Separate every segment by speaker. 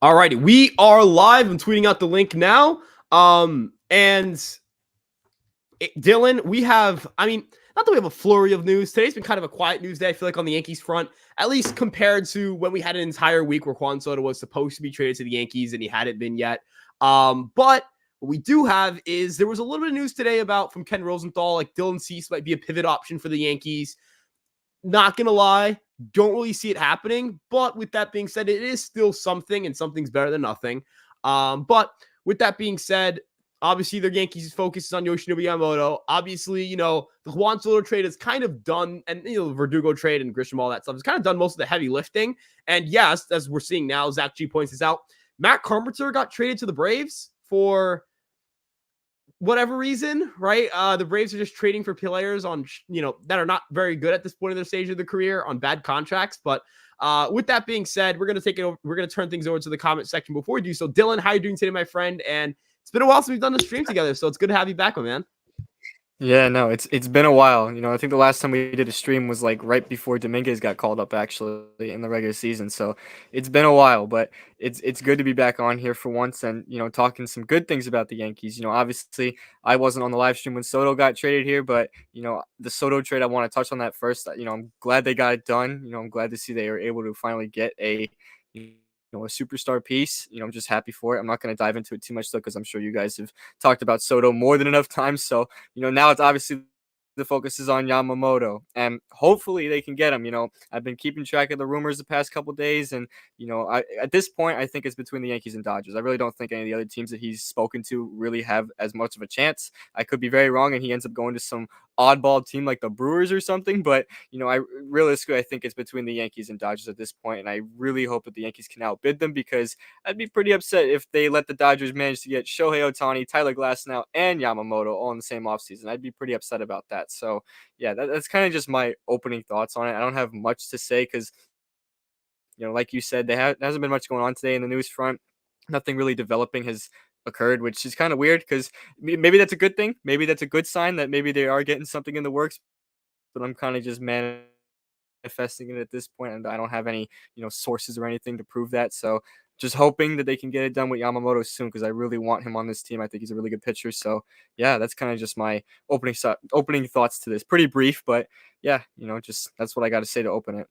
Speaker 1: All righty, we are live. I'm tweeting out the link now. Dylan, we have, not that we have a flurry of news. Today's been kind of a quiet news day, I feel like, on the Yankees front, at least compared to when we had an entire week where Juan Soto was supposed to be traded to the Yankees and he hadn't been yet. But what we do have is there was a little bit of news today about from Ken Rosenthal, like Dylan Cease might be a pivot option for the Yankees. Not going to lie, don't really see it happening. But with that being said, it is still something, and something's better than nothing. But with that being said, obviously the Yankees' focus is on Yoshinobu Yamamoto. Obviously, the Juan Soto trade is kind of done, and the Verdugo trade and Grisham, all that stuff is kind of done most of the heavy lifting. And yes, as we're seeing now, Zach G points this out, Matt Carpenter got traded to the Braves for whatever reason, right? The Braves are just trading for players on, that are not very good at this point in their stage of their career on bad contracts. But with that being said, we're going to take it over. We're going to turn things over to the comment section. Before we do so, Dylan, how are you doing today, my friend? And it's been a while since we've done the stream together, so it's good to have you back, my man.
Speaker 2: Yeah, no, it's been a while. I think the last time we did a stream was like right before Dominguez got called up actually in the regular season. So it's been a while, but it's good to be back on here for once and talking some good things about the Yankees. Obviously I wasn't on the live stream when Soto got traded here, but the Soto trade, I want to touch on that first. I'm glad they got it done. I'm glad to see they were able to finally get a superstar piece. I'm just happy for it. I'm not going to dive into it too much though, because I'm sure you guys have talked about Soto more than enough times. So, now it's obviously the focus is on Yamamoto, and hopefully they can get him. I've been keeping track of the rumors the past couple of days, and at this point, I think it's between the Yankees and Dodgers. I really don't think any of the other teams that he's spoken to really have as much of a chance. I could be very wrong, and he ends up going to some oddball team like the Brewers or something. But I realistically, I think it's between the Yankees and Dodgers at this point, and I really hope that the Yankees can outbid them, because I'd be pretty upset if they let the Dodgers manage to get Shohei Ohtani, Tyler Glasnow, and Yamamoto all in the same offseason. I'd be pretty upset about that. So yeah, that's kind of just my opening thoughts on it. I don't have much to say because, like you said, there hasn't been much going on today in the news front. Nothing really developing has occurred, which is kind of weird because maybe that's a good thing. Maybe that's a good sign that maybe they are getting something in the works. But I'm kind of just manifesting it at this point, and I don't have any sources or anything to prove that. So just hoping that they can get it done with Yamamoto soon, because I really want him on this team. I think he's a really good pitcher. So yeah, that's kind of just my opening thoughts to this. Pretty brief, but yeah, just that's what I got to say to open it.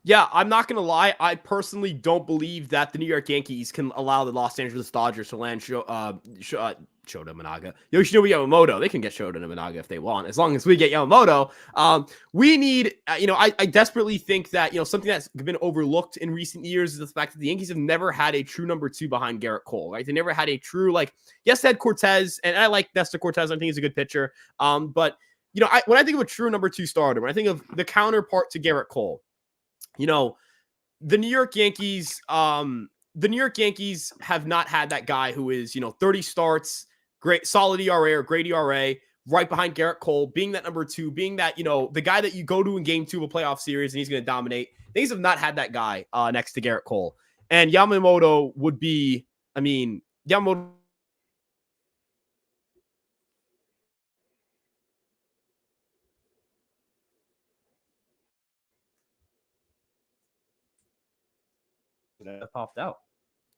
Speaker 1: Yeah, I'm not going to lie. I personally don't believe that the New York Yankees can allow the Los Angeles Dodgers to land Shota Managa. Yoshinobu Yamamoto. They can get Shota Managa if they want. As long as we get Yamamoto, we need, I desperately think that, something that's been overlooked in recent years is the fact that the Yankees have never had a true number two behind Garrett Cole, right? They never had a true, yes, they had Cortez, and I like Nestor Cortez. I think he's a good pitcher. But, when I think of a true number two starter, when I think of the counterpart to Garrett Cole, the New York Yankees, have not had that guy who is, 30 starts, great, solid ERA or great ERA, right behind Garrett Cole, being that number two, being that, the guy that you go to in game two of a playoff series and he's going to dominate. Things have not had that guy next to Garrett Cole. And Yamamoto would be, Yamamoto. That popped out.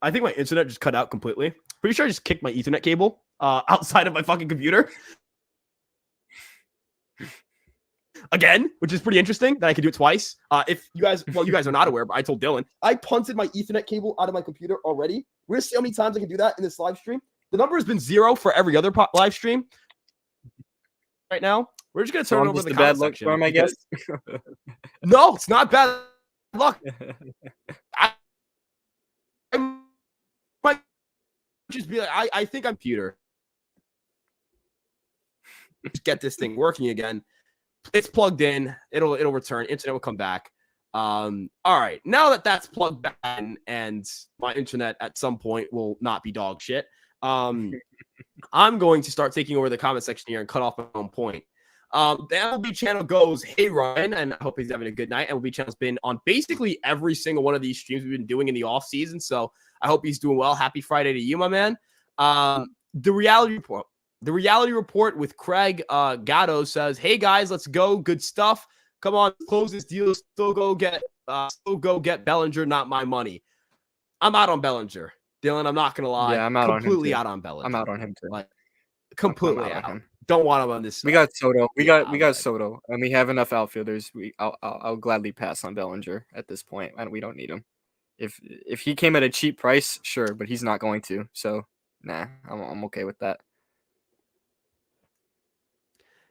Speaker 1: I think my internet just cut out completely. Pretty sure I just kicked my Ethernet cable outside of my fucking computer. Again, which is pretty interesting that I could do it twice. If you guys are not aware, but I told Dylan, I punted my Ethernet cable out of my computer already. We're going to see how many times I can do that in this live stream. The number has been 0 for every other live stream. Right now, we're just going to turn it over to the comment section.
Speaker 2: Bad luck for him, I guess.
Speaker 1: No, it's not bad luck. I might just be like, I think I'm Peter. Just get this thing working again. It's plugged in. It'll return. Internet will come back. All right. Now that that's plugged back in, and my internet at some point will not be dog shit, I'm going to start taking over the comment section here and cut off my own point. The MLB channel goes, hey, Ryan, and I hope he's having a good night. MLB channel's been on basically every single one of these streams we've been doing in the off season, so I hope he's doing well. Happy Friday to you, my man. The reality report with Craig Gatto says, hey, guys, let's go. Good stuff. Come on, close this deal. Still go get Bellinger, not my money. I'm out on Bellinger. Dylan, I'm not gonna lie.
Speaker 2: Yeah, I'm out on him
Speaker 1: Completely
Speaker 2: too.
Speaker 1: out on Bellinger.
Speaker 2: I'm out on him too.
Speaker 1: Like
Speaker 2: I'm
Speaker 1: completely
Speaker 2: out on
Speaker 1: out.
Speaker 2: him.
Speaker 1: Don't want him on this.
Speaker 2: We got Soto. We
Speaker 1: Yeah,
Speaker 2: got
Speaker 1: I'm
Speaker 2: we got
Speaker 1: good.
Speaker 2: Soto, and we have enough outfielders. I'll gladly pass on Bellinger at this point, and we don't need him. If he came at a cheap price, sure, but he's not going to. So, nah, I'm okay with that.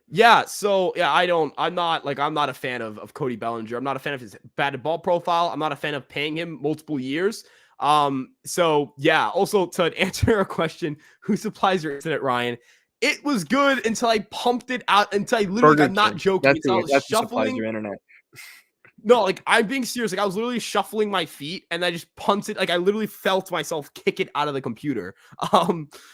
Speaker 1: Yeah, so yeah, I'm not a fan of Cody Bellinger. I'm not a fan of his batted ball profile. I'm not a fan of paying him multiple years. So yeah, also to answer a question, who supplies your internet, Ryan? It was good until I pumped it out until I literally,
Speaker 2: Burger
Speaker 1: I'm not
Speaker 2: King.
Speaker 1: joking,
Speaker 2: That's
Speaker 1: until I was
Speaker 2: who supplies
Speaker 1: shuffling.
Speaker 2: your internet.
Speaker 1: No, like I'm being serious. Like I was literally shuffling my feet and I just punted. Like I literally felt myself kick it out of the computer.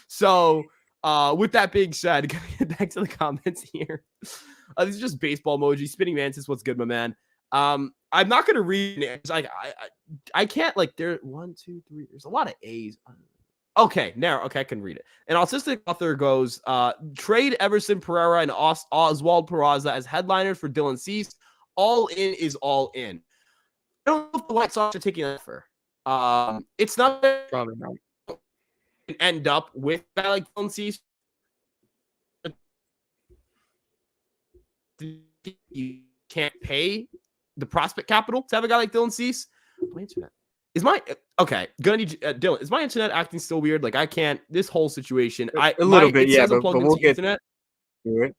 Speaker 1: So with that being said, gonna get back to the comments here. This is just baseball emoji. Spinning Mantis, what's good, my man? I'm not gonna read it. Like I can't like there 1, 2, 3. There's a lot of A's. Okay, now okay, I can read it. An autistic author goes, trade Everson Pereira and Oswald Peraza as headliners for Dylan Cease. All in is all in. I don't know if the White Sox are taking an offer. It's not
Speaker 2: Probably not.
Speaker 1: end up with a guy like Dylan Cease. You can't pay the prospect capital to have a guy like Dylan Cease. My internet is my okay. Gonna need Dylan. Is my internet acting still weird? Like I can't. This whole situation.
Speaker 2: A little bit,
Speaker 1: it
Speaker 2: yeah,
Speaker 1: says I'm
Speaker 2: but
Speaker 1: plugged
Speaker 2: we'll
Speaker 1: into
Speaker 2: get
Speaker 1: internet.
Speaker 2: through it.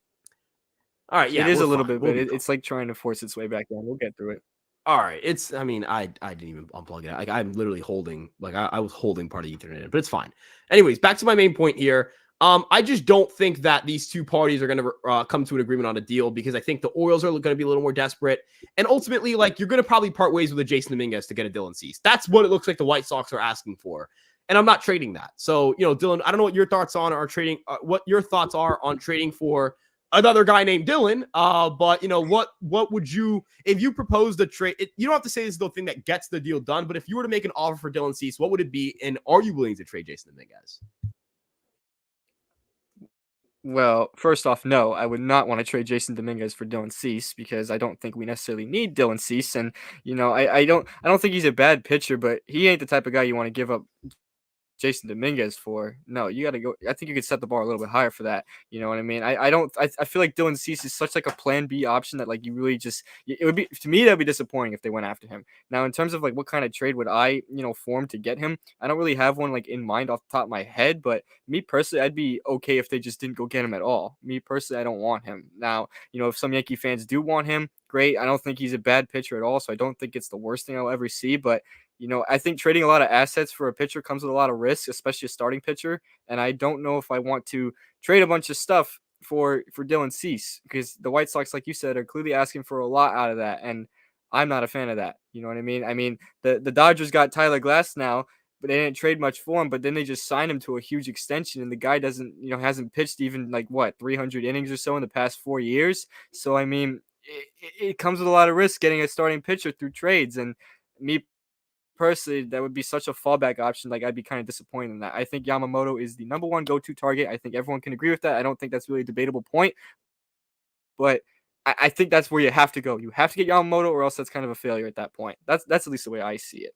Speaker 1: All right, yeah,
Speaker 2: It is
Speaker 1: we're
Speaker 2: a little
Speaker 1: fine.
Speaker 2: bit,
Speaker 1: We'll
Speaker 2: but
Speaker 1: be fine.
Speaker 2: it's like trying to force its way back in. We'll get through it.
Speaker 1: All right, it's. I mean, I didn't even unplug it. Like I'm literally holding. Like I was holding part of the Ethernet, but it's fine. Anyways, back to my main point here. I just don't think that these two parties are going to come to an agreement on a deal because I think the Orioles are going to be a little more desperate, and ultimately, like you're going to probably part ways with a Jason Dominguez to get a Dylan Cease. That's what it looks like the White Sox are asking for, and I'm not trading that. So Dylan, I don't know what your thoughts on trading. What your thoughts are on trading for another guy named Dylan. But what would you if you proposed a trade? You don't have to say this is the thing that gets the deal done, but if you were to make an offer for Dylan Cease, what would it be? And are you willing to trade Jason Dominguez?
Speaker 2: Well, first off, no, I would not want to trade Jason Dominguez for Dylan Cease because I don't think we necessarily need Dylan Cease, and I don't think he's a bad pitcher, but he ain't the type of guy you want to give up Jason Dominguez for. No, you got to go. I think you could set the bar a little bit higher for that. You know what I mean? I don't. I feel like Dylan Cease is such like a plan B option that like you really just. It would be to me that'd be disappointing if they went after him. Now in terms of like what kind of trade would I form to get him? I don't really have one like in mind off the top of my head, but me personally, I'd be okay if they just didn't go get him at all. Me personally, I don't want him. Now if some Yankee fans do want him, great. I don't think he's a bad pitcher at all, so I don't think it's the worst thing I'll ever see, but. I think trading a lot of assets for a pitcher comes with a lot of risk, especially a starting pitcher. And I don't know if I want to trade a bunch of stuff for Dylan Cease because the White Sox, like you said, are clearly asking for a lot out of that. And I'm not a fan of that. You know what I mean? I mean, the Dodgers got Tyler Glass now, but they didn't trade much for him. But then they just signed him to a huge extension. And the guy hasn't pitched even 300 innings or so in the past 4 years. So, I mean, it comes with a lot of risk getting a starting pitcher through trades. And me personally, that would be such a fallback option. Like, I'd be kind of disappointed in that. I think Yamamoto is the number one go-to target. I think everyone can agree with that. I don't think that's really a debatable point, but I think that's where you have to go. You have to get Yamamoto, or else that's kind of a failure at that point. That's at least the way I see it.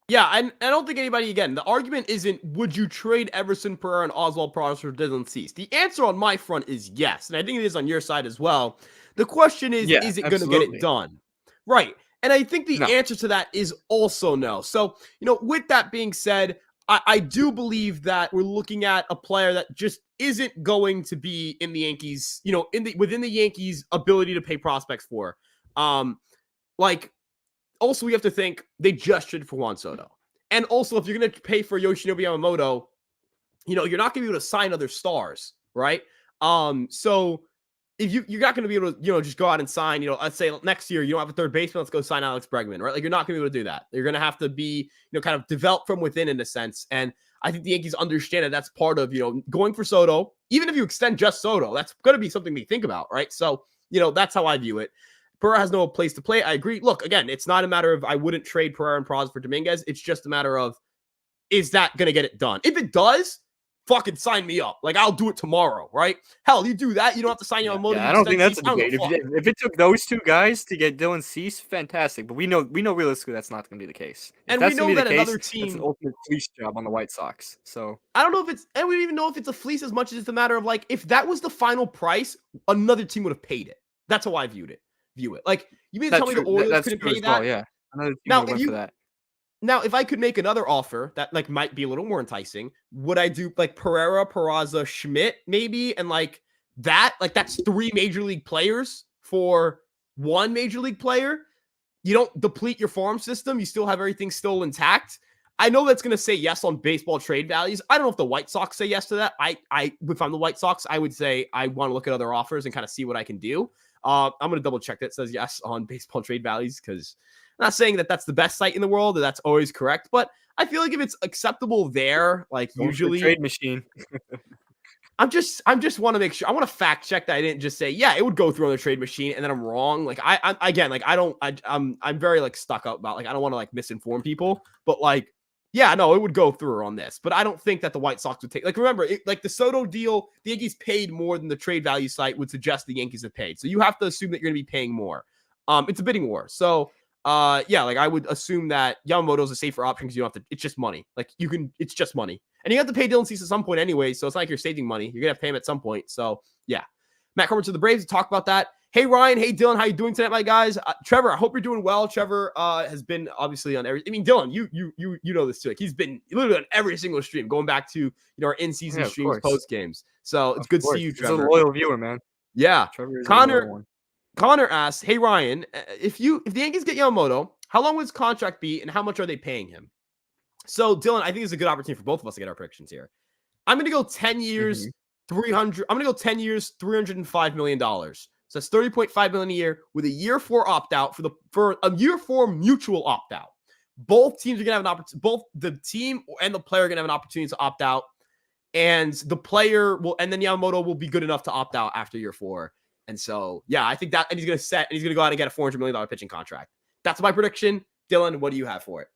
Speaker 1: Yeah, I don't think anybody, again, the argument isn't would you trade Everson Pereira and Oswald Peraza for Dylan Cease? The answer on my front is yes, and I think it is on your side as well. The question is
Speaker 2: Yeah,
Speaker 1: it going to get it
Speaker 2: absolutely.
Speaker 1: done? Right. And I think the
Speaker 2: No.
Speaker 1: answer to that is also no. So, with that being said, I do believe that we're looking at a player that just isn't going to be in the Yankees, within the Yankees' ability to pay prospects for. Also, we have to think they just traded for Juan Soto. And also, if you're going to pay for Yoshinobu Yamamoto, you're not going to be able to sign other stars, right? So if you're not going to be able to, just go out and sign, let's say next year you don't have a third baseman, let's go sign Alex Bregman, right? Like you're not going to be able to do that. You're going to have to be, kind of develop from within in a sense. And I think the Yankees understand that that's part of, going for Soto. Even if you extend just Soto, that's going to be something they think about, right? So, that's how I view it. Pereira has no place to play. I agree. Look, again, it's not a matter of I wouldn't trade Pereira and Peraza for Dominguez. It's just a matter of, is that going to get it done? If it does, fucking sign me up. Like, I'll do it tomorrow, right? Hell, you do that, you don't have to sign Yamamoto.
Speaker 2: Yeah,
Speaker 1: You
Speaker 2: I don't
Speaker 1: extend
Speaker 2: think that's
Speaker 1: Cease.
Speaker 2: a
Speaker 1: I don't
Speaker 2: debate.
Speaker 1: give a fuck.
Speaker 2: If it took those two guys to get Dylan Cease, fantastic. But we know realistically that's not going to be the case. If
Speaker 1: And we
Speaker 2: that's going to
Speaker 1: know
Speaker 2: be the
Speaker 1: that
Speaker 2: case,
Speaker 1: another
Speaker 2: that's an
Speaker 1: team.
Speaker 2: ultimate fleece job on the White Sox. So
Speaker 1: I don't know if it's, and we don't even know if it's a fleece as much as it's a matter of like, if that was the final price, another team would have paid it. That's how I view it. Like, you mean to tell me the Orioles
Speaker 2: that's
Speaker 1: couldn't
Speaker 2: true
Speaker 1: pay
Speaker 2: as well.
Speaker 1: that?
Speaker 2: Yeah, another team
Speaker 1: Now,
Speaker 2: would have went for that.
Speaker 1: if I could make another offer that like might be a little more enticing, would I do like Pereira, Peraza, Schmidt, maybe? And like that's 3 major league players for 1 major league player. You don't deplete your farm system. You still have everything still intact. I know that's going to say yes on baseball trade values. I don't know if the White Sox say yes to that. If I'm the White Sox, I would say I want to look at other offers and kind of see what I can do. I'm going to double check that it says yes on baseball trade values, because I'm not saying that that's the best site in the world or that's always correct, but I feel like if it's acceptable there, like
Speaker 2: Going for the
Speaker 1: usually
Speaker 2: trade machine.
Speaker 1: I'm just want to make sure. I want to fact check that I didn't just say, yeah, it would go through on the trade machine, and then I'm wrong. Like I again, like I don't, I'm very like stuck up about, like, I don't want to like misinform people, but like, yeah, no, it would go through on this, but I don't think that the White Sox would take, like, remember, like the Soto deal, the Yankees paid more than the trade value site would suggest the Yankees have paid. So you have to assume that you're going to be paying more. It's a bidding war. So yeah, like I would assume that Yamamoto is a safer option because you don't have to, it's just money. Like it's just money. And you have to pay Dylan Cease at some point anyway, so it's not like you're saving money. You're gonna have to pay him at some point. So yeah, Matt Comer to the Braves to talk about that. Hey Ryan, hey Dylan, how you doing tonight, my guys? Trevor, I hope you're doing well. Trevor has been obviously on every. I mean, Dylan, you know this too. Like, he's been literally on every single stream, going back to our in-season streams, post games. So it's good to see you, Trevor.
Speaker 2: He's a loyal viewer, man.
Speaker 1: Yeah,
Speaker 2: Trevor is a loyal one.
Speaker 1: Connor asks, "Hey Ryan, if the Yankees get Yamamoto, how long would his contract be, and how much are they paying him?" So Dylan, I think it's a good opportunity for both of us to get our predictions here. I'm going to go 10 years, 300. I'm going to go 10 years, $305 million. So that's $30.5 million a year with a year 4 opt out for a year 4 mutual opt out. Both teams are going to have an opportunity. Both the team and the player are going to have an opportunity to opt out, and the player will, and then Yamamoto will be good enough to opt out after year 4. And so, yeah, I think that, and he's going to go out and get a $400 million pitching contract. That's my prediction. Dylan, what do you have for it?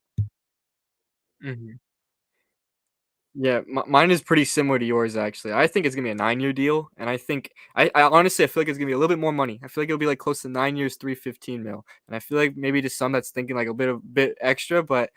Speaker 2: Yeah, mine is pretty similar to yours, actually. I think it's gonna be a 9-year deal, and I think I honestly I feel like it's gonna be a little bit more money. I feel like it'll be like close to 9 years, 315 mil, and I feel like maybe to some that's thinking like a bit extra, but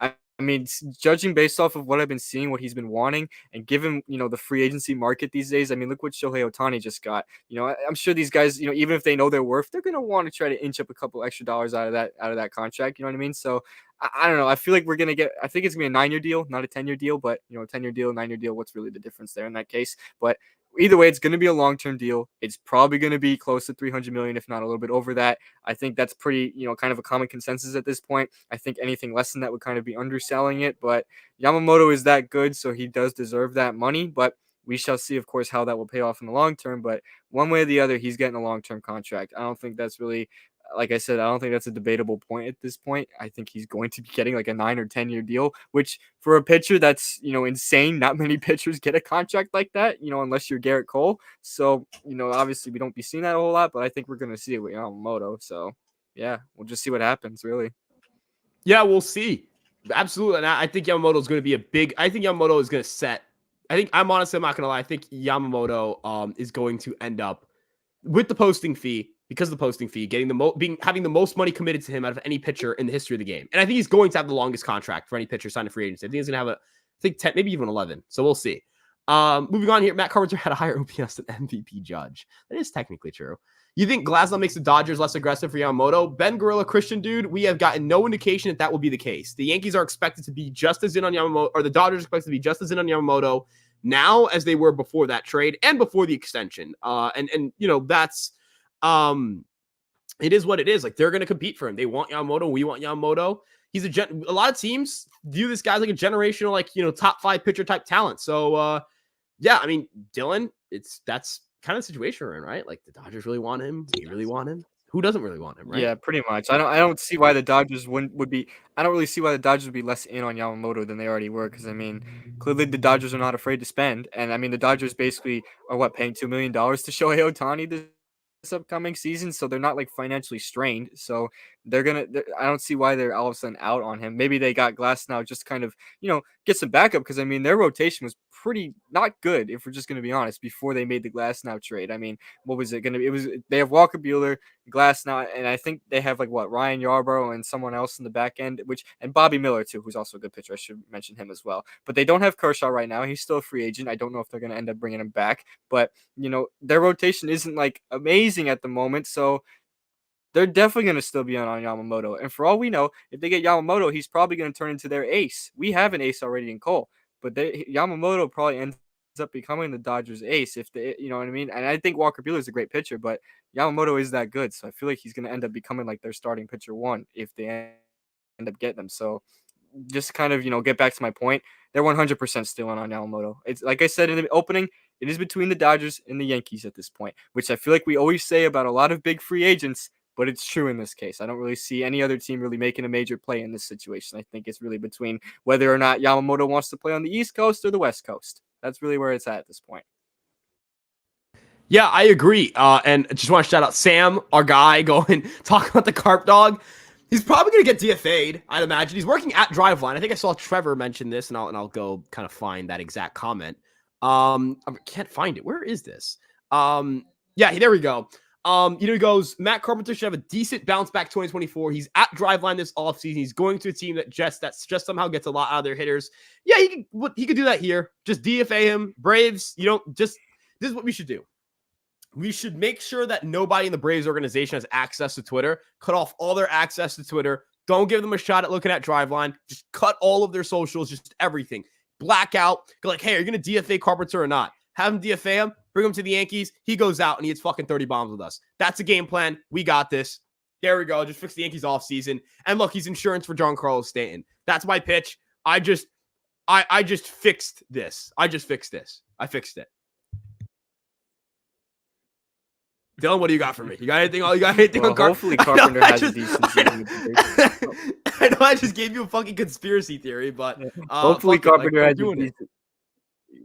Speaker 2: I mean, judging based off of what I've been seeing, what he's been wanting, and given the free agency market these days, I mean, look what Shohei Ohtani just got. I'm sure these guys, even if they know their worth, they're gonna want to try to inch up a couple extra dollars out of that contract. You know what I mean? So I don't know. I feel like we're gonna get. I think it's gonna be a 9-year deal, not a 10-year deal. But 10-year deal, 9-year deal. What's really the difference there in that case? But either way, it's going to be a long-term deal. It's probably going to be close to 300 million, if not a little bit over that. I think that's pretty, kind of a common consensus at this point. I think anything less than that would kind of be underselling it, but Yamamoto is that good, so he does deserve that money, but we shall see, of course, how that will pay off in the long term. But one way or the other, he's getting a long-term contract. I don't think that's really, like I said, I don't think that's a debatable point at this point. I think he's going to be getting like a 9 or 10-year deal, which for a pitcher, that's, insane. Not many pitchers get a contract like that, unless you're Garrett Cole. So, obviously we don't be seeing that a whole lot, but I think we're going to see it with Yamamoto. So, yeah, we'll just see what happens, really.
Speaker 1: Yeah, we'll see. Absolutely. And I think Yamamoto is going to be I think Yamamoto is going to set. I'm honestly, I'm not going to lie. I think Yamamoto is going to end up with the posting fee, because of the posting fee, getting having the most money committed to him out of any pitcher in the history of the game. And I think he's going to have the longest contract for any pitcher signed to free agency. I think he's going to have 10, maybe even 11. So we'll see. Moving on here, Matt Carpenter had a higher OPS than MVP Judge. That is technically true. You think Glasnow makes the Dodgers less aggressive for Yamamoto? Ben Gorilla Christian, dude, we have gotten no indication that will be the case. The Yankees are expected to be just as in on Yamamoto, or the Dodgers are expected to be just as in on Yamamoto now as they were before that trade and before the extension. And that's it is what it is. Like, they're going to compete for him. They want Yamamoto. We want Yamamoto. He's a lot of teams view this guy like a generational, like, top 5 pitcher type talent. So, yeah, I mean, Dylan, that's kind of the situation we're in, right? Like, the Dodgers really want him. We really want him. Who doesn't really want him, right?
Speaker 2: Yeah, pretty much. I don't see why the Dodgers would be. I don't really see why the Dodgers would be less in on Yamamoto than they already were. Because I mean, clearly the Dodgers are not afraid to spend, and I mean the Dodgers basically are paying $2 million to Shohei Ohtani this upcoming season, so they're not like financially strained. So I don't see why they're all of a sudden out on him. Maybe they got Glass now just kind of, get some backup, because I mean their rotation was pretty not good, if we're just gonna be honest, before they made the Glass now trade. I mean, what was it gonna be? They have Walker Bueller, Glass now, and I think they have like what, Ryan Yarbrough and someone else in the back end, and Bobby Miller too, who's also a good pitcher. I should mention him as well. But they don't have Kershaw right now. He's still a free agent. I don't know if they're gonna end up bringing him back, but their rotation isn't like amazing at the moment, so they're definitely going to still be on Yamamoto. And for all we know, if they get Yamamoto, he's probably going to turn into their ace. We have an ace already in Cole, but Yamamoto probably ends up becoming the Dodgers' ace, if they, you know what I mean? And I think Walker Buehler is a great pitcher, but Yamamoto is that good, so I feel like he's going to end up becoming like their starting pitcher one if they end up getting them. So just kind of, get back to my point, they're 100% still on Yamamoto. It's like I said in the opening, it is between the Dodgers and the Yankees at this point, which I feel like we always say about a lot of big free agents, but it's true in this case. I don't really see any other team really making a major play in this situation. I think it's really between whether or not Yamamoto wants to play on the East Coast or the West Coast. That's really where it's at this point.
Speaker 1: Yeah, I agree. And I just want to shout out Sam, our guy, going talk about the Carp Dog. He's probably going to get DFA'd, I'd imagine. He's working at Driveline. I think I saw Trevor mention this, and I'll go kind of find that exact comment. I can't find it. Where is this? Yeah, there we go. He goes, Matt Carpenter should have a decent bounce back 2024. He's at Driveline this offseason. He's going to a team that just somehow gets a lot out of their hitters. Yeah, he could do that here. Just DFA him. Braves, this is what we should do. We should make sure that nobody in the Braves organization has access to Twitter. Cut off all their access to Twitter. Don't give them a shot at looking at Driveline. Just cut all of their socials, just everything. Blackout. Go like, hey, are you going to DFA Carpenter or not? Have him DFA him. Bring him to the Yankees. He goes out and he hits fucking 30 bombs with us. That's a game plan. We got this. There we go. Just fix the Yankees offseason. And look, he's insurance for Giancarlo Stanton. That's my pitch. I just fixed this. I fixed it. Dylan, what do you got for me? You got anything? You got anything on Carpenter?
Speaker 2: Hopefully Carpenter has a decent season.
Speaker 1: I know I just gave you a fucking conspiracy theory, but
Speaker 2: hopefully Carpenter has a decent.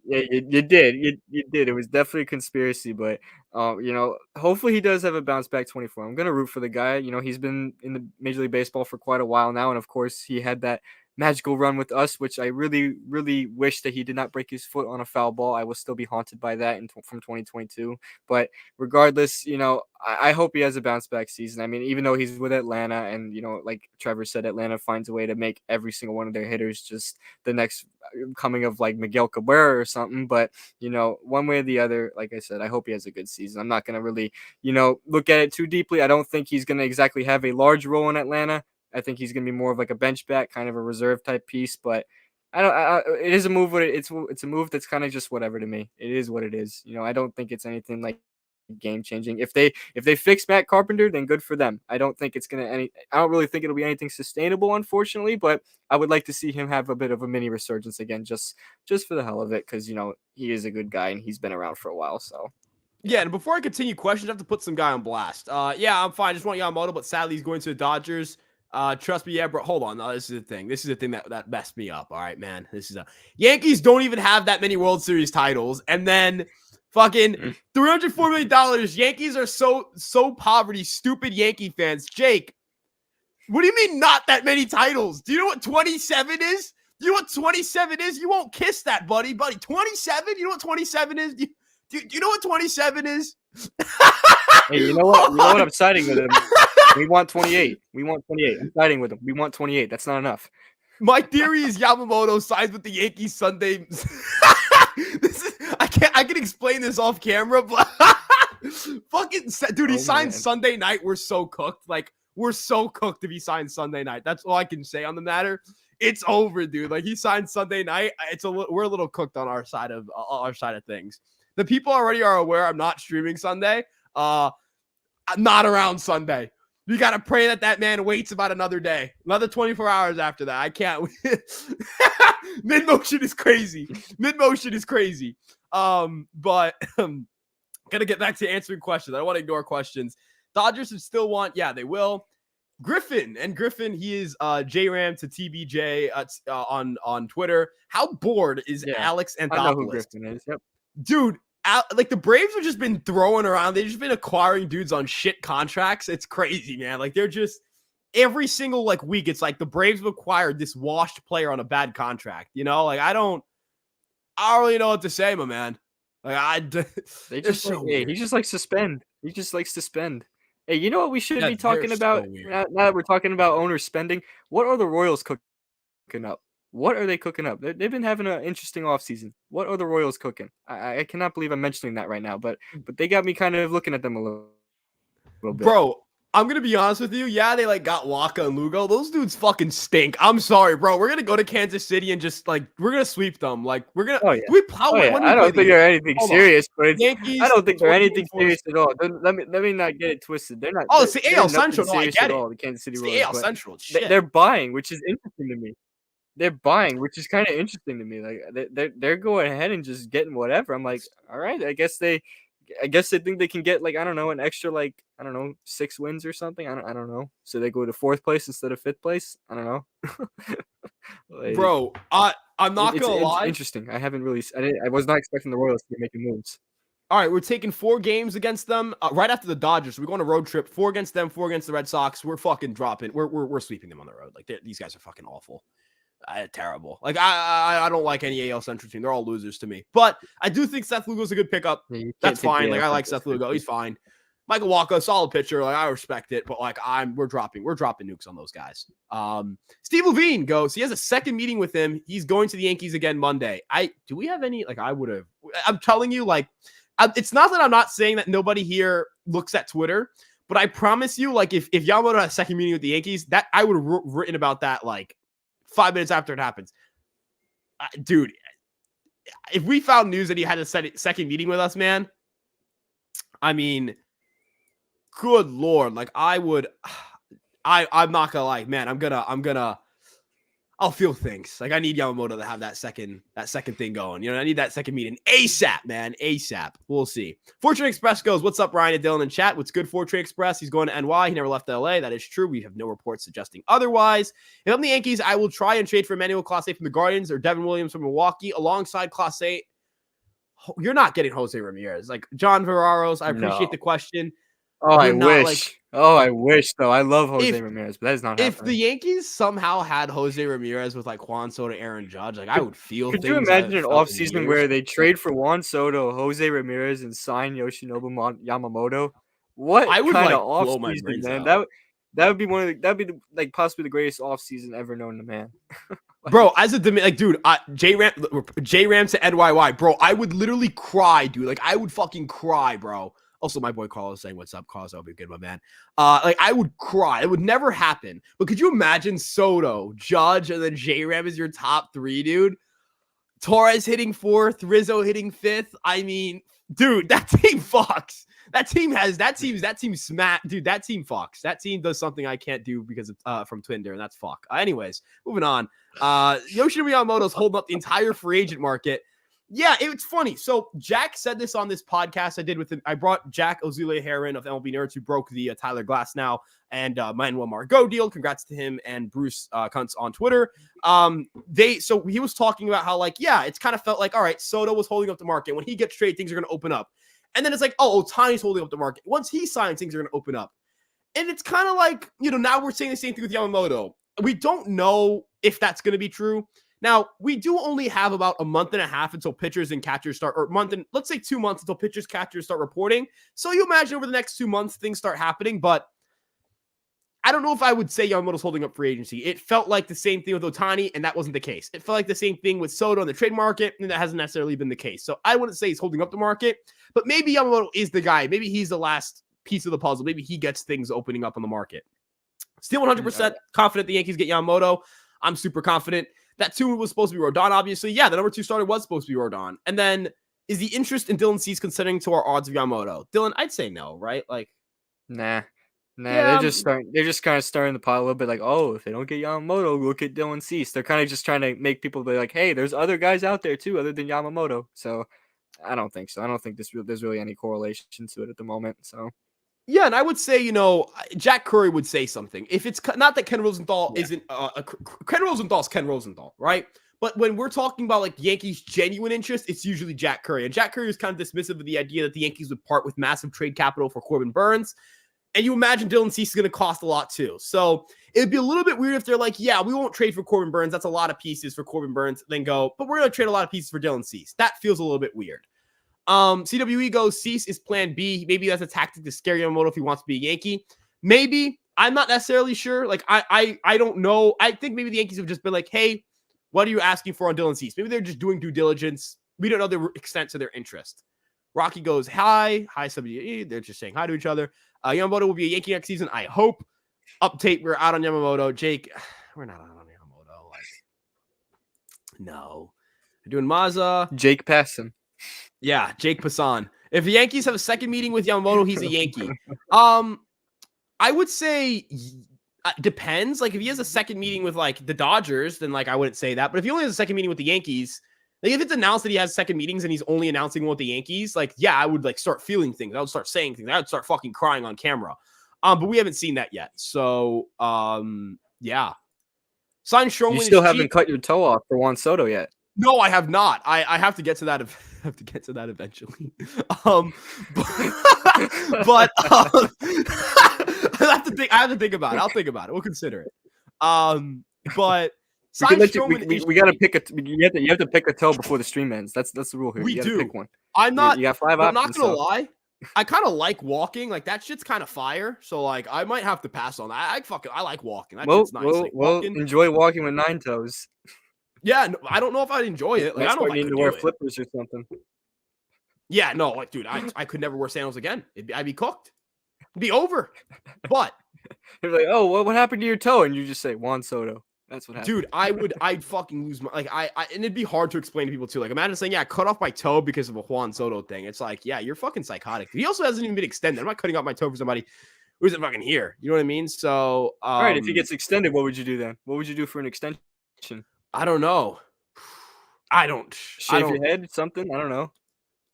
Speaker 2: Yeah, you did. You did. It was definitely a conspiracy, but hopefully he does have a bounce back 24. I'm gonna root for the guy. He's been in the Major League Baseball for quite a while now, and of course he had that magical run with us, which I really, really wish that he did not break his foot on a foul ball. I will still be haunted by that from 2022. But regardless, I hope he has a bounce back season. I mean, even though he's with Atlanta, and like Trevor said, Atlanta finds a way to make every single one of their hitters just the next coming of like Miguel Cabrera or something. But one way or the other, like I said, I hope he has a good season. I'm not gonna really, look at it too deeply. I don't think he's gonna exactly have a large role in Atlanta. I think he's going to be more of like a bench bat, kind of a reserve type piece, but it is a move. It's a move that's kind of just whatever to me. It is what it is. I don't think it's anything like game changing. If they fix Matt Carpenter, then good for them. I don't think it's going to I don't really think it'll be anything sustainable, unfortunately, but I would like to see him have a bit of a mini resurgence again, just for the hell of it. Cause he is a good guy and he's been around for a while. So.
Speaker 1: Yeah, and before I continue questions, I have to put some guy on blast. Yeah, I'm fine. Just want Yamamoto, but sadly he's going to the Dodgers. Trust me, yeah, bro. Hold on. No, this is the thing. This is the thing that messed me up. All right, man. Yankees don't even have that many World Series titles, and then fucking $304 million. Yankees are so poverty, stupid Yankee fans. Jake, what do you mean not that many titles? Do you know what 27 is? Do you know what 27 is? You won't kiss that, buddy. 27? You know what 27 is? Do you know what 27 is?
Speaker 2: Hey, you know what? You know what? I'm siding with him. We want 28. I'm siding with him. We want 28. That's not enough.
Speaker 1: My theory is Yamamoto signs with the Yankees Sunday. I can explain this off camera, but fucking dude, he signed Sunday night. We're so cooked. Like, we're so cooked if he signs Sunday night. That's all I can say on the matter. It's over, dude. Like, he signed Sunday night. We're a little cooked on our side of things. The people already are aware I'm not streaming Sunday. I'm not around Sunday. You got to pray that man waits about another day. Another 24 hours after that. I can't. Mid-motion is crazy. But gonna get back to answering questions. I don't want to ignore questions. Dodgers still want, yeah, they will. Griffin, he is JRAM to TBJ on Twitter. How bored is Alex Anthopoulos?
Speaker 2: I know who Griffin is. Yep.
Speaker 1: Dude, like the Braves have just been throwing around. They've just been acquiring dudes on shit contracts. It's crazy, man. Like they're just every single like week. It's like the Braves have acquired this washed player on a bad contract. Like I don't really know what to say, my man. Like
Speaker 2: They just
Speaker 1: so
Speaker 2: hey, he just likes to spend. He just likes to spend. Hey, you know what we should
Speaker 1: yeah,
Speaker 2: be
Speaker 1: they're
Speaker 2: talking
Speaker 1: so
Speaker 2: about
Speaker 1: weird.
Speaker 2: now that we're talking about owners spending? What are the Royals cooking up? What are they cooking up? They've been having an interesting offseason. What are the Royals cooking? I cannot believe I'm mentioning that right now, but they got me kind of looking at them a little bit.
Speaker 1: Bro, I'm gonna be honest with you. Yeah, they like got Waka and Lugo. Those dudes fucking stink. I'm sorry, bro. We're gonna go to Kansas City and just like we're gonna sweep them. Like we're gonna.
Speaker 2: Oh yeah.
Speaker 1: Do we? How
Speaker 2: Oh yeah.
Speaker 1: when do we
Speaker 2: I
Speaker 1: play
Speaker 2: don't
Speaker 1: the
Speaker 2: think they're
Speaker 1: Yankees?
Speaker 2: anything
Speaker 1: Hold on.
Speaker 2: serious, but I
Speaker 1: Yankees
Speaker 2: don't think they're anything
Speaker 1: 2024.
Speaker 2: serious at all. Let me not get it twisted. They're not.
Speaker 1: Oh,
Speaker 2: They're,
Speaker 1: it's the
Speaker 2: they're
Speaker 1: AL
Speaker 2: nothing
Speaker 1: Central. No, I
Speaker 2: serious
Speaker 1: get
Speaker 2: at
Speaker 1: it.
Speaker 2: all. The Kansas City
Speaker 1: It's the
Speaker 2: Royals,
Speaker 1: AL
Speaker 2: but
Speaker 1: Central. It's shit.
Speaker 2: they're buying, which is interesting to me. They're buying, which is kind of interesting to me. Like they're going ahead and just getting whatever. I'm like, all right, I guess they think they can get like I don't know an extra like I don't know 6 wins or something. I don't know. So they go to 4th place instead of 5th place. I don't know. Like,
Speaker 1: Bro, I'm not
Speaker 2: it's
Speaker 1: gonna lie.
Speaker 2: interesting. I was not expecting the Royals to be making moves.
Speaker 1: All right, we're taking 4 games against them right after the Dodgers. We're going on a road trip. 4 against them, 4 against the Red Sox. We're fucking dropping. We're sweeping them on the road. Like these guys are fucking awful. Terrible. Like I don't like any AL Central team. They're all losers to me. But I do think Seth Lugo's a good pickup.
Speaker 2: Yeah, you can't
Speaker 1: That's
Speaker 2: take
Speaker 1: fine.
Speaker 2: the
Speaker 1: Like
Speaker 2: AL
Speaker 1: I like
Speaker 2: Central
Speaker 1: Seth Lugo.
Speaker 2: seriously.
Speaker 1: He's fine. Michael Walker, solid pitcher. Like I respect it, but like we're dropping nukes on those guys. Steve Levine goes. He has a second meeting with him. He's going to the Yankees again Monday. Do we have any? Like I would have. I'm telling you, like it's not that I'm not saying that nobody here looks at Twitter, but I promise you, like if Yamamoto had a second meeting with the Yankees, that I would have written about that like 5 minutes after it happens. Dude, if we found news that he had a second meeting with us, man, I mean, good Lord. Like I'm not gonna lie, man, I'll feel things. Like I need Yamamoto to have that second thing going. I need that second meeting ASAP, man. ASAP. We'll see. Fortune Express goes, what's up, Ryan and Dylan in chat? What's good, Fortune Express? He's going to NY. He never left LA. That is true. We have no reports suggesting otherwise. If I'm the Yankees, I will try and trade for Emmanuel Clase from the Guardians or Devin Williams from Milwaukee alongside Clase. You're not getting Jose Ramirez. Like John Ferraros, I appreciate the question.
Speaker 2: Oh, I
Speaker 1: You're not,
Speaker 2: wish. I wish though. I love Jose Ramirez, but that is not happening.
Speaker 1: If the Yankees somehow had Jose Ramirez with like Juan Soto, Aaron Judge, like I would feel.
Speaker 2: Could you imagine an offseason where they trade for Juan Soto, Jose Ramirez, and sign Yoshinobu Yamamoto? What
Speaker 1: I would
Speaker 2: kind
Speaker 1: like
Speaker 2: of
Speaker 1: blow my
Speaker 2: offseason,
Speaker 1: brains
Speaker 2: man?
Speaker 1: out.
Speaker 2: That would be like possibly the greatest offseason ever known to man.
Speaker 1: Bro, as a like, dude, J Ram to NYY, bro. I would literally cry, dude. Like I would fucking cry, bro. Also, my boy Carlos saying, what's up, Carlos? That'll be good, my man. Like, I would cry. It would never happen. But could you imagine Soto, Judge, and then J-Ram as your top 3, dude? Torres hitting 4th, Rizzo hitting 5th. I mean, dude, that team fucks. That team smack. Dude, that team fucks. That team does something I can't do because of from Twinder, and that's fuck. Anyways, moving on. Yoshinobu Yamamoto's holding up the entire free agent market. Yeah, it's funny. So Jack said this on this podcast I did with him. I brought Jack Ozile-Heron of MLB Nerds, who broke the Tyler Glasnow and Manuel Margot deal. Congrats to him and Bruce Kuntz on Twitter. So he was talking about how, like, yeah, it's kind of felt like, all right, Soto was holding up the market. When he gets traded, things are going to open up. And then it's like, oh, Ohtani's holding up the market. Once he signs, things are going to open up. And it's kind of like, now we're saying the same thing with Yamamoto. We don't know if that's going to be true. Now, we do only have about a month and a half until pitchers and catchers start, or let's say 2 months until pitchers, catchers start reporting. So you imagine over the next 2 months, things start happening, but I don't know if I would say Yamamoto's holding up free agency. It felt like the same thing with Ohtani, and that wasn't the case. It felt like the same thing with Soto on the trade market, and that hasn't necessarily been the case. So I wouldn't say he's holding up the market, but maybe Yamamoto is the guy. Maybe he's the last piece of the puzzle. Maybe he gets things opening up on the market. Still 100% confident the Yankees get Yamamoto. I'm super confident. That 2 was supposed to be Rodon, obviously. Yeah, the number 2 starter was supposed to be Rodon. And then, is the interest in Dylan Cease considering to our odds of Yamamoto? Dylan, I'd say no, right? Like,
Speaker 2: Nah.
Speaker 1: Yeah,
Speaker 2: They're just kind of starting the pot a little bit. Like, oh, if they don't get Yamamoto, look at Dylan Cease. They're kind of just trying to make people be like, hey, there's other guys out there too, other than Yamamoto. So, I don't think so. I don't think there's really any correlation to it at the moment. So.
Speaker 1: Yeah, and I would say, Jack Curry would say something. If it's not that Ken Rosenthal isn't Ken Rosenthal's Ken Rosenthal, right? But when we're talking about like Yankees' genuine interest, it's usually Jack Curry. And Jack Curry is kind of dismissive of the idea that the Yankees would part with massive trade capital for Corbin Burns. And you imagine Dylan Cease is going to cost a lot too. So it'd be a little bit weird if they're like, yeah, we won't trade for Corbin Burns. That's a lot of pieces for Corbin Burns. Then go, but we're going to trade a lot of pieces for Dylan Cease. That feels a little bit weird. CWE goes, Cease is plan B. Maybe that's a tactic to scare Yamamoto if he wants to be a Yankee. Maybe. I'm not necessarily sure. Like, I don't know. I think maybe the Yankees have just been like, hey, what are you asking for on Dylan Cease? Maybe they're just doing due diligence. We don't know the extent of their interest. Rocky goes, hi CWE. They're just saying hi to each other. Yamamoto will be a Yankee next season, I hope. Update, we're out on Yamamoto. Jake, we're not out on Yamamoto. Like, no. We're doing Mazza.
Speaker 2: Jake Passon.
Speaker 1: Yeah, Jake Passan. If the Yankees have a second meeting with Yamamoto, he's a Yankee. I would say depends. Like, if he has a second meeting with, like, the Dodgers, then, like, I wouldn't say that. But if he only has a second meeting with the Yankees, like, if it's announced that he has second meetings and he's only announcing one with the Yankees, like, yeah, I would, like, start feeling things. I would start saying things. I would start fucking crying on camera. But we haven't seen that yet. So, yeah. Sign Sherwin.
Speaker 2: You still haven't cut your toe off for Juan Soto yet.
Speaker 1: No, I have not. I have to get to that. I have to get to that eventually. But I have to think. I have to think about it. I'll think about it. We'll consider it. But
Speaker 2: we gotta pick a. You have to pick a toe before the stream ends. That's the rule here.
Speaker 1: We
Speaker 2: you
Speaker 1: do.
Speaker 2: Pick one.
Speaker 1: I'm not.
Speaker 2: You got 5
Speaker 1: I'm
Speaker 2: options.
Speaker 1: not gonna lie. I kind of like walking. Like, that shit's kind of fire. So, like, I might have to pass on that. I like walking. That shit's nice. Like,
Speaker 2: enjoy walking with 9 toes.
Speaker 1: Yeah, no, I don't know if I'd enjoy it. Like, I don't know if I
Speaker 2: need to wear flippers or something.
Speaker 1: Yeah, no, like, dude, I could never wear sandals again. I'd be cooked. It'd be over. But
Speaker 2: they're like, oh, what happened to your toe? And you just say Juan Soto. That's what happened.
Speaker 1: Dude, I'd fucking lose my, like, and it'd be hard to explain to people too. Like, imagine saying, yeah, I cut off my toe because of a Juan Soto thing. It's like, yeah, you're fucking psychotic. He also hasn't even been extended. I'm not cutting off my toe for somebody who isn't fucking here. You know what I mean? So,
Speaker 2: all right, if he gets extended, what would you do then? What would you do for an extension?
Speaker 1: I don't know.
Speaker 2: Shave your head, something? I don't know.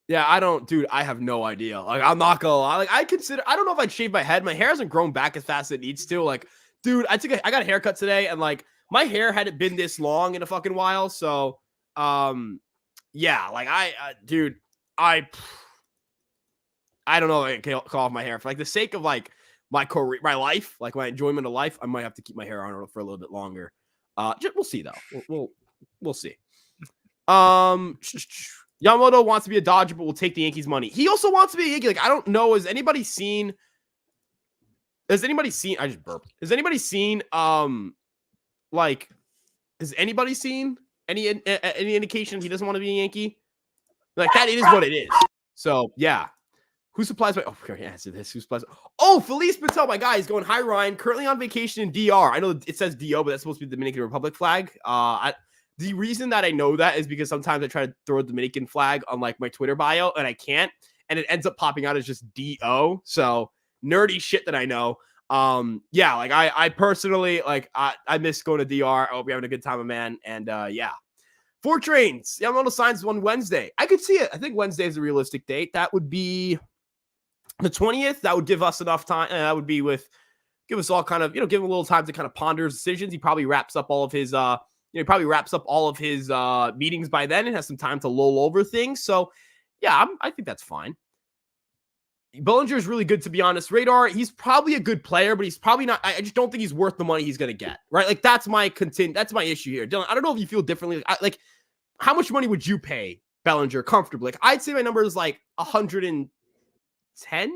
Speaker 1: Yeah, I don't, dude. I have no idea. Like, I'm not gonna lie. Like, I don't know if I'd shave my head. My hair hasn't grown back as fast as it needs to. Like, dude, I got a haircut today, and like, my hair hadn't been this long in a fucking while. So, yeah, like, dude, I don't know if I can cut off my hair for like the sake of like my career, my life, like my enjoyment of life. I might have to keep my hair on for a little bit longer. We'll see though. We'll see. Yamamoto wants to be a Dodger, but will take the Yankees' money. He also wants to be a Yankee. Like, I don't know. Has anybody seen? I just burped. Has anybody seen? Like, has anybody seen any indication he doesn't want to be a Yankee? Like, that it is what it is. So yeah. Who supplies my? Oh, okay, answer this. Who supplies? Oh, Felice Patel, my guy, is going. Hi, Ryan. Currently on vacation in DR. I know it says DO, but that's supposed to be the Dominican Republic flag. The reason that I know that is because sometimes I try to throw a Dominican flag on like my Twitter bio and I can't, and it ends up popping out as just DO. So nerdy shit that I know. Yeah, like I personally, like, I miss going to DR. I hope you're having a good time, man. And yeah. 4 trains. Yamamoto signs on Wednesday. I could see it. I think Wednesday is a realistic date. That would be the 20th. That would give us enough time. That would be give us all kind of, give him a little time to kind of ponder his decisions. He probably wraps up all of his meetings by then and has some time to lull over things. So yeah, I think that's fine. Bellinger is really good, to be honest. Radar, he's probably a good player, but he's probably not. I just don't think he's worth the money he's going to get, right? Like, that's my issue here. Dylan, I don't know if you feel differently. Like, how much money would you pay Bellinger comfortably? Like, I'd say my number is like $110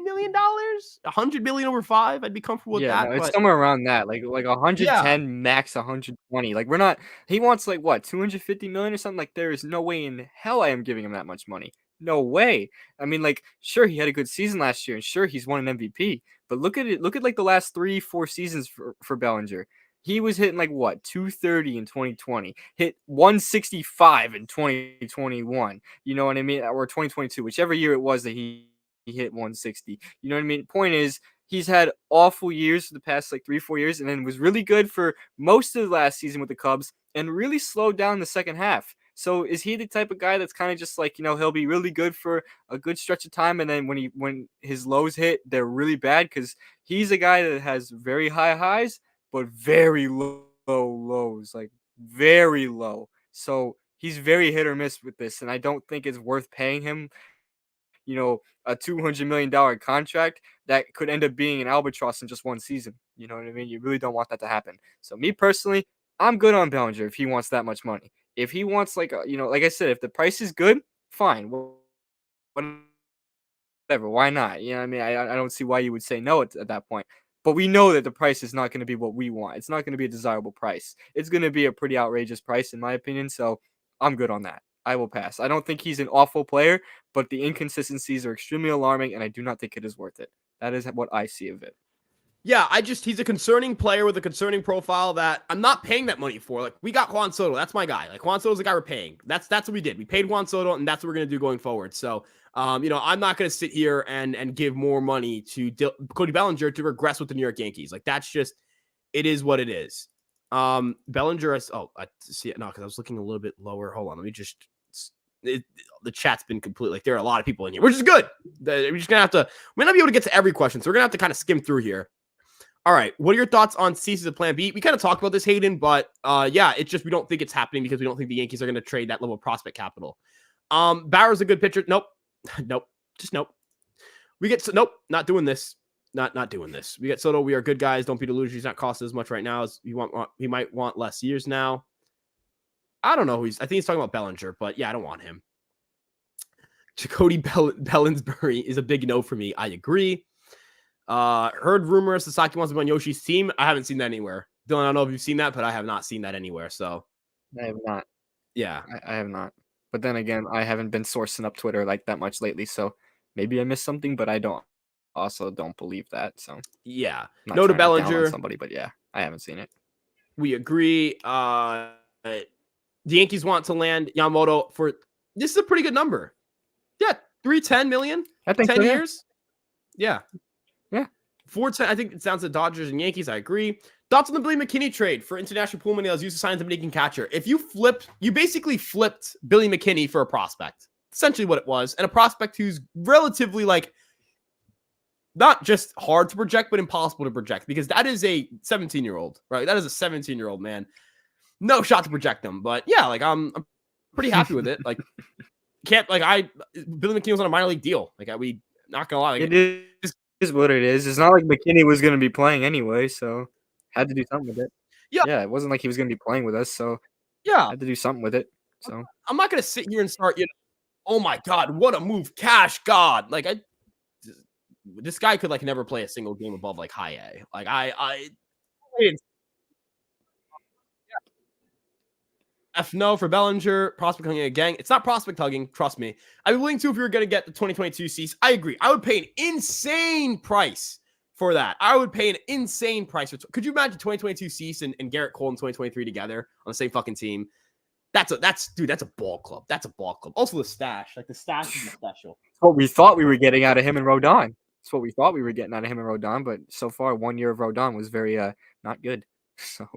Speaker 1: million, $100 million over 5. I'd be comfortable with that.
Speaker 2: No, it's somewhere around that, like 110 max 120. Like, we're not. He wants like what, 250 million or something. Like, there is no way in hell I am giving him that much money. No way. I mean, like, sure, he had a good season last year, and sure, he's won an MVP. But look at it. Look at like the last 3-4 seasons for Bellinger. He was hitting like what, 230 in 2020, hit 165 in 2021. You know what I mean? Or 2022, whichever year it was that he hit 160. You know what I mean? Point is, he's had awful years for the past like 3-4 years, and then was really good for most of the last season with the Cubs, and really slowed down the second half. So is he the type of guy that's kind of just like, he'll be really good for a good stretch of time, and then when his lows hit, they're really bad? Because he's a guy that has very high highs but very low lows, like very low. So he's very hit or miss with this, and I don't think it's worth paying him, a $200 million contract that could end up being an albatross in just one season. You know what I mean? You really don't want that to happen. So me personally, I'm good on Bellinger if he wants that much money. If he wants like I said, if the price is good, fine. Well, whatever. Why not? You know what I mean? I don't see why you would say no at that point. But we know that the price is not going to be what we want. It's not going to be a desirable price. It's going to be a pretty outrageous price, in my opinion. So I'm good on that. I will pass. I don't think he's an awful player, but the inconsistencies are extremely alarming, and I do not think it is worth it. That is what I see of it.
Speaker 1: Yeah, he's a concerning player with a concerning profile that I'm not paying that money for. Like, we got Juan Soto. That's my guy. Like, Juan Soto's the guy we're paying. That's what we did. We paid Juan Soto, and that's what we're going to do going forward. So, I'm not going to sit here and give more money to Cody Bellinger to regress with the New York Yankees. Like, that's just, it is what it is. Bellinger, I see it now because I was looking a little bit lower. Hold on. Let me just, the chat's been complete. Like, there are a lot of people in here, which is good. We're just going to have to, we may not be able to get to every question. So we're going to have to kind of skim through here. All right. What are your thoughts on Cease's Plan B? We kind of talked about this, Hayden, but it's just we don't think it's happening because we don't think the Yankees are going to trade that level of prospect capital. Bauer's a good pitcher. Nope. Just nope. Not doing this. Not doing this. We get Soto. We are good guys. Don't be deluded. He's not costing as much right now as he might want less years now. I don't know who I think he's talking about Bellinger, but yeah, I don't want him. Cody Bellinsbury is a big no for me. I agree. Heard rumors Sasaki wants to be on Yoshi's team. I haven't seen that anywhere. Dylan, I don't know if you've seen that, but I have not seen that anywhere. So
Speaker 2: I have not.
Speaker 1: Yeah,
Speaker 2: I have not. But then again, I haven't been sourcing up Twitter like that much lately, so maybe I missed something, but I don't believe that. So
Speaker 1: yeah,
Speaker 2: no
Speaker 1: to Bellinger.
Speaker 2: Somebody, but yeah, I haven't seen it.
Speaker 1: We agree. The Yankees want to land Yamamoto for this is a pretty good number. Yeah, $310 million.
Speaker 2: I think
Speaker 1: 10
Speaker 2: so,
Speaker 1: years. Yeah. 410. I think it sounds to Dodgers and Yankees. I agree. Thoughts on the Billy McKinney trade for international pool money that was used to sign the Dominican catcher? If you basically flipped Billy McKinney for a prospect. Essentially what it was. And a prospect who's relatively not just hard to project, but impossible to project because that is a 17-year-old, right? That is a 17-year-old man. No shot to project them. But yeah, I'm pretty happy with it. Billy McKinney was on a minor league deal. We not gonna lie.
Speaker 2: It is what it is. It's not like McKinney was going to be playing anyway, so had to do something with it. Yeah, it wasn't like he was going to be playing with us, so had to do something with it. So
Speaker 1: I'm not going to sit here and start, oh my God, what a move, Cash God. This guy could never play a single game above high A. No for Bellinger, prospect hugging again. It's not prospect hugging, trust me. I'd be willing to if we were going to get the 2022 Cease. I agree. I would pay an insane price for that. I would pay an insane price. Could you imagine 2022 Cease and Garrett Cole in 2023 together on the same fucking team? That's a ball club. That's a ball club. Also the stash. The stash is special.
Speaker 2: What we thought we were getting out of him and Rodon. That's what we thought we were getting out of him and Rodon, but so far 1 year of Rodon was very not good. So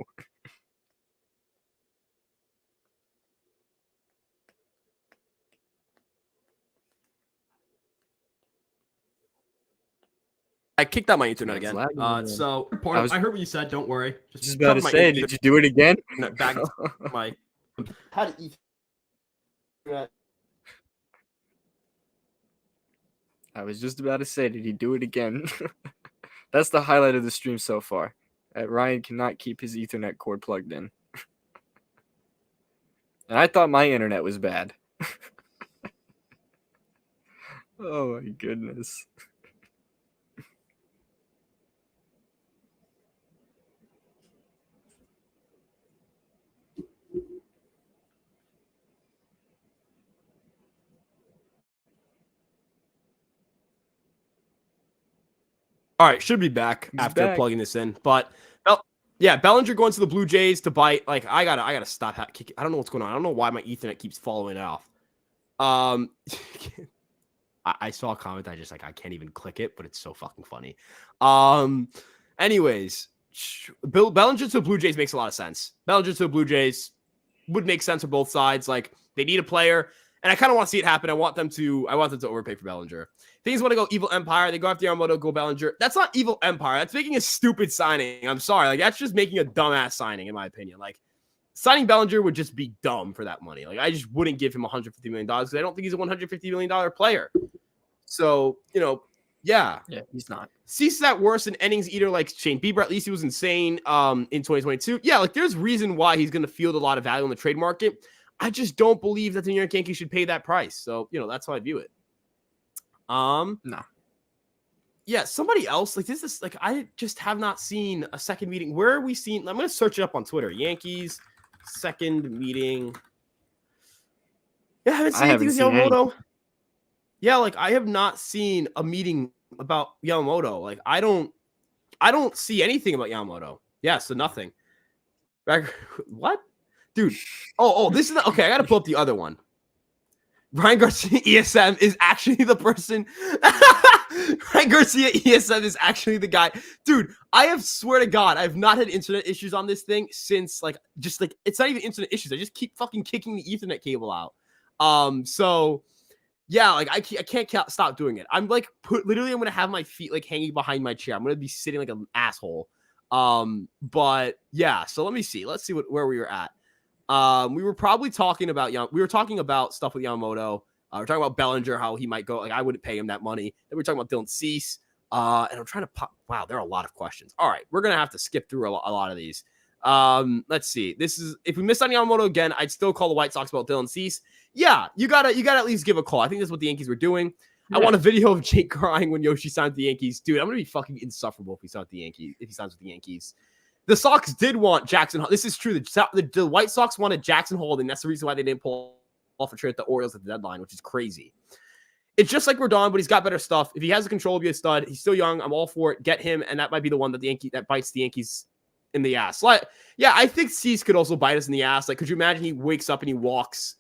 Speaker 1: I kicked out my internet again. So I heard what you said. Don't worry.
Speaker 2: Just about to say, did you do it again?
Speaker 1: Back my how to eat.
Speaker 2: I was just about to say, did he do it again? That's the highlight of the stream so far. Ryan cannot keep his Ethernet cord plugged in. And I thought my internet was bad. Oh my goodness.
Speaker 1: All right, should be back after plugging this in. But Bellinger going to the Blue Jays to bite. I gotta stop. I don't know what's going on. I don't know why my Ethernet keeps falling off. I saw a comment. I can't even click it, but it's so fucking funny. Anyways, Bellinger to the Blue Jays makes a lot of sense. Bellinger to the Blue Jays would make sense for both sides. They need a player. And I kind of want to see it happen. I want them to overpay for Bellinger. Things want to go Evil Empire. They go after Yamamoto, go Bellinger. That's not Evil Empire. That's making a stupid signing. I'm sorry. That's just making a dumbass signing, in my opinion. signing Bellinger would just be dumb for that money. Like I just wouldn't give him $150 million because I don't think he's a $150 million player. So, yeah,
Speaker 2: he's not.
Speaker 1: Cease is at worst an innings eater like Shane Bieber. At least he was insane in 2022. Yeah, like there's reason why he's going to field a lot of value in the trade market. I just don't believe that the New York Yankees should pay that price. So, that's how I view it.
Speaker 2: No.
Speaker 1: Yeah, somebody else like this is like I just have not seen a second meeting. Where are we seeing? I'm going to search it up on Twitter. Yankees second meeting. Yeah, I haven't seen anything with Yamamoto. Yeah, like I have not seen a meeting about Yamamoto. Like I don't see anything about Yamamoto. Yeah, so nothing. What? Dude. Oh, this is okay. I got to pull up the other one. Ryan Garcia ESM is actually the person. Ryan Garcia ESM is actually the guy. Dude, I swear to God, I've not had internet issues on this thing since it's not even internet issues. I just keep fucking kicking the Ethernet cable out. So yeah, like I can't stop doing it. I'm like literally I'm gonna have my feet like hanging behind my chair. I'm gonna be sitting like an asshole. But yeah, so let me see. Let's see where we were at. We were probably talking about we were talking about stuff with Yamamoto. We're talking about Bellinger, how he might go. Like I wouldn't pay him that money. Then we're talking about Dylan Cease. And I'm trying to pop. Wow, there are a lot of questions. All right, we're gonna have to skip through a lot of these. Let's see. This is if we miss on Yamamoto again, I'd still call the White Sox about Dylan Cease. Yeah, you gotta at least give a call. I think that's what the Yankees were doing. Yeah. I want a video of Jake crying when Yoshi signed with the Yankees. Dude, I'm gonna be fucking insufferable if he signs with the Yankees. The Sox did want Jackson. This is true. The White Sox wanted Jackson Holding. That's the reason why they didn't pull off a trade at the Orioles at the deadline, which is crazy. It's just like Rodon, but he's got better stuff. If he has the control, be a stud. He's still young. I'm all for it. Get him, and that might be the one that bites the Yankees in the ass. Like, yeah, I think Cease could also bite us in the ass. Like, could you imagine he wakes up and he walks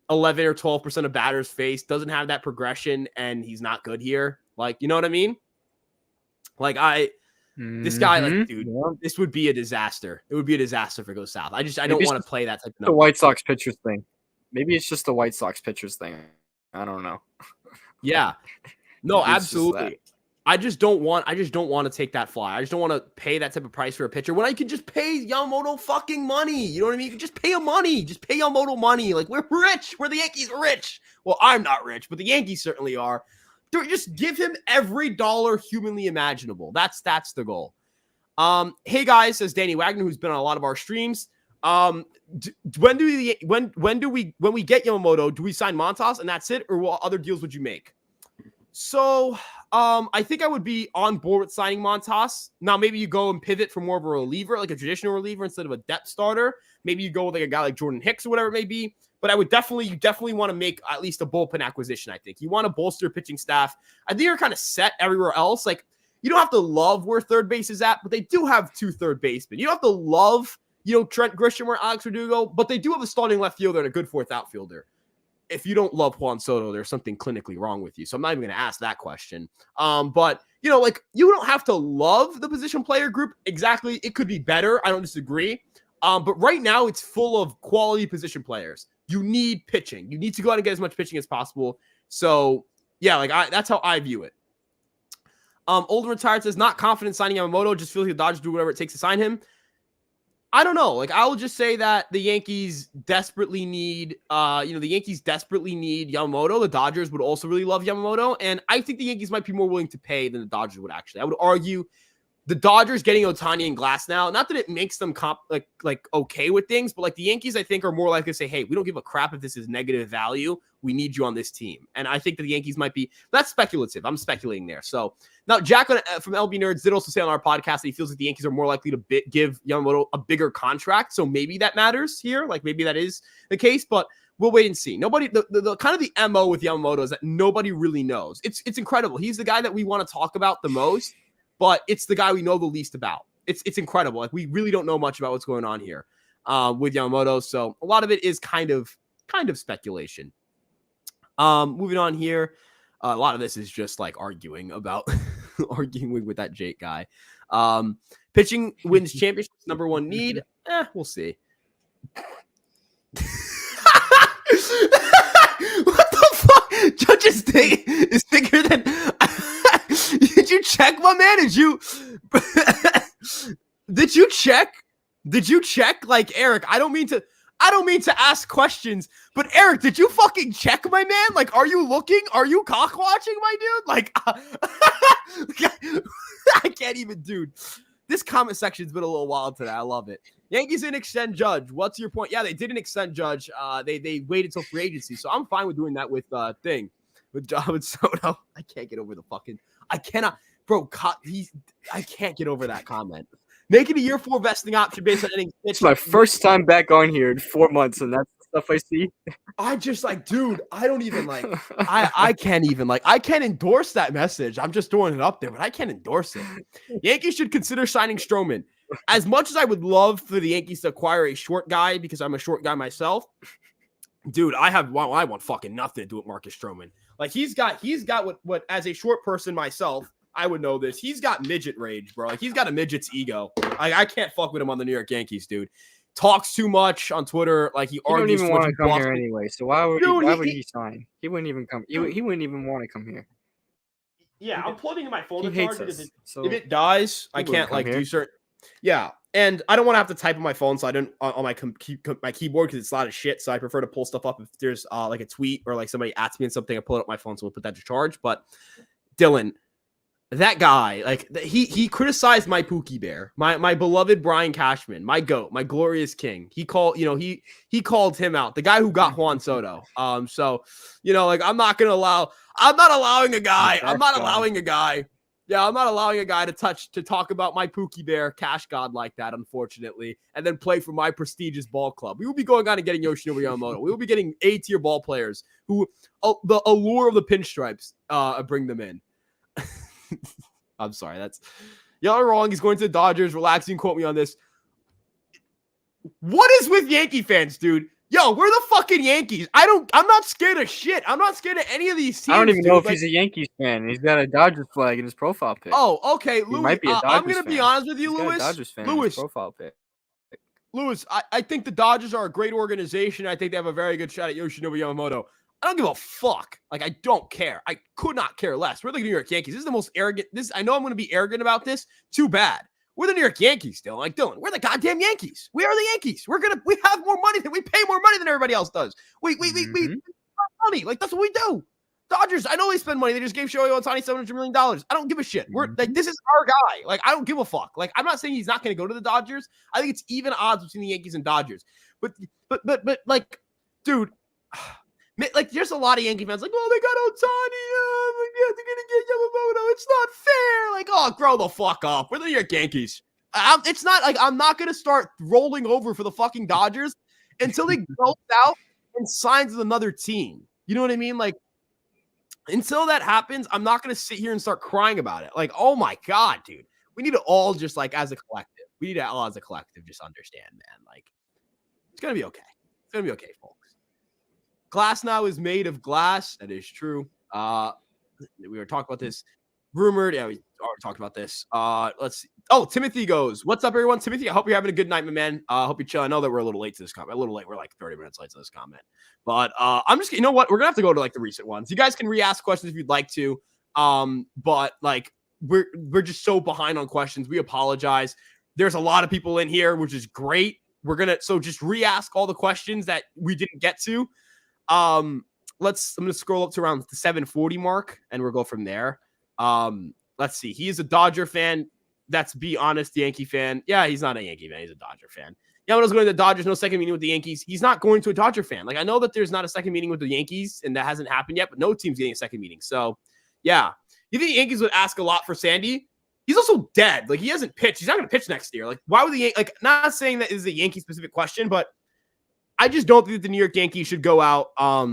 Speaker 1: 11 or 12% of batters face, doesn't have that progression, and he's not good here? Like, you know what I mean? Like, this guy, like, dude, this would be a disaster. It would be a disaster if it goes south. I don't want to play that type of number.
Speaker 2: The White Sox pitchers thing. Maybe it's just the White Sox pitchers thing. I don't know.
Speaker 1: Yeah. No, absolutely. I just don't want to take that fly. I just don't want to pay that type of price for a pitcher when I can just pay Yamamoto fucking money. You know what I mean? You can just pay him money. Just pay Yamamoto money. Like, we're rich. We're the Yankees are rich. Well, I'm not rich, but the Yankees certainly are. Dude, just give him every dollar humanly imaginable. That's the goal. Hey guys, says Danny Wagner, who's been on a lot of our streams. When we get Yamamoto, do we sign Montas and that's it, or what other deals would you make? So, I think I would be on board with signing Montas. Now, maybe you go and pivot for more of a reliever, like a traditional reliever instead of a depth starter. Maybe you go with like a guy like Jordan Hicks or whatever it may be. But you definitely want to make at least a bullpen acquisition, I think. You want to bolster your pitching staff. I think you're kind of set everywhere else. Like, you don't have to love where third base is at, but they do have 2 third basemen. You don't have to love, Trent Grisham or Alex Verdugo, but they do have a starting left fielder and a good fourth outfielder. If you don't love Juan Soto, there's something clinically wrong with you. So I'm not even going to ask that question. But, you don't have to love the position player group. Exactly. It could be better. I don't disagree. But right now it's full of quality position players. You need pitching. You need to go out and get as much pitching as possible. So, yeah, that's how I view it. Older Retired says, not confident signing Yamamoto. Just feels like the Dodgers do whatever it takes to sign him. I don't know. I'll just say that the Yankees desperately need, Yamamoto. The Dodgers would also really love Yamamoto. And I think the Yankees might be more willing to pay than the Dodgers would actually. I would argue the Dodgers getting Ohtani and Glass now, not that it makes them okay with things, but the Yankees, I think, are more likely to say, hey, we don't give a crap if this is negative value. We need you on this team. And I think that the Yankees might be, that's speculative. I'm speculating there. So now Jack from LB Nerds did also say on our podcast that he feels like the Yankees are more likely to give Yamamoto a bigger contract. So maybe that matters here. Maybe that is the case, but we'll wait and see. Nobody, the kind of the MO with Yamamoto is that nobody really knows. It's incredible. He's the guy that we want to talk about the most, but it's the guy we know the least about. It's incredible. We really don't know much about what's going on here with Yamamoto. So a lot of it is kind of speculation. Moving on here. A lot of this is just arguing about arguing with that Jake guy. Pitching wins championships, number one need. We'll see. What the fuck? Judge's thing is bigger than. Did you check, my man? Did you check? Did you check? Like, Eric, I don't mean to ask questions, but Eric, did you fucking check, my man? Like, are you looking? Are you cock watching, my dude? Like, I can't even, dude. This comment section's been a little wild today. I love it. Yankees didn't extend Judge. What's your point? Yeah, they didn't extend Judge. They waited till free agency, so I'm fine with doing that with with Soto. I can't get over the fucking. I cannot, bro. I can't get over that comment. Make it a year 4 vesting option based on innings pitched.
Speaker 2: It's my first time back on here in 4 months, and that's the stuff I see.
Speaker 1: I just like, dude, I don't even like, I can't even like, I can't endorse that message. I'm just throwing it up there, but I can't endorse it. Yankees should consider signing Stroman. As much as I would love for the Yankees to acquire a short guy, because I'm a short guy myself, dude, I want fucking nothing to do with Marcus Stroman. Like he's got what as a short person myself, I would know this. He's got midget rage, bro. Like he's got a midget's ego. Like I can't fuck with him on the New York Yankees, dude. Talks too much on Twitter. Like he argues.
Speaker 2: Don't even want to come here anyway. So why would he sign? He wouldn't even come. He wouldn't even want to come here.
Speaker 1: Yeah, I'm plugging in my phone to charge because if it dies, I can't like do certain. Yeah, and I don't want to have to type on my phone, so I don't on my my keyboard because it's a lot of shit. So I prefer to pull stuff up if there's like a tweet or like somebody asks me something. I pull it up my phone, so we'll put that to charge. But Dylan. That guy, like he criticized my Pookie Bear, my beloved Brian Cashman, my goat, my glorious king. He called him out, the guy who got Juan Soto. So like I'm not allowing a guy to talk about my Pookie Bear Cash God like that, unfortunately, and then play for my prestigious ball club. We will be going on and getting Yoshinobu Yamamoto. We will be getting A-tier ball players who the allure of the pinstripes bring them in. I'm sorry. Y'all are wrong. He's going to the Dodgers. Relaxing. Quote me on this. What is with Yankee fans, dude? Yo, we're the fucking Yankees. I'm not scared of shit. I'm not scared of any of these teams.
Speaker 2: I don't even know if he's a Yankees fan. He's got a Dodgers flag in his profile pic.
Speaker 1: Oh, okay.
Speaker 2: Louis, might be a Dodgers
Speaker 1: I'm going to be honest with you,
Speaker 2: he's
Speaker 1: Louis.
Speaker 2: Got a Dodgers fan in his profile pic.
Speaker 1: Louis, I think the Dodgers are a great organization. I think they have a very good shot at Yoshinobu Yamamoto. I don't give a fuck. Like, I don't care. I could not care less. We're the New York Yankees. This is the most arrogant. I know I'm going to be arrogant about this. Too bad. We're the New York Yankees still. Like, Dylan, we're the goddamn Yankees. We are the Yankees. We have more money we pay more money than everybody else does. We money. Like, that's what we do. Dodgers, I know they spend money. They just gave Shohei Ohtani $700 million. I don't give a shit. We're like, this is our guy. Like, I don't give a fuck. Like, I'm not saying he's not going to go to the Dodgers. I think it's even odds between the Yankees and Dodgers. But like, dude, like, there's a lot of Yankee fans like, oh, they got Ohtani. They're going to get Yamamoto. It's not fair. Like, oh, grow the fuck up. We're the New York Yankees. It's not like I'm not going to start rolling over for the fucking Dodgers until he goes out and signs with another team. You know what I mean? Like, until that happens, I'm not going to sit here and start crying about it. Like, oh my God, dude. We need to all just like as a collective. We need to all as a collective just understand, man. Like, it's going to be okay. It's going to be okay, folks. Glass now is made of glass. That is true. We were talking about this. Rumored. Yeah, we already talked about this. Let's see. Oh, Timothy goes, what's up, everyone? Timothy, I hope you're having a good night, my man. I hope you're chill. I know that we're a little late to this comment. A little late. We're like 30 minutes late to this comment. But I'm just, you know what? We're going to have to go to like the recent ones. You guys can re-ask questions if you'd like to. But like, we're just so behind on questions. We apologize. There's a lot of people in here, which is great. So just re-ask all the questions that we didn't get to. I'm going to scroll up to around the 740 mark and we'll go from there. Let's see. He is a Dodger fan. That's be honest, Yankee fan. Yeah, he's not a Yankee fan. He's a Dodger fan. Yamamoto's going to the Dodgers. No second meeting with the Yankees. He's not going to a Dodger fan. Like, I know that there's not a second meeting with the Yankees and that hasn't happened yet, but no team's getting a second meeting. So yeah, you think the Yankees would ask a lot for Sandy? He's also dead. Like, he hasn't pitched. He's not going to pitch next year. Like, why would the Yankees, like, not saying that is a Yankee specific question, but I just don't think that the New York Yankees should go out. I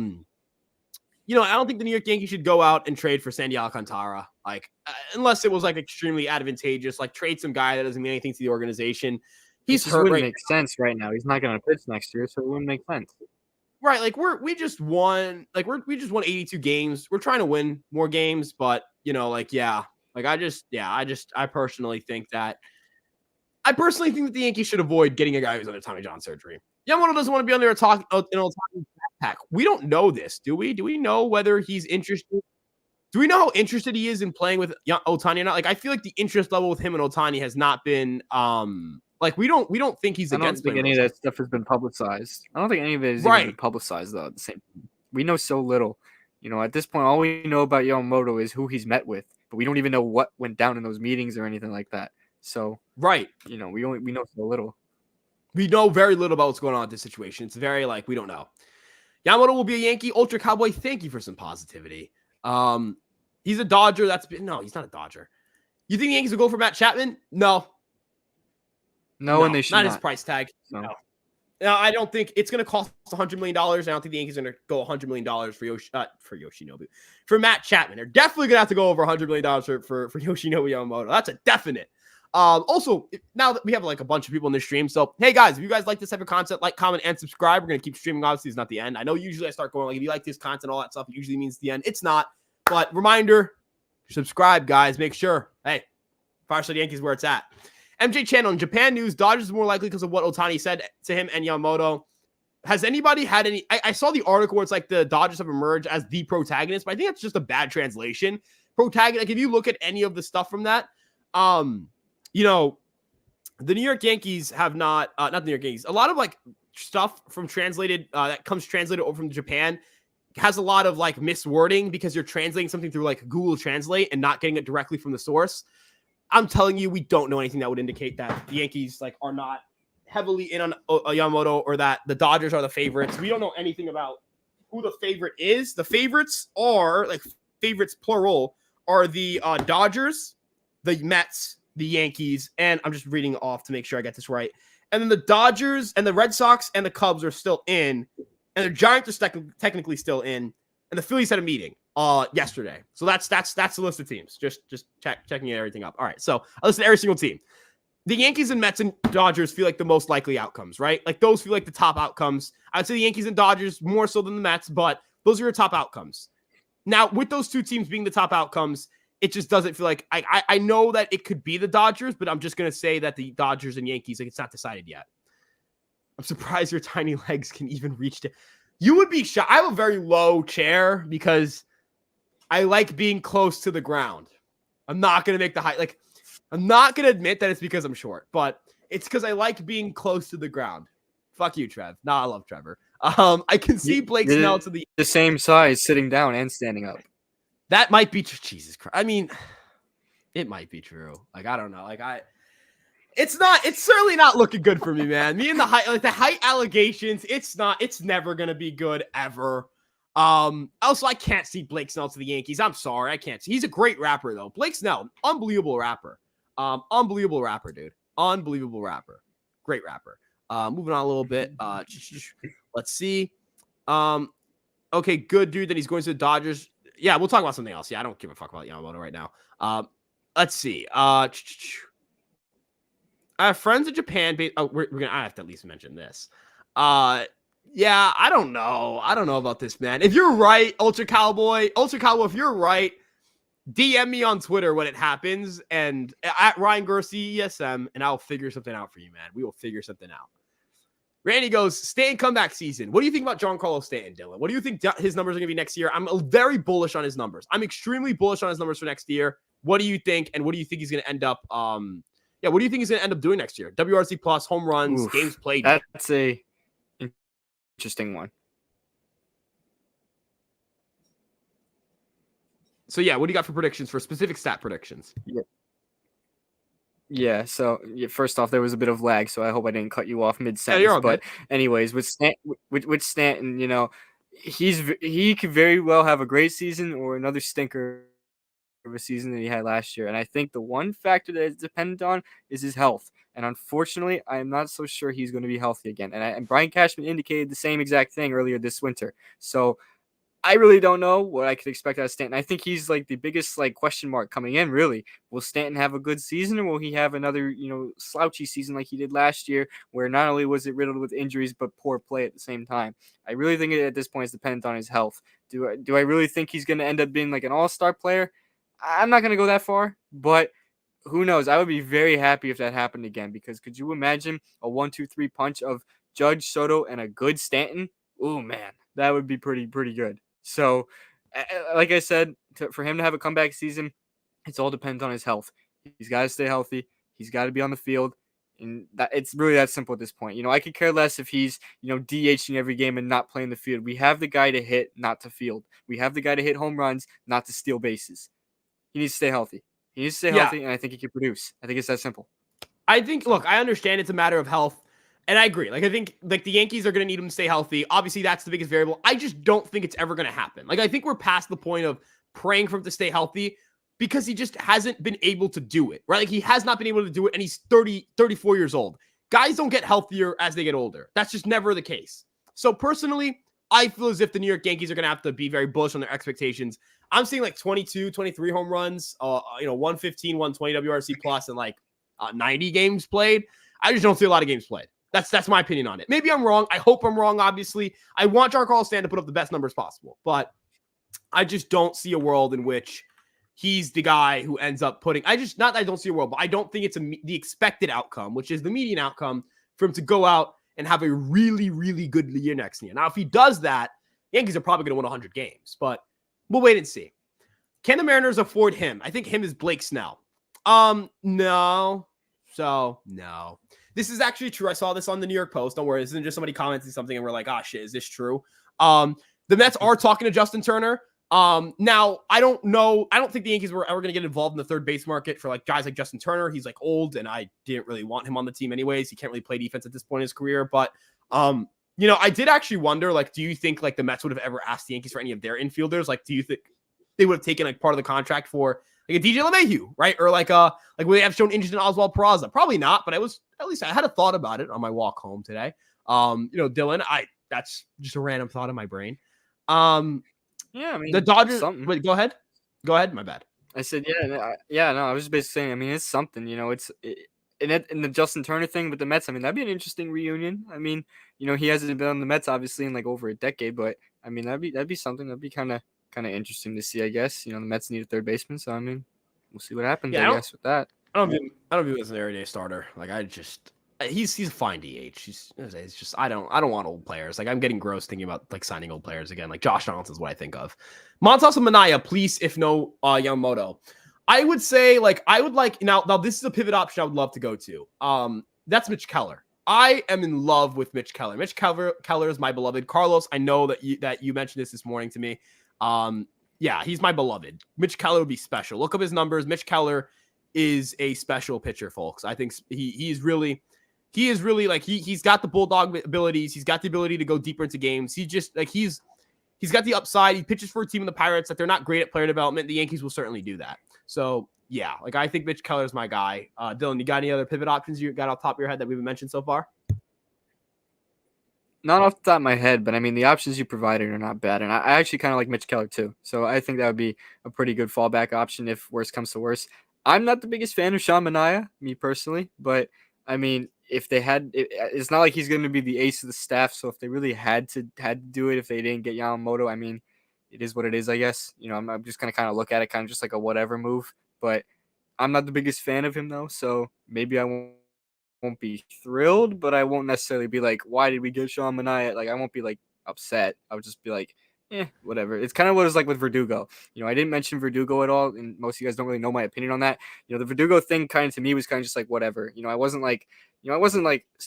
Speaker 1: don't think the New York Yankees should go out and trade for Sandy Alcantara. Like, unless it was like extremely advantageous, like trade some guy that doesn't mean anything to the organization. He's hurt.
Speaker 2: Wouldn't make sense right now. He's not going to pitch next year, so it wouldn't make sense.
Speaker 1: Right, like we just won 82 games. We're trying to win more games, but I personally think that the Yankees should avoid getting a guy who's under Tommy John surgery. Yamamoto doesn't want to be under a backpack. We don't know this, do we? Do we know whether he's interested? Do we know how interested he is in playing with Ohtani or not? Like, I feel like the interest level with him and Ohtani has not been Like we don't think he's
Speaker 2: I don't
Speaker 1: against
Speaker 2: think
Speaker 1: playing
Speaker 2: any of
Speaker 1: World
Speaker 2: that stuff has been publicized. I don't think any of it has even been
Speaker 1: Right.
Speaker 2: publicized though. At the same time, we know so little. At this point, all we know about Yamamoto is who he's met with, but we don't even know what went down in those meetings or anything like that. So,
Speaker 1: Right.
Speaker 2: we know so little.
Speaker 1: We know very little about what's going on with this situation. It's very we don't know. Yamamoto will be a Yankee. Ultra Cowboy, thank you for some positivity. He's a Dodger. No, he's not a Dodger. You think the Yankees will go for Matt Chapman? No.
Speaker 2: No, and they should
Speaker 1: not his price tag.
Speaker 2: No.
Speaker 1: No, I don't think it's going to cost $100 million. I don't think the Yankees are going to go $100 million for Yoshinobu. For Matt Chapman, they're definitely going to have to go over $100 million for Yoshinobu Yamamoto. That's a definite. Also, now that we have a bunch of people in this stream, so hey guys, if you guys like this type of content, like, comment, and subscribe. We're going to keep streaming. Obviously, it's not the end. I know usually I start going if you like this content, all that stuff, it usually means the end. It's not. But reminder, subscribe, guys. Make sure. Hey, Fireside Yankees where it's at. MJ Channel, in Japan news, Dodgers is more likely because of what Ohtani said to him and Yamamoto. Has anybody had any? I saw the article where it's the Dodgers have emerged as the protagonist, but I think that's just a bad translation. Protagonist, if you look at any of the stuff from that, the New York Yankees have not the New York Yankees. A lot of stuff from translated that comes translated over from Japan has a lot of miswording because you're translating something through Google Translate and not getting it directly from the source. I'm telling you, we don't know anything that would indicate that the Yankees are not heavily in on Yamamoto or that the Dodgers are the favorites. We don't know anything about who the favorite is. The favorites are favorites plural are the Dodgers, the Mets, the Yankees, and I'm just reading off to make sure I get this right. And then the Dodgers and the Red Sox and the Cubs are still in, and the Giants are technically still in, and the Phillies had a meeting yesterday. So that's the list of teams. Just checking everything up. All right. So I listed every single team. The Yankees and Mets and Dodgers feel like the most likely outcomes, right? Those feel like the top outcomes. I'd say the Yankees and Dodgers more so than the Mets, but those are your top outcomes. Now, with those two teams being the top outcomes, it just doesn't feel like I know that it could be the Dodgers, but I'm just going to say that the Dodgers and Yankees, it's not decided yet. I'm surprised your tiny legs can even reach to. You would be shocked. I have a very low chair because I like being close to the ground. I'm not going to make the height. I'm not going to admit that it's because I'm short, but it's because I like being close to the ground. Fuck you, Trev. Nah, I love Trevor. I can see Blake Snell to the
Speaker 2: same size sitting down and standing up.
Speaker 1: That might be true. Jesus Christ. I mean, it might be true. I don't know. It's certainly not looking good for me, man. Me and the height allegations, it's never going to be good ever. Also, I can't see Blake Snell to the Yankees. I'm sorry. I can't see. He's a great rapper, though. Blake Snell, unbelievable rapper. Unbelievable rapper, dude. Unbelievable rapper. Great rapper. Moving on a little bit. Let's see. Okay, good, dude. Then he's going to the Dodgers. Yeah, we'll talk about something else. Yeah, I don't give a fuck about Yamamoto right now. Let's see. I have friends in Japan. I have to at least mention this. Yeah, I don't know. I don't know about this, man. If you're right, Ultra Cowboy, if you're right, DM me on Twitter when it happens and at Ryan Garcia ESM, and I'll figure something out for you, man. We will figure something out. Randy goes, Stanton comeback season. What do you think about Giancarlo Stanton, Dylan? What do you think his numbers are going to be next year? I'm very bullish on his numbers. I'm extremely bullish on his numbers for next year. What do you think? And what do you think he's going to end up? What do you think he's going to end up doing next year? WRC plus, home runs, games played.
Speaker 2: That's a interesting one.
Speaker 1: So what do you got for predictions, for specific stat predictions?
Speaker 2: Yeah. So first off, there was a bit of lag, so I hope I didn't cut you off mid-sentence. But anyways, with Stanton, he could very well have a great season or another stinker of a season that he had last year. And I think the one factor that is dependent on is his health. And unfortunately, I am not so sure he's going to be healthy again. And Brian Cashman indicated the same exact thing earlier this winter. So I really don't know what I could expect out of Stanton. I think he's the biggest question mark coming in, really. Will Stanton have a good season, or will he have another, slouchy season like he did last year, where not only was it riddled with injuries, but poor play at the same time? I really think at this point it's dependent on his health. Do I really think he's going to end up being an all-star player? I'm not going to go that far, but who knows? I would be very happy if that happened again, because could you imagine a 1-2-3 punch of Judge, Soto, and a good Stanton? Oh, man, that would be pretty good. So, like I said, for him to have a comeback season, it's all dependent on his health. He's got to stay healthy. He's got to be on the field. And that it's really that simple at this point. I could care less if he's, DHing every game and not playing the field. We have the guy to hit, not to field. We have the guy to hit home runs, not to steal bases. He needs to stay healthy. He needs to stay
Speaker 1: Yeah.
Speaker 2: healthy, and I think he can produce. I think it's that simple.
Speaker 1: I think, look, I understand it's a matter of health, and I agree. Like, I think, like, the Yankees are going to need him to stay healthy. Obviously, that's the biggest variable. I just don't think it's ever going to happen. Like, I think we're past the point of praying for him to stay healthy because he just hasn't been able to do it, right? Like, he has not been able to do it, and he's 34 years old. Guys don't get healthier as they get older. That's just never the case. So, personally, I feel as if the New York Yankees are going to have to be very bullish on their expectations. I'm seeing, like, 22, 23 home runs, 115, 120 WRC plus, and, like, 90 games played. I just don't see a lot of games played. That's my opinion on it. Maybe I'm wrong. I hope I'm wrong, obviously. I want Giancarlo Stanton to put up the best numbers possible, but I just don't see a world in which he's the guy who ends up putting, not that I don't see a world, but I don't think it's the expected outcome, which is the median outcome, for him to go out and have a really, really good year next year. Now, if he does that, Yankees are probably going to win 100 games, but we'll wait and see. Can the Mariners afford him? I think him is Blake Snell. No. So, no. This is actually true. I saw this on the New York Post. Don't worry. This isn't just somebody commenting something and we're like, oh, shit, is this true? The Mets are talking to Justin Turner. Now, I don't know. I don't think the Yankees were ever going to get involved in the third base market for like guys like Justin Turner. He's like old, and I didn't really want him on the team anyways. He can't really play defense at this point in his career. But, I did actually wonder, like, do you think like the Mets would have ever asked the Yankees for any of their infielders? Like, do you think they would have taken like part of the contract for like a DJ LeMahieu, right? Or like would they have shown interest in Oswald Peraza? Probably not, but at least I had a thought about it on my walk home today. Dylan, that's just a random thought in my brain.
Speaker 2: Yeah, I mean,
Speaker 1: the Dodgers.
Speaker 2: something.
Speaker 1: Wait, go ahead. My bad.
Speaker 2: I said, yeah, no, I was just basically saying, I mean, it's something, in the Justin Turner thing with the Mets, I mean, that'd be an interesting reunion. I mean, he hasn't been on the Mets obviously in like over a decade, but I mean, that'd be something that'd be kind of interesting to see, I guess. The Mets need a third baseman, so I mean, we'll see what happens. I guess with that.
Speaker 1: I don't view him as an everyday starter. Like he's a fine DH. It's just I don't want old players. Like I'm getting gross thinking about like signing old players again. Like Josh Johnson is what I think of. Montas and Minaya, please, if no Yamamoto. I would say like I would like now this is a pivot option I would love to go to. That's Mitch Keller. I am in love with Mitch Keller. Mitch Keller is my beloved. Carlos, I know that you mentioned this morning to me. Yeah, he's my beloved. Mitch Keller would be special. Look up his numbers. Mitch Keller is a special pitcher, folks. I think he is really like he's got the bulldog abilities. He's got the ability to go deeper into games. He just like he's got the upside. He pitches for a team in the Pirates that they're not great at player development. The Yankees will certainly do that. So yeah, like I think Mitch Keller is my guy. Dylan, you got any other pivot options you got off the top of your head that we've mentioned so far?
Speaker 2: Not off the top of my head, but I mean the options you provided are not bad, and I actually kind of like Mitch Keller too. So I think that would be a pretty good fallback option if worse comes to worse. I'm not the biggest fan of Sean Manaea, me personally, but I mean if they had, it's not like he's going to be the ace of the staff. So if they really had to do it, if they didn't get Yamamoto, I mean it is what it is, I guess. I'm just going to kind of look at it kind of just like a whatever move, but I'm not the biggest fan of him though, so maybe I won't be thrilled, but I won't necessarily be like, why did we get Sean Manaea? Like, I won't be like upset. I would just be like, whatever. It's kind of what it was like with Verdugo. I didn't mention Verdugo at all, and most of you guys don't really know my opinion on that. The Verdugo thing kind of to me was kind of just like whatever. I wasn't like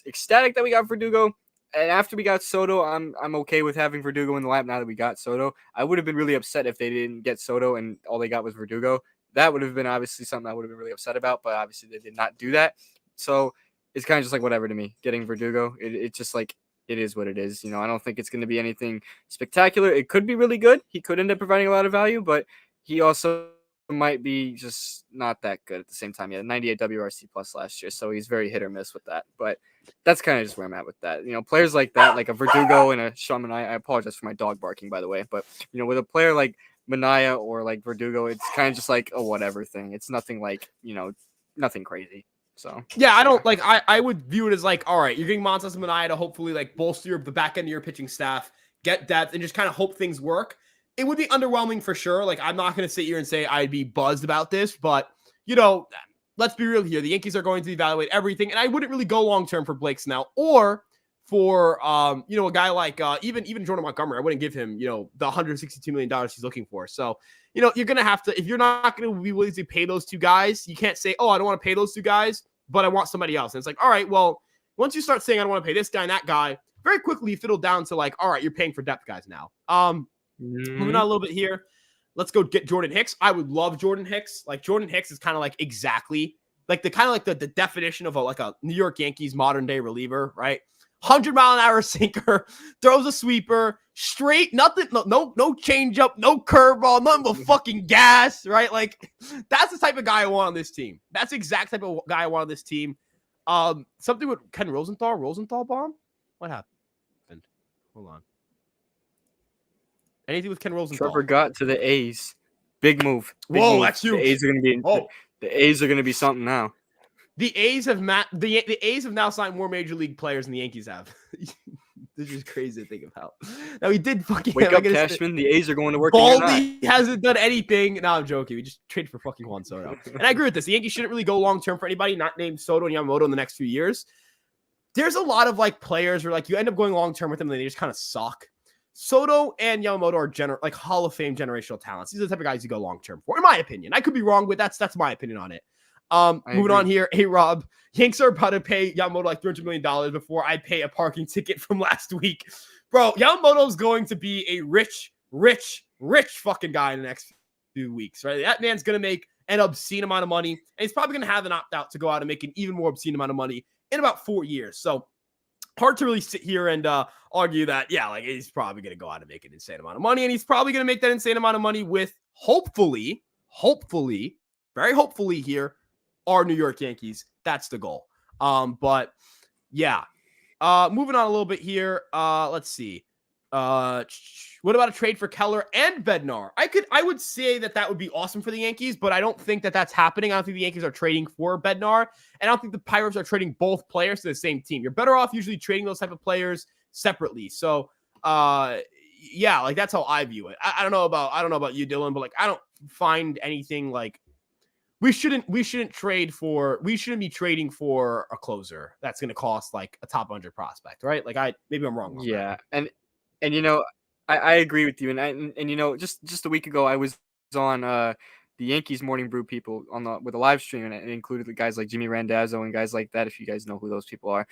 Speaker 2: ecstatic that we got Verdugo. And after we got Soto, I'm okay with having Verdugo in the lineup now that we got Soto. I would have been really upset if they didn't get Soto and all they got was Verdugo. That would have been obviously something I would have been really upset about, but obviously they did not do that. So it's kind of just like whatever to me. Getting Verdugo, it's just like it is what it is. I don't think it's going to be anything spectacular. It could be really good. He could end up providing a lot of value, but he also might be just not that good at the same time. Yeah, 98 WRC plus last year, so he's very hit or miss with that. But that's kind of just where I'm at with that. Players like that, like a Verdugo and a Sean Manaea. I apologize for my dog barking, by the way, but with a player like Manaea or like Verdugo, it's kind of just like a whatever thing. It's nothing like nothing crazy. So
Speaker 1: yeah, I don't like. I would view it as like, all right, you're getting Montas and Manaea to hopefully like bolster the back end of your pitching staff, get depth, and just kind of hope things work. It would be underwhelming for sure. Like I'm not going to sit here and say I'd be buzzed about this, but let's be real here. The Yankees are going to evaluate everything, and I wouldn't really go long term for Blake Snell or for a guy like even Jordan Montgomery. I wouldn't give him the $162 million he's looking for. So you're gonna have to, if you're not going to be willing to pay those two guys, you can't say, oh, I don't want to pay those two guys, but I want somebody else. And it's like, all right, well, once you start saying I don't want to pay this guy and that guy, very quickly you fiddle down to like, all right, you're paying for depth guys now. Moving on a little bit here. Let's go get Jordan Hicks. I would love Jordan Hicks. Like Jordan Hicks is kind of like exactly like the definition of a New York Yankees modern day reliever, right? 100-mile-an-hour sinker, throws a sweeper, straight, nothing, no change up, no curveball, nothing but fucking gas, right? Like that's the type of guy I want on this team. That's the exact type of guy I want on this team. Something with Ken Rosenthal bomb. What happened? Hold on. Anything with Ken Rosenthal?
Speaker 2: Trevor got to the A's. Big move.
Speaker 1: Whoa,
Speaker 2: move.
Speaker 1: that's huge.
Speaker 2: The A's are going to be. The A's are going to be something now.
Speaker 1: The A's have the A's have now signed more major league players than the Yankees have. This is crazy to think about. Now we did fucking
Speaker 2: wake up, Cashman. The A's are going to work.
Speaker 1: Baldy hasn't done anything. No, I'm joking. We just traded for fucking Juan Soto, and I agree with this. The Yankees shouldn't really go long term for anybody not named Soto and Yamamoto in the next few years. There's a lot of like players where like you end up going long term with them and they just kind of suck. Soto and Yamamoto are like Hall of Fame generational talents. These are the type of guys you go long term for, in my opinion. I could be wrong, but that's my opinion on it. Moving on here. Hey, Rob, Yanks are about to pay Yamamoto like $300 million before I pay a parking ticket from last week. Bro, Yamamoto's going to be a rich fucking guy in the next few weeks, right? That man's going to make an obscene amount of money, and he's probably going to have an opt-out to go out and make an even more obscene amount of money in about 4 years. So hard to really sit here and argue that, yeah, like he's probably going to go out and make an insane amount of money, and he's probably going to make that insane amount of money with hopefully, very hopefully here, our New York Yankees. That's the goal. But yeah, moving on a little bit here. Let's see. What about a trade for Keller and Bednar? I would say that would be awesome for the Yankees, but I don't think that that's happening. I don't think the Yankees are trading for Bednar, and I don't think the Pirates are trading both players to the same team. You're better off usually trading those type of players separately. So, yeah, like that's how I view it. I don't know about you, Dylan, but like I don't find anything like we shouldn't be trading for a closer that's going to cost like a top 100 prospect, right? Like maybe I'm wrong.
Speaker 2: Yeah, and you know, I agree with you, and you know, just a week ago I was on the Yankees Morning Brew people with a live stream, and it included the guys like Jimmy Randazzo and guys like that, if you guys know who those people are.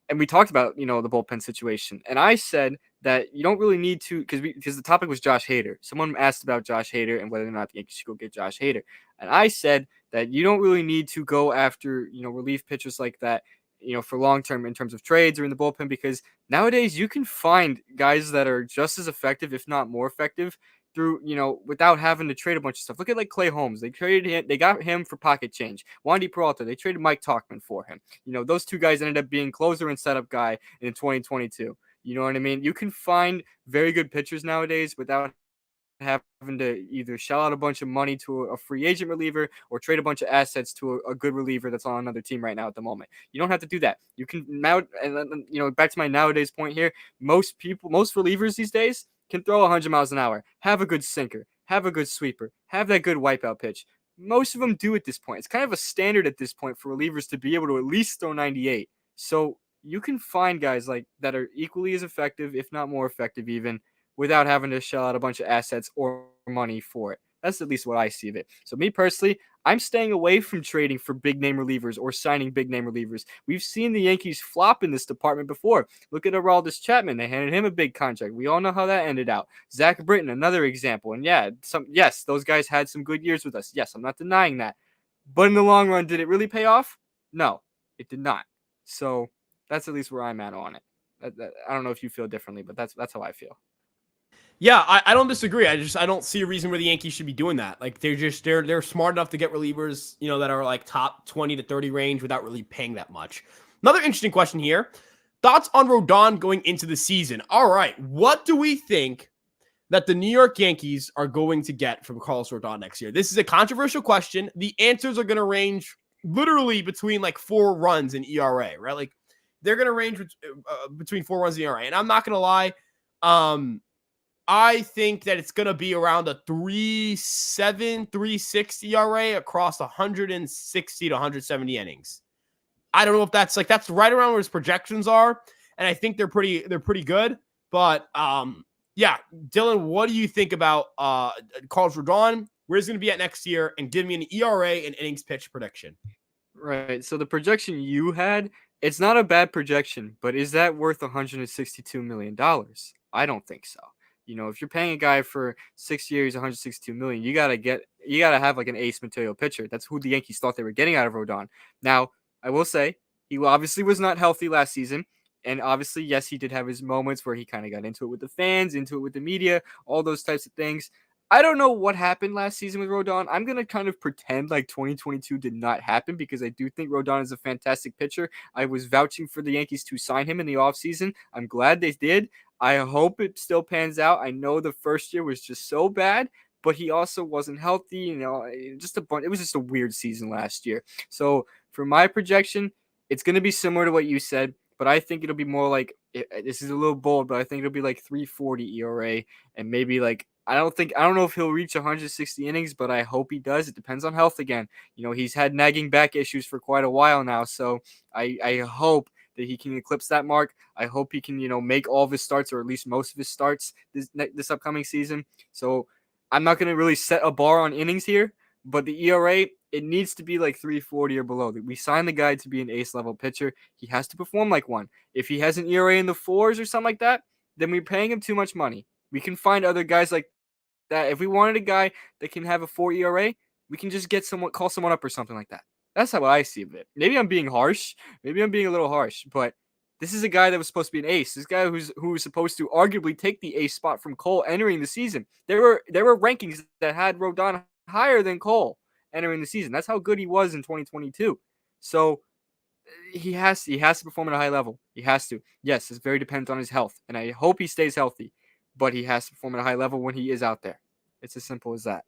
Speaker 2: And we talked about, you know, the bullpen situation, and I said that you don't really need to, because the topic was Josh Hader. Someone asked about Josh Hader and whether or not the Yankees should go get Josh Hader, and I said that you don't really need to go after, you know, relief pitchers like that, you know, for long term in terms of trades or in the bullpen, because nowadays you can find guys that are just as effective, if not more effective, through, you know, without having to trade a bunch of stuff. Look at like Clay Holmes. They got him for pocket change. Wandy Peralta, they traded Mike Tauchman for him. You know, those two guys ended up being closer and setup guy in 2022. You know what I mean? You can find very good pitchers nowadays without having to either shell out a bunch of money to a free agent reliever or trade a bunch of assets to a good reliever that's on another team right now at the moment. You don't have to do that. You can now, and you know, back to my nowadays point here, most relievers these days can throw 100 miles an hour, have a good sinker, have a good sweeper, have that good wipeout pitch. Most of them do at this point. It's kind of a standard at this point for relievers to be able to at least throw 98. So you can find guys like that are equally as effective, if not more effective even, without having to shell out a bunch of assets or money for it. That's at least what I see of it. So me personally, I'm staying away from trading for big name relievers or signing big name relievers. We've seen the Yankees flop in this department before. Look at Aroldis Chapman. They handed him a big contract. We all know how that ended out. Zach Britton, another example. And yes, those guys had some good years with us. Yes, I'm not denying that. But in the long run, did it really pay off? No, it did not. So that's at least where I'm at on it. I don't know if you feel differently, but that's how I feel.
Speaker 1: Yeah, I don't disagree. I don't see a reason where the Yankees should be doing that. Like they're smart enough to get relievers, you know, that are like top 20 to 30 range without really paying that much. Another interesting question here. Thoughts on Rodon going into the season? All right. What do we think that the New York Yankees are going to get from Carlos Rodon next year? This is a controversial question. The answers are going to range literally between like 4 runs in ERA, right? Like they're going to range between 4 runs in ERA. And I'm not going to lie. I think that it's going to be around a 3.7, 3.6 ERA across 160 to 170 innings. I don't know if that's right around where his projections are, and I think they're pretty good. But yeah, Dylan, what do you think about Carlos Rodon? Where's he going to be at next year? And give me an ERA and innings pitch prediction.
Speaker 2: Right. So the projection you had, it's not a bad projection, but is that worth $162 million? I don't think so. If you're paying a guy for 6 years, 162 million, you gotta have like an ace material pitcher. That's who the Yankees thought they were getting out of Rodon. Now, I will say he obviously was not healthy last season. And obviously, yes, he did have his moments where he kind of got into it with the fans, into it with the media, all those types of things. I don't know what happened last season with Rodon. I'm going to kind of pretend like 2022 did not happen because I do think Rodon is a fantastic pitcher. I was vouching for the Yankees to sign him in the offseason. I'm glad they did. I hope it still pans out. I know the first year was just so bad, but he also wasn't healthy. It was just a weird season last year. So for my projection, it's going to be similar to what you said, but I think it'll be more like, this is a little bold, but I think it'll be like 3.40 ERA and maybe like, I don't know if he'll reach 160 innings, but I hope he does. It depends on health again. He's had nagging back issues for quite a while now, so I hope that he can eclipse that mark. I hope he can, make all of his starts or at least most of his starts this upcoming season. So I'm not going to really set a bar on innings here, but the ERA, it needs to be like 3.40 or below. We signed the guy to be an ace level pitcher. He has to perform like one. If he has an ERA in the fours or something like that, then we're paying him too much money. We can find other guys like that. If we wanted a guy that can have a 4 ERA, we can just call someone up or something like that. That's how I see it. Maybe I'm being harsh. Maybe I'm being a little harsh, but this is a guy that was supposed to be an ace. This guy who was supposed to arguably take the ace spot from Cole entering the season. There were rankings that had Rodon higher than Cole entering the season. That's how good he was in 2022. So he has to perform at a high level. He has to. Yes, it's very dependent on his health, and I hope he stays healthy. But he has to perform at a high level when he is out there. It's as simple as that.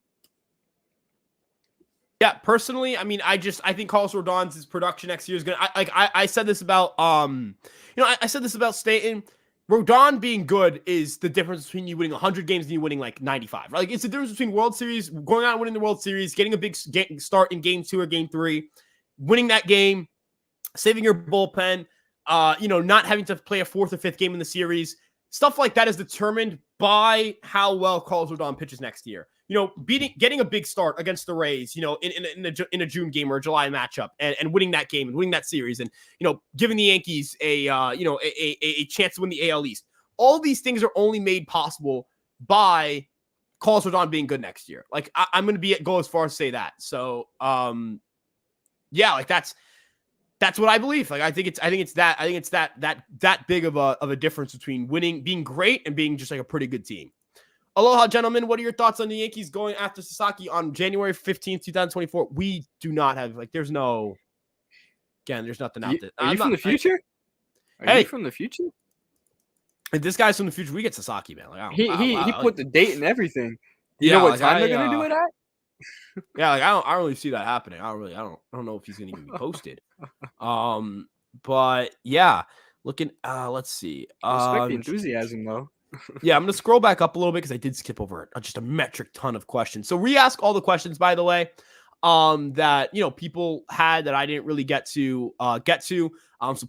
Speaker 1: Yeah, personally, I mean, I think Carlos Rodon's production next year is gonna. I said this about I said this about Stanton. Rodon being good is the difference between you winning 100 games and you winning like 95. Right? Like it's the difference between World Series, going out and winning the World Series, getting a big start in Game 2 or Game 3, winning that game, saving your bullpen, not having to play a fourth or fifth game in the series. Stuff like that is determined by how well Carlos Rodon pitches next year. Getting a big start against the Rays, in a June game or a July matchup, and winning that game and winning that series, and giving the Yankees a chance to win the AL East. All these things are only made possible by Carlos Rodon being good next year. Like I'm going to go as far as say that. So that's what I believe. Like I think it's that big of a difference between being great and being just like a pretty good team. Aloha, gentlemen. What are your thoughts on the Yankees going after Sasaki on January 15th, 2024? We do not have there's nothing out there.
Speaker 2: Are you from the future? Are you from the future?
Speaker 1: If this guy's from the future, we get Sasaki, man. Like
Speaker 2: he put the date and everything. You know what time they're gonna do it at?
Speaker 1: Yeah, like I don't really see that happening. I don't know if he's gonna even be posted. But yeah, looking. Let's see.
Speaker 2: Respect the enthusiasm, though.
Speaker 1: Yeah, I'm gonna scroll back up a little bit because I did skip over just a metric ton of questions. So re-ask all the questions, by the way, that people had that I didn't really get to. So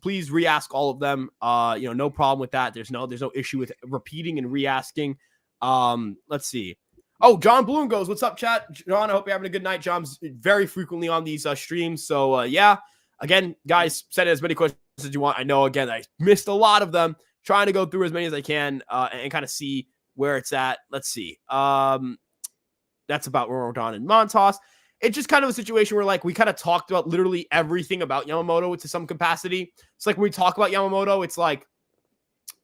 Speaker 1: please re-ask all of them. No problem with that. There's no issue with repeating and re-asking. Let's see. Oh, John Bloom goes, "What's up, chat?" John, I hope you're having a good night. John's very frequently on these streams. So yeah, again, guys, send as many questions as you want. I know, again, I missed a lot of them. Trying to go through as many as I can and kind of see where it's at. Let's see. That's about Rodon and Montas. It's just kind of a situation where we kind of talked about literally everything about Yamamoto to some capacity. It's like when we talk about Yamamoto, it's like,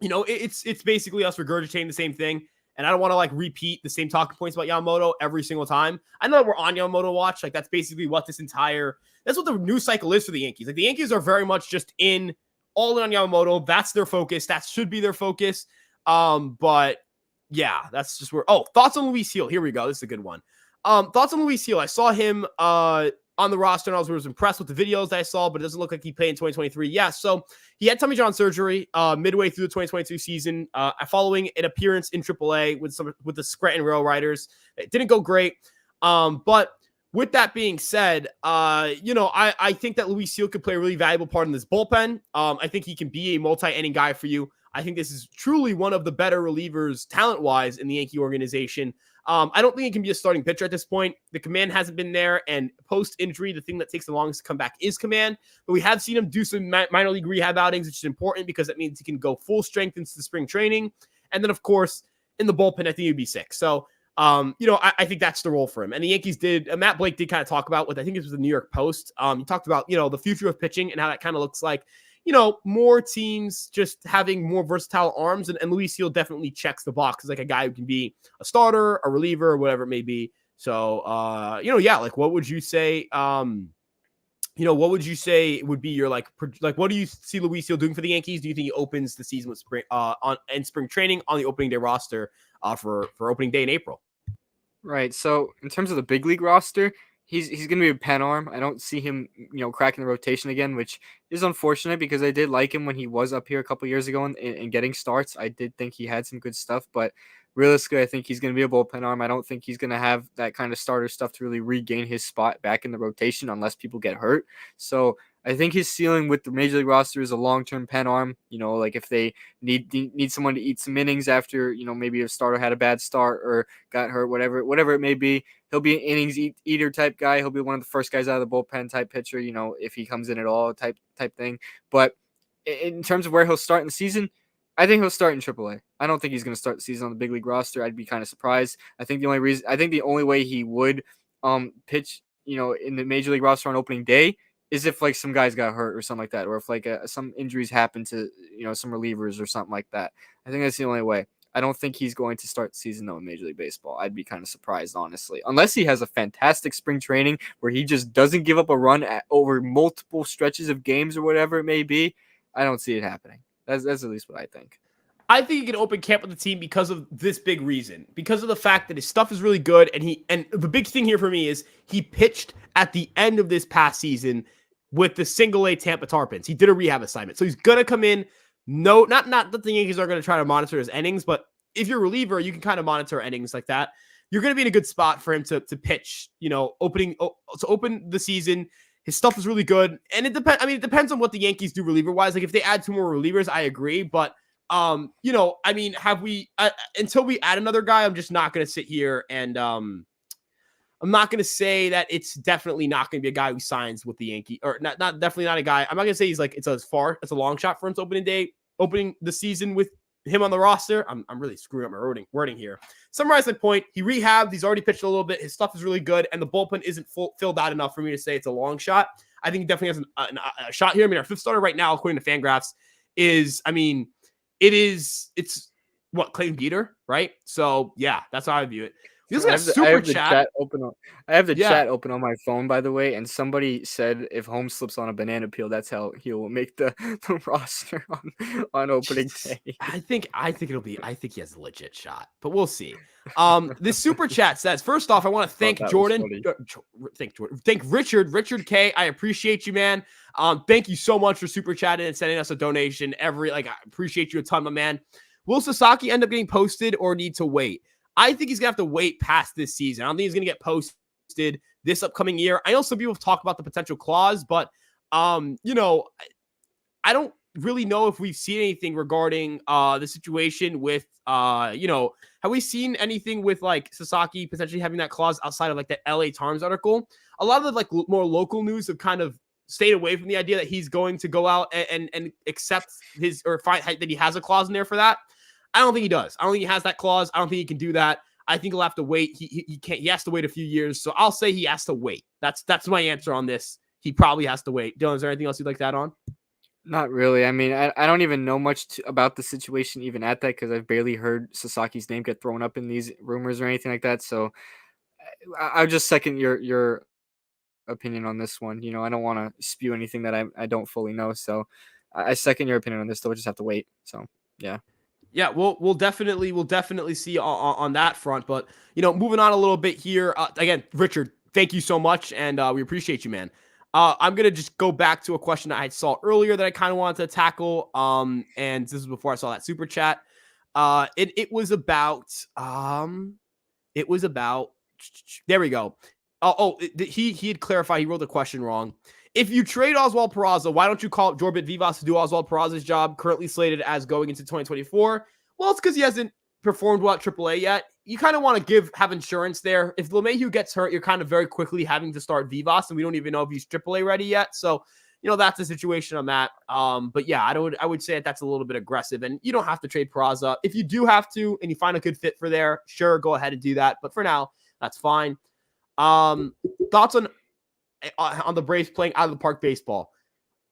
Speaker 1: it's basically us regurgitating the same thing. And I don't want to repeat the same talking points about Yamamoto every single time. I know that we're on Yamamoto watch. That's basically what that's what the news cycle is for the Yankees. The Yankees are very much just all in on Yamamoto. That's their focus. That should be their focus. But yeah, that's just where. Oh, thoughts on Luis Gil. Here we go. This is a good one. Thoughts on Luis Gil. I saw him on the roster, and I was impressed with the videos that I saw, but it doesn't look like he played in 2023. Yeah, so he had Tommy John surgery midway through the 2022 season, following an appearance in AAA with the Scranton Rail Riders. It didn't go great, but with that being said, I think that Luis Seal could play a really valuable part in this bullpen. I think he can be a multi-inning guy for you. I think this is truly one of the better relievers talent-wise in the Yankee organization. I don't think he can be a starting pitcher at this point. The command hasn't been there, and post-injury, the thing that takes the longest to come back is command. But we have seen him do some minor league rehab outings, which is important because that means he can go full strength into the spring training. And then, of course, in the bullpen, I think he'd be sick. So, I think that's the role for him. And the Yankees Matt Blake did kind of talk about what I think it was the New York Post. He talked about, the future of pitching and how that kind of looks like, more teams just having more versatile arms. And Luis Seal definitely checks the box as like a guy who can be a starter, a reliever, or whatever it may be. So, what would you say? What would you say would be your what do you see Luis Seal doing for the Yankees? Do you think he opens the season with spring training on the opening day roster for opening day in April?
Speaker 2: Right. So in terms of the big league roster, he's going to be a pen arm. I don't see him, cracking the rotation again, which is unfortunate because I did like him when he was up here a couple years ago and getting starts. I did think he had some good stuff, but realistically, I think he's going to be a bullpen arm. I don't think he's going to have that kind of starter stuff to really regain his spot back in the rotation unless people get hurt. So I think his ceiling with the major league roster is a long-term pen arm. Like if they need someone to eat some innings after, maybe a starter had a bad start or got hurt, whatever it may be, he'll be an innings eater type guy. He'll be one of the first guys out of the bullpen type pitcher, if he comes in at all type thing. But in terms of where he'll start in the season, I think he'll start in AAA. I don't think he's going to start the season on the big league roster. I'd be kind of surprised. I think the only way he would pitch, in the major league roster on opening day is if like some guys got hurt or something like that, or if like some injuries happen to some relievers or something like that. I think that's the only way. I don't think he's going to start the season though in Major League Baseball. I'd be kind of surprised, honestly, unless he has a fantastic spring training where he just doesn't give up a run over multiple stretches of games or whatever it may be. I don't see it happening. That's at least what I think.
Speaker 1: I think he can open camp with the team because of this big reason. Because of the fact that his stuff is really good, and the big thing here for me is he pitched at the end of this past season with the single A Tampa Tarpons. He did a rehab assignment. So he's gonna come in. No, not that the Yankees are gonna try to monitor his innings, but if you're a reliever, you can kind of monitor innings like that. You're gonna be in a good spot for him to pitch, to open the season. His stuff is really good. And it depends on what the Yankees do reliever-wise. Like if they add 2 more relievers, I agree. But have we until we add another guy, I'm just not going to sit here and I'm not going to say that it's definitely not going to be a guy who signs with the Yankees, or not definitely not a guy. I'm not going to say he's like it's a long shot for him to opening the season with him on the roster. I'm really screwing up my wording here. Summarize my point. He rehabbed. He's already pitched a little bit. His stuff is really good, and the bullpen isn't filled out enough for me to say it's a long shot. I think he definitely has a shot here. I mean, our 5th starter right now, according to Fangraphs, it's what, Clayton Beater, right? So yeah, that's how I view it.
Speaker 2: I have the chat open on my phone, by the way, and somebody said if Holmes slips on a banana peel, that's how he will make the roster on opening day.
Speaker 1: I think he has a legit shot, but we'll see. This super chat says, first off, I want to thank Jordan. Thank Richard K. I appreciate you, man. Thank you so much for super chatting and sending us a donation. I appreciate you a ton, my man. Will Sasaki end up getting posted or need to wait? I think he's going to have to wait past this season. I don't think he's going to get posted this upcoming year. I know some people have talked about the potential clause, but, I don't really know if we've seen anything regarding the situation with, have we seen anything with like Sasaki potentially having that clause outside of like the LA Times article? A lot of the like more local news have kind of stayed away from the idea that he's going to go out and accept his or find that he has a clause in there for that. I don't think he does. I don't think he has that clause. I don't think he can do that. I think he'll have to wait. He can't. He has to wait a few years. So I'll say he has to wait. That's my answer on this. He probably has to wait. Dylan, is there anything else you'd like to add on?
Speaker 2: Not really. I mean, I don't even know much about the situation even at that because I've barely heard Sasaki's name get thrown up in these rumors or anything like that. So I'll just second your opinion on this one. I don't want to spew anything that I don't fully know. So I second your opinion on this. Though we'll just have to wait. So yeah.
Speaker 1: Yeah, we'll definitely see on that front. But moving on a little bit here. Again, Richard, thank you so much, and we appreciate you, man. I'm gonna just go back to a question that I saw earlier that I kind of wanted to tackle. And this is before I saw that super chat. It was about. There we go. He had clarified. He wrote the question wrong. If you trade Oswald Peraza, why don't you call up Jorbit Vivas to do Oswald Peraza's job, currently slated as going into 2024? Well, it's because he hasn't performed well at AAA yet. You kind of want to have insurance there. If LeMahieu gets hurt, you're kind of very quickly having to start Vivas, and we don't even know if he's AAA ready yet. So, that's the situation I'm at. But yeah, I would say that's a little bit aggressive, and you don't have to trade Peraza. If you do have to, and you find a good fit for there, sure, go ahead and do that. But for now, that's fine. Thoughts on the Braves playing out of the park baseball?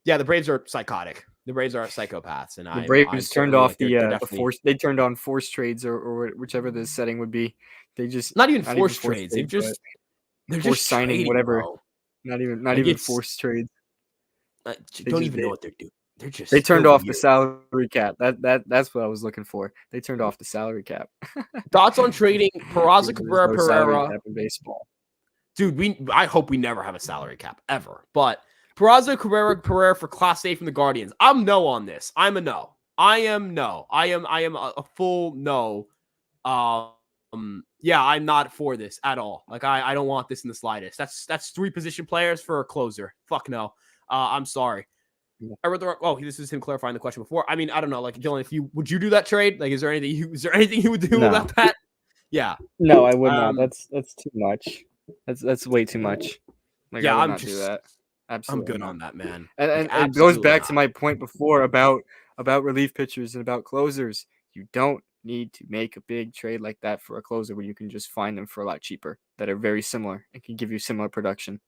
Speaker 1: Yeah, the Braves are psychotic. The Braves are psychopaths, and
Speaker 2: the Braves turned off the force. They turned on forced trades or whichever the setting would be. They just
Speaker 1: not even forced trades. They're just
Speaker 2: signing
Speaker 1: trading,
Speaker 2: whatever.
Speaker 1: Bro.
Speaker 2: Not even forced trades.
Speaker 1: Don't even know what they're doing.
Speaker 2: They turned off the salary cap. That's what I was looking for. They turned off the salary cap.
Speaker 1: Thoughts on trading Peraza, Cabrera,
Speaker 2: no
Speaker 1: Pereira
Speaker 2: in baseball?
Speaker 1: Dude, I hope we never have a salary cap ever. But Peraza, Pereira for Class A from the Guardians. I'm no on this. I'm a no. I am no. I am a full no. Yeah, I'm not for this at all. Like I don't want this in the slightest. That's 3 position players for a closer. Fuck no. I'm sorry. This is him clarifying the question before. I mean, I don't know. Like Dylan, would you do that trade? Like, is there anything you would do about that? Yeah.
Speaker 2: No, I would not. That's too much. That's way too much. Like,
Speaker 1: yeah,
Speaker 2: I would not do that. Absolutely,
Speaker 1: I'm good on that, man.
Speaker 2: And it goes back to my point before about relief pitchers and about closers. You don't need to make a big trade like that for a closer when you can just find them for a lot cheaper that are very similar and can give you similar production.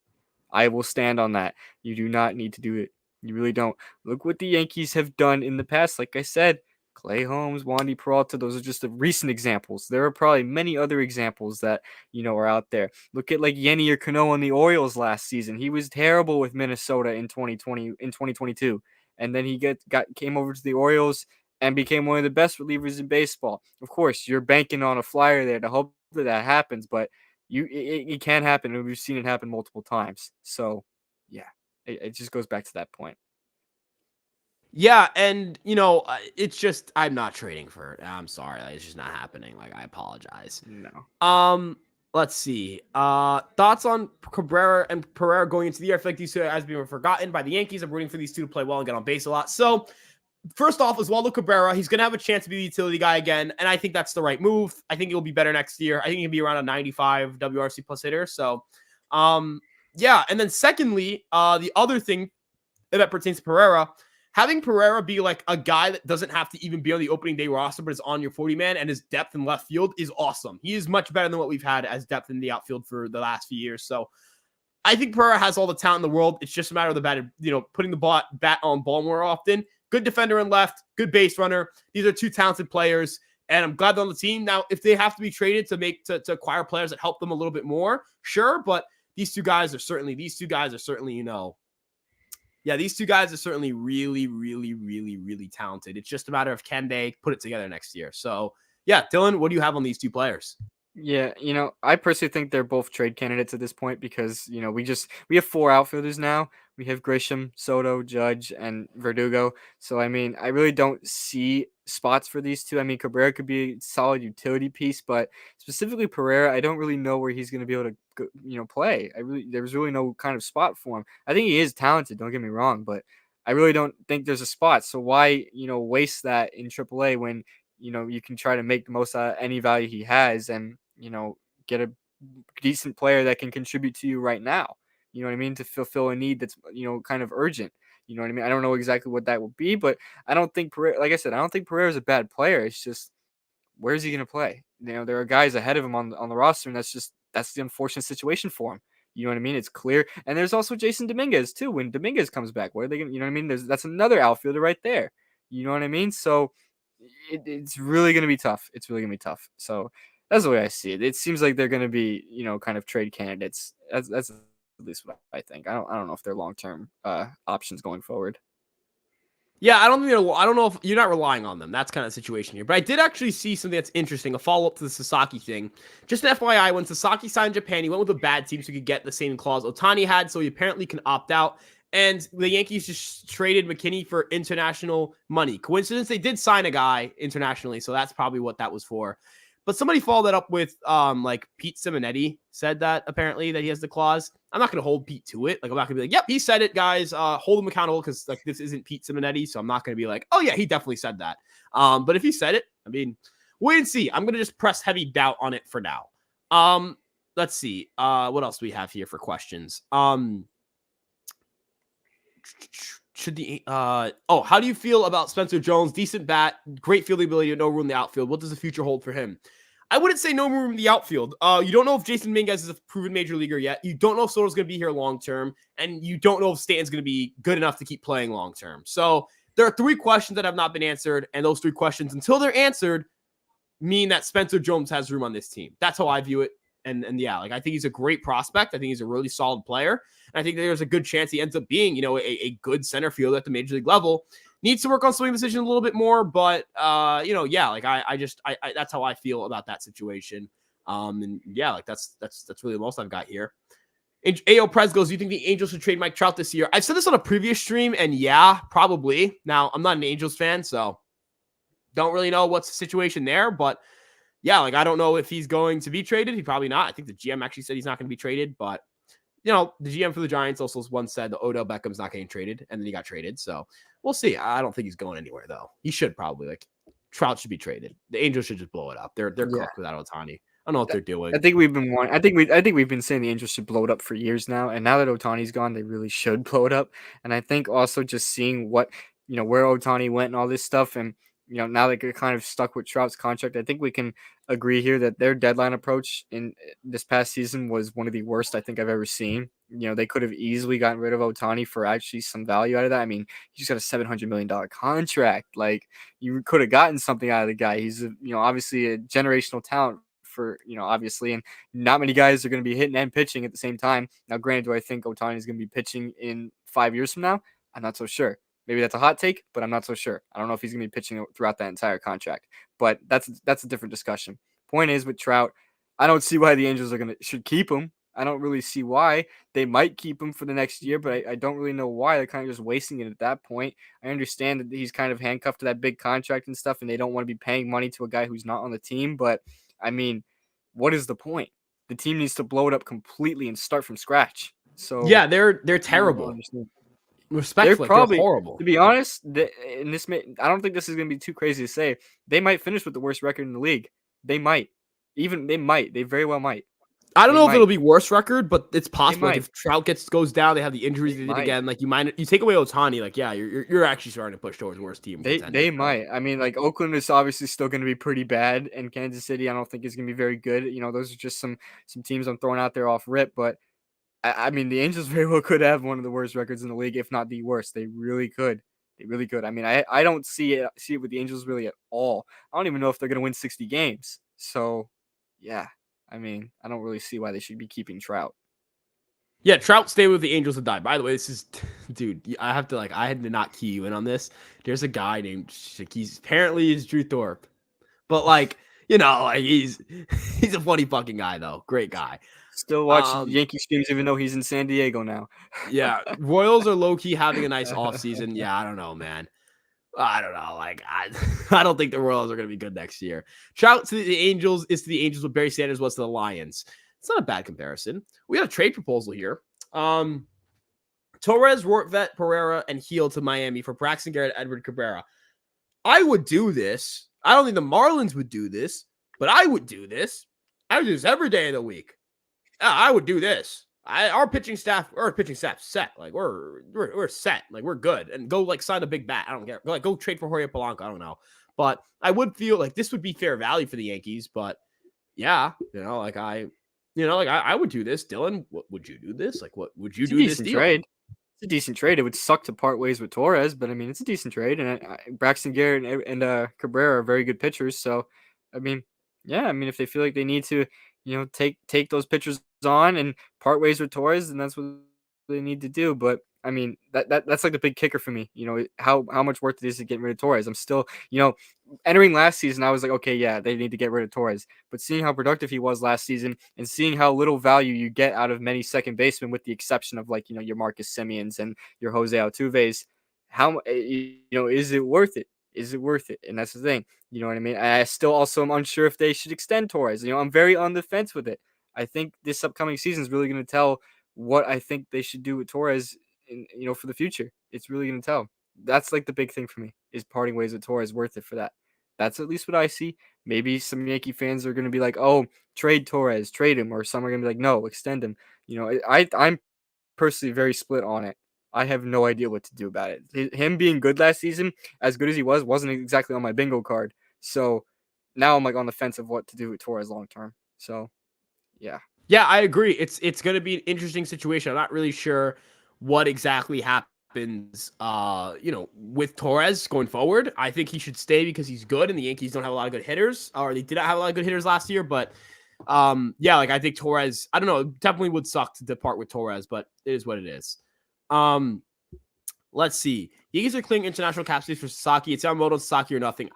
Speaker 2: I will stand on that. You do not need to do it. You really don't. Look what the Yankees have done in the past. Like I said, Clay Holmes, Wandy Peralta, those are just the recent examples. There are probably many other examples that, are out there. Look at like Yenny or Cano on the Orioles last season. He was terrible with Minnesota in 2022. And then he came over to the Orioles and became one of the best relievers in baseball. Of course, you're banking on a flyer there to hope that happens, but it can happen, and we've seen it happen multiple times. So, yeah, it just goes back to that point.
Speaker 1: Yeah, and it's just I'm not trading for it. I'm sorry, it's just not happening. Like I apologize.
Speaker 2: No.
Speaker 1: Let's see. Thoughts on Cabrera and Pereira going into the year? I feel like these two has been forgotten by the Yankees. I'm rooting for these two to play well and get on base a lot. So, first off, Oswaldo Cabrera, he's going to have a chance to be the utility guy again, and I think that's the right move. I think he'll be better next year. I think he'll be around a 95 WRC plus hitter. So, yeah. And then secondly, the other thing that pertains to Pereira, having Pereira be like a guy that doesn't have to even be on the opening day roster, but is on your 40-man and his depth in left field is awesome. He is much better than what we've had as depth in the outfield for the last few years. So I think Pereira has all the talent in the world. It's just a matter of the bat, putting the bat on ball more often. Good defender in left, good base runner. These are 2 talented players, and I'm glad they're on the team. Now, if they have to be traded to acquire players that help them a little bit more, sure, but these two guys are certainly, these two guys are certainly really, really, really, really talented. It's just a matter of can they put it together next year. So, yeah, Dylan, what do you have on these 2 players?
Speaker 2: Yeah, I personally think they're both trade candidates at this point because, we have 4 outfielders now. We have Grisham, Soto, Judge, and Verdugo. So, I mean, I really don't see spots for these 2. I mean, Cabrera could be a solid utility piece, but specifically Pereira, I don't really know where he's going to be able to play. There's really no kind of spot for him. I think he is talented, don't get me wrong, but I really don't think there's a spot. So why, waste that in AAA when, you can try to make the most out of any value he has and, get a decent player that can contribute to you right now. You know what I mean? To fulfill a need that's, kind of urgent. You know what I mean? I don't know exactly what that will be, but I don't think Pereira, like I said, I don't think Pereira is a bad player. It's just, where is he going to play? There are guys ahead of him on the roster, and that's the unfortunate situation for him. You know what I mean? It's clear. And there's also Jason Dominguez too. When Dominguez comes back, what are they going to, you know what I mean? That's another outfielder right there. You know what I mean? So it's really going to be tough. It's really going to be tough. So that's the way I see it. It seems like they're going to be, kind of trade candidates. That's at least what I think. I don't know if they're long-term options going forward.
Speaker 1: Yeah, I don't know if you're not relying on them. That's kind of the situation here. But I did actually see something that's interesting, a follow-up to the Sasaki thing. Just an FYI, when Sasaki signed Japan, he went with a bad team so he could get the same clause Ohtani had, so he apparently can opt out. And the Yankees just traded McKinney for international money. Coincidence? They did sign a guy internationally, so that's probably what that was for. But somebody followed that up with like Pete Simonetti said that apparently that he has the clause. I'm not going to hold Pete to it. Like I'm not going to be like, yep, he said it, guys. Hold him accountable because like this isn't Pete Simonetti, so I'm not going to be like, oh yeah, he definitely said that. But if he said it, I mean, wait and see. I'm going to just press heavy doubt on it for now. Let's see. What else do we have here for questions? Should the how do you feel about Spencer Jones? Decent bat, great fielding ability, no room in the outfield. What does the future hold for him? I wouldn't say no room in the outfield. You don't know if Jason Dominguez is a proven major leaguer yet. You don't know if Soto's going to be here long term, and you don't know if Stanton's going to be good enough to keep playing long term. So there are 3 questions that have not been answered, and those 3 questions, until they're answered, mean that Spencer Jones has room on this team. That's how I view it. And yeah, like I think he's a great prospect. I think he's a really solid player. And I think there's a good chance he ends up being, a good center fielder at the major league level. Needs to work on swing position a little bit more, but yeah, like I that's how I feel about that situation. And yeah, like that's really the most I've got here. AO Prez goes, do you think the Angels should trade Mike Trout this year? I've said this on a previous stream, and yeah, probably. Now, I'm not an Angels fan, so don't really know what's the situation there, but yeah, like I don't know if he's going to be traded. He probably not. I think the GM actually said he's not going to be traded, but the GM for the Giants also once said that Odell Beckham's not getting traded, and then he got traded. So we'll see. I don't think he's going anywhere though. He should probably Trout should be traded. The Angels should just blow it up. They're cooked without Ohtani. I don't know what they're doing.
Speaker 2: I think we've been saying the Angels should blow it up for years now, and now that Ohtani's gone, they really should blow it up. And I think also just seeing what where Ohtani went and all this stuff, and now that they're kind of stuck with Trout's contract, I think we can agree here that their deadline approach in this past season was one of the worst I think I've ever seen. They could have easily gotten rid of Ohtani for actually some value out of that. I mean, he just got a $700 million contract. Like, you could have gotten something out of the guy. He's, obviously a generational talent for, obviously, and not many guys are going to be hitting and pitching at the same time. Now, granted, do I think Ohtani is going to be pitching in 5 years from now? I'm not so sure. Maybe that's a hot take, but I'm not so sure. I don't know if he's going to be pitching throughout that entire contract, but that's a different discussion. Point is, with Trout, I don't see why the Angels should keep him. I don't really see why. They might keep him for the next year, but I don't really know why. They're kind of just wasting it at that point. I understand that he's kind of handcuffed to that big contract and stuff, and they don't want to be paying money to a guy who's not on the team. But, I mean, what is the point? The team needs to blow it up completely and start from scratch. So
Speaker 1: yeah, they're terrible. Respectfully, they're horrible.
Speaker 2: To be honest, I don't think this is going to be too crazy to say. They might finish with the worst record in the league. They might. They very well might.
Speaker 1: I don't know if it'll be worst record, but it's possible. Like if Trout goes down, they have the injuries they did again. Like you take away Ohtani, like yeah, you're actually starting to push towards worst team.
Speaker 2: They might. I mean, like Oakland is obviously still going to be pretty bad, and Kansas City I don't think is going to be very good. Those are just some teams I'm throwing out there off rip, but. I mean, the Angels very well could have one of the worst records in the league, if not the worst. They really could. I mean, I don't see it with the Angels really at all. I don't even know if they're going to win 60 games. So, yeah. I mean, I don't really see why they should be keeping Trout.
Speaker 1: Yeah, Trout stay with the Angels and die. By the way, this is, dude, I had to not key you in on this. There's a guy named, he's Drew Thorpe. But he's a funny fucking guy though. Great guy.
Speaker 2: Still watching Yankees games even though he's in San Diego now.
Speaker 1: Yeah, Royals are low-key having a nice offseason. Yeah, I don't know, man. I don't know. Like, I don't think the Royals are going to be good next year. Trout to the Angels is to the Angels what Barry Sanders was to the Lions. It's not a bad comparison. We got a trade proposal here. Torres, Rortvet, Pereira, and Heel to Miami for Braxton Garrett, Edward Cabrera. I would do this. I don't think the Marlins would do this, but I would do this. I would do this every day of the week. I would do this. Our pitching staff set. Like we're set. Like we're good. And go sign a big bat. I don't care. Go trade for Jorge Polanco. I don't know. But I would feel like this would be fair value for the Yankees. But yeah, I would do this. Dylan, would you do this? Like, what would you do this deal?
Speaker 2: Trade. It's a decent trade. It would suck to part ways with Torres, but I mean, it's a decent trade. And Braxton Garrett and Cabrera are very good pitchers. So, I mean, yeah. I mean, if they feel like they need to, take those pitchers on and part ways with Torres, and that's what they need to do. But I mean, that's like the big kicker for me. How much worth it is to get rid of Torres. I'm still, entering last season, I was like, okay, yeah, they need to get rid of Torres. But seeing how productive he was last season and seeing how little value you get out of many second basemen, with the exception of your Marcus Semiems and your Jose Altuve's, how is it worth it? Is it worth it? And that's the thing. You know what I mean? I still also am unsure if they should extend Torres. I'm very on the fence with it. I think this upcoming season is really going to tell what I think they should do with Torres for the future. It's really going to tell. That's like the big thing for me is parting ways with Torres worth it for that. That's at least what I see. Maybe some Yankee fans are going to be like, "Oh, trade Torres, trade him," or some are going to be like, "No, extend him." I'm personally very split on it. I have no idea what to do about it. Him being good last season, as good as he wasn't exactly on my bingo card. So now I'm like on the fence of what to do with Torres long term. So yeah.
Speaker 1: Yeah, I agree. It's going to be an interesting situation. I'm not really sure what exactly happens with Torres going forward. I think he should stay because he's good and the Yankees don't have a lot of good hitters, or they did not have a lot of good hitters last year, but I think Torres, I don't know, it definitely would suck to depart with Torres, but it is what it is. Let's see. Yankees are clearing international cap space for Sasaki. It's Yamamoto, Sasaki, or nothing.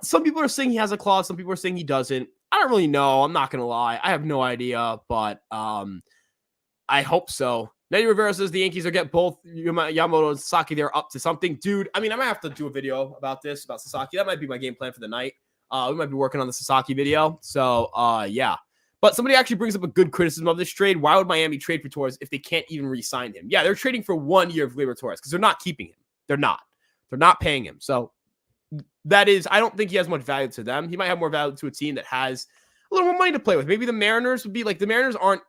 Speaker 1: Some people are saying he has a clause. Some people are saying he doesn't. I don't really know. I'm not going to lie. I have no idea, but I hope so. Nettie Rivera says the Yankees will get both Yamamoto and Sasaki. They're up to something. Dude, I might have to do a video about Sasaki. That might be my game plan for the night. We might be working on the Sasaki video. So, yeah. But somebody actually brings up a good criticism of this trade. Why would Miami trade for Torres if they can't even re-sign him? Yeah, they're trading for 1 year of Gleyber Torres because they're not keeping him. They're not paying him. So that is, I don't think he has much value to them. He might have more value to a team that has a little more money to play with. Maybe the Mariners would be like, the Mariners aren't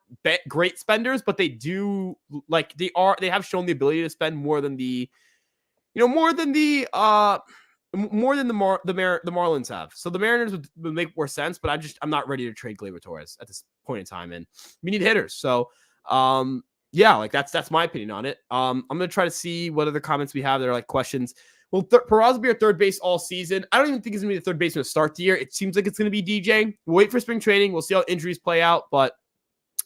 Speaker 1: great spenders, but they do they have shown the ability to spend more than the Marlins have. So the Mariners would make more sense, but I'm not ready to trade Gleyber Torres at this point in time, and we need hitters. So that's my opinion on it. I'm gonna try to see what other comments we have that are like questions. Will Peraza be our third base all season? I don't even think he's gonna be the third baseman to start the year. It seems like it's gonna be DJ. We'll wait for spring training. We'll see how injuries play out, but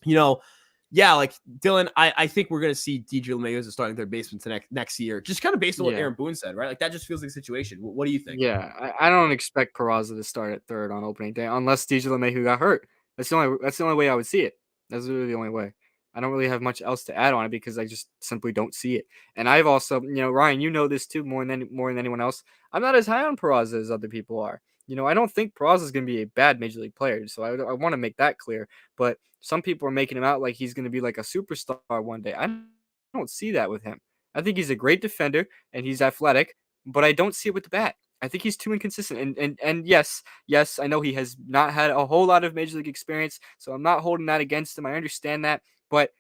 Speaker 1: like Dylan, I think we're going to see DJ LeMahieu as a starting third baseman to next year, just kind of based on what Aaron Boone said, right? Like that just feels like a situation. What do you think?
Speaker 2: Yeah, I don't expect Peraza to start at third on opening day unless DJ LeMahieu got hurt. That's the only way I would see it. That's really the only way. I don't really have much else to add on it because I just simply don't see it. And I've also, Ryan, you know this too more than anyone else. I'm not as high on Peraza as other people are. I don't think Peraza is going to be a bad major league player, so I want to make that clear. But some people are making him out like he's going to be like a superstar one day. I don't see that with him. I think he's a great defender and he's athletic, but I don't see it with the bat. I think he's too inconsistent. And yes, I know he has not had a whole lot of major league experience, so I'm not holding that against him. I understand that, but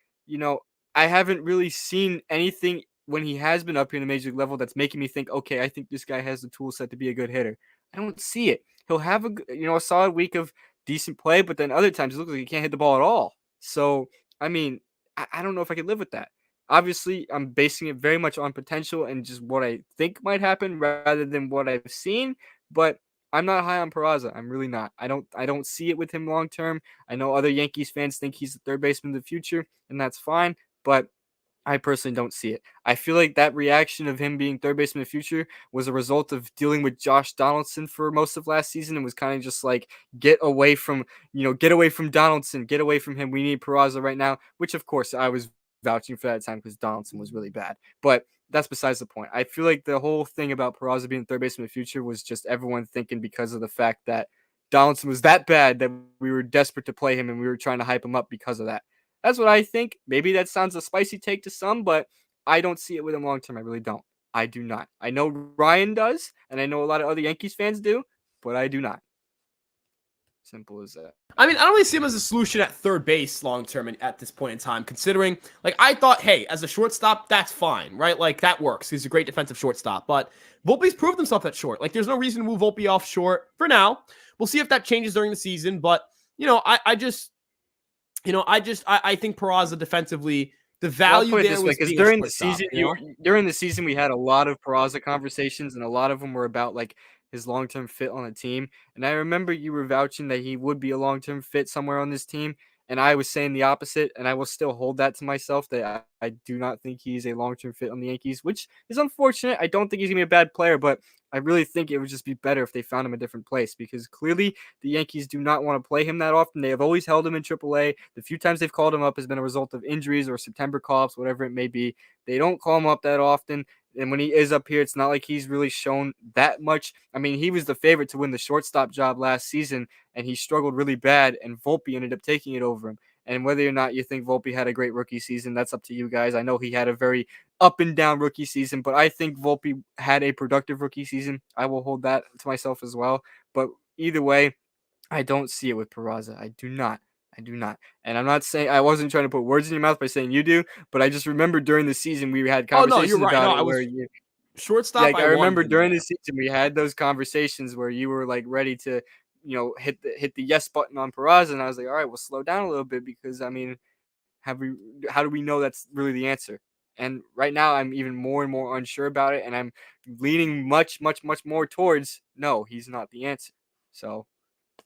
Speaker 2: I haven't really seen anything when he has been up here in the major league level that's making me think, okay, I think this guy has the tool set to be a good hitter. I don't see it. He'll have a solid week of decent play, but then other times it looks like he can't hit the ball at all. So, I mean, I don't know if I could live with that. Obviously, I'm basing it very much on potential and just what I think might happen rather than what I've seen, but I'm not high on Peraza. I'm really not. I don't see it with him long term. I know other Yankees fans think he's the third baseman of the future, and that's fine, but I personally don't see it. I feel like that reaction of him being third baseman in the future was a result of dealing with Josh Donaldson for most of last season and was kind of just like, get away from Donaldson, get away from him. We need Peraza right now, which of course I was vouching for that time because Donaldson was really bad. But that's besides the point. I feel like the whole thing about Peraza being third baseman in the future was just everyone thinking because of the fact that Donaldson was that bad that we were desperate to play him and we were trying to hype him up because of that. That's what I think. Maybe that sounds a spicy take to some, but I don't see it with him long term. I really don't. I do not. I know Ryan does, and I know a lot of other Yankees fans do, but I do not. Simple as that.
Speaker 1: I mean, I don't really see him as a solution at third base long term at this point in time, considering, like, I thought, hey, as a shortstop, that's fine, right? Like, that works. He's a great defensive shortstop, but Volpe's proved himself at short. Like, there's no reason to move Volpe off short for now. We'll see if that changes during the season, but, I think Peraza defensively, the value there was
Speaker 2: because during the season we had a lot of Peraza conversations, and a lot of them were about like his long-term fit on a team. And I remember you were vouching that he would be a long-term fit somewhere on this team, and I was saying the opposite, and I will still hold that to myself that I do not think he's a long-term fit on the Yankees, which is unfortunate. I don't think he's gonna be a bad player, but I really think it would just be better if they found him a different place, because clearly the Yankees do not want to play him that often. They have always held him in AAA. The few times they've called him up has been a result of injuries or September call-ups, whatever it may be. They don't call him up that often. And when he is up here, it's not like he's really shown that much. I mean, he was the favorite to win the shortstop job last season, and he struggled really bad, and Volpe ended up taking it over him. And whether or not you think Volpe had a great rookie season, that's up to you guys. I know he had a very up and down rookie season, but I think Volpe had a productive rookie season. I will hold that to myself as well. But either way, I don't see it with Peraza. I do not. I do not. And I'm not saying, I wasn't trying to put words in your mouth by saying you do, but I just remember during the season we had
Speaker 1: Oh no, you're
Speaker 2: conversations
Speaker 1: right. No,
Speaker 2: about
Speaker 1: I
Speaker 2: it
Speaker 1: was
Speaker 2: where you,
Speaker 1: shortstop.
Speaker 2: like, I remember
Speaker 1: wanted
Speaker 2: during
Speaker 1: him
Speaker 2: the season we had those conversations where you were like ready to, hit the yes button on Peraza, and I was like, all right, we'll slow down a little bit because I mean, how do we know that's really the answer? And right now I'm even more and more unsure about it, and I'm leaning much, much, much more towards no, he's not the answer. So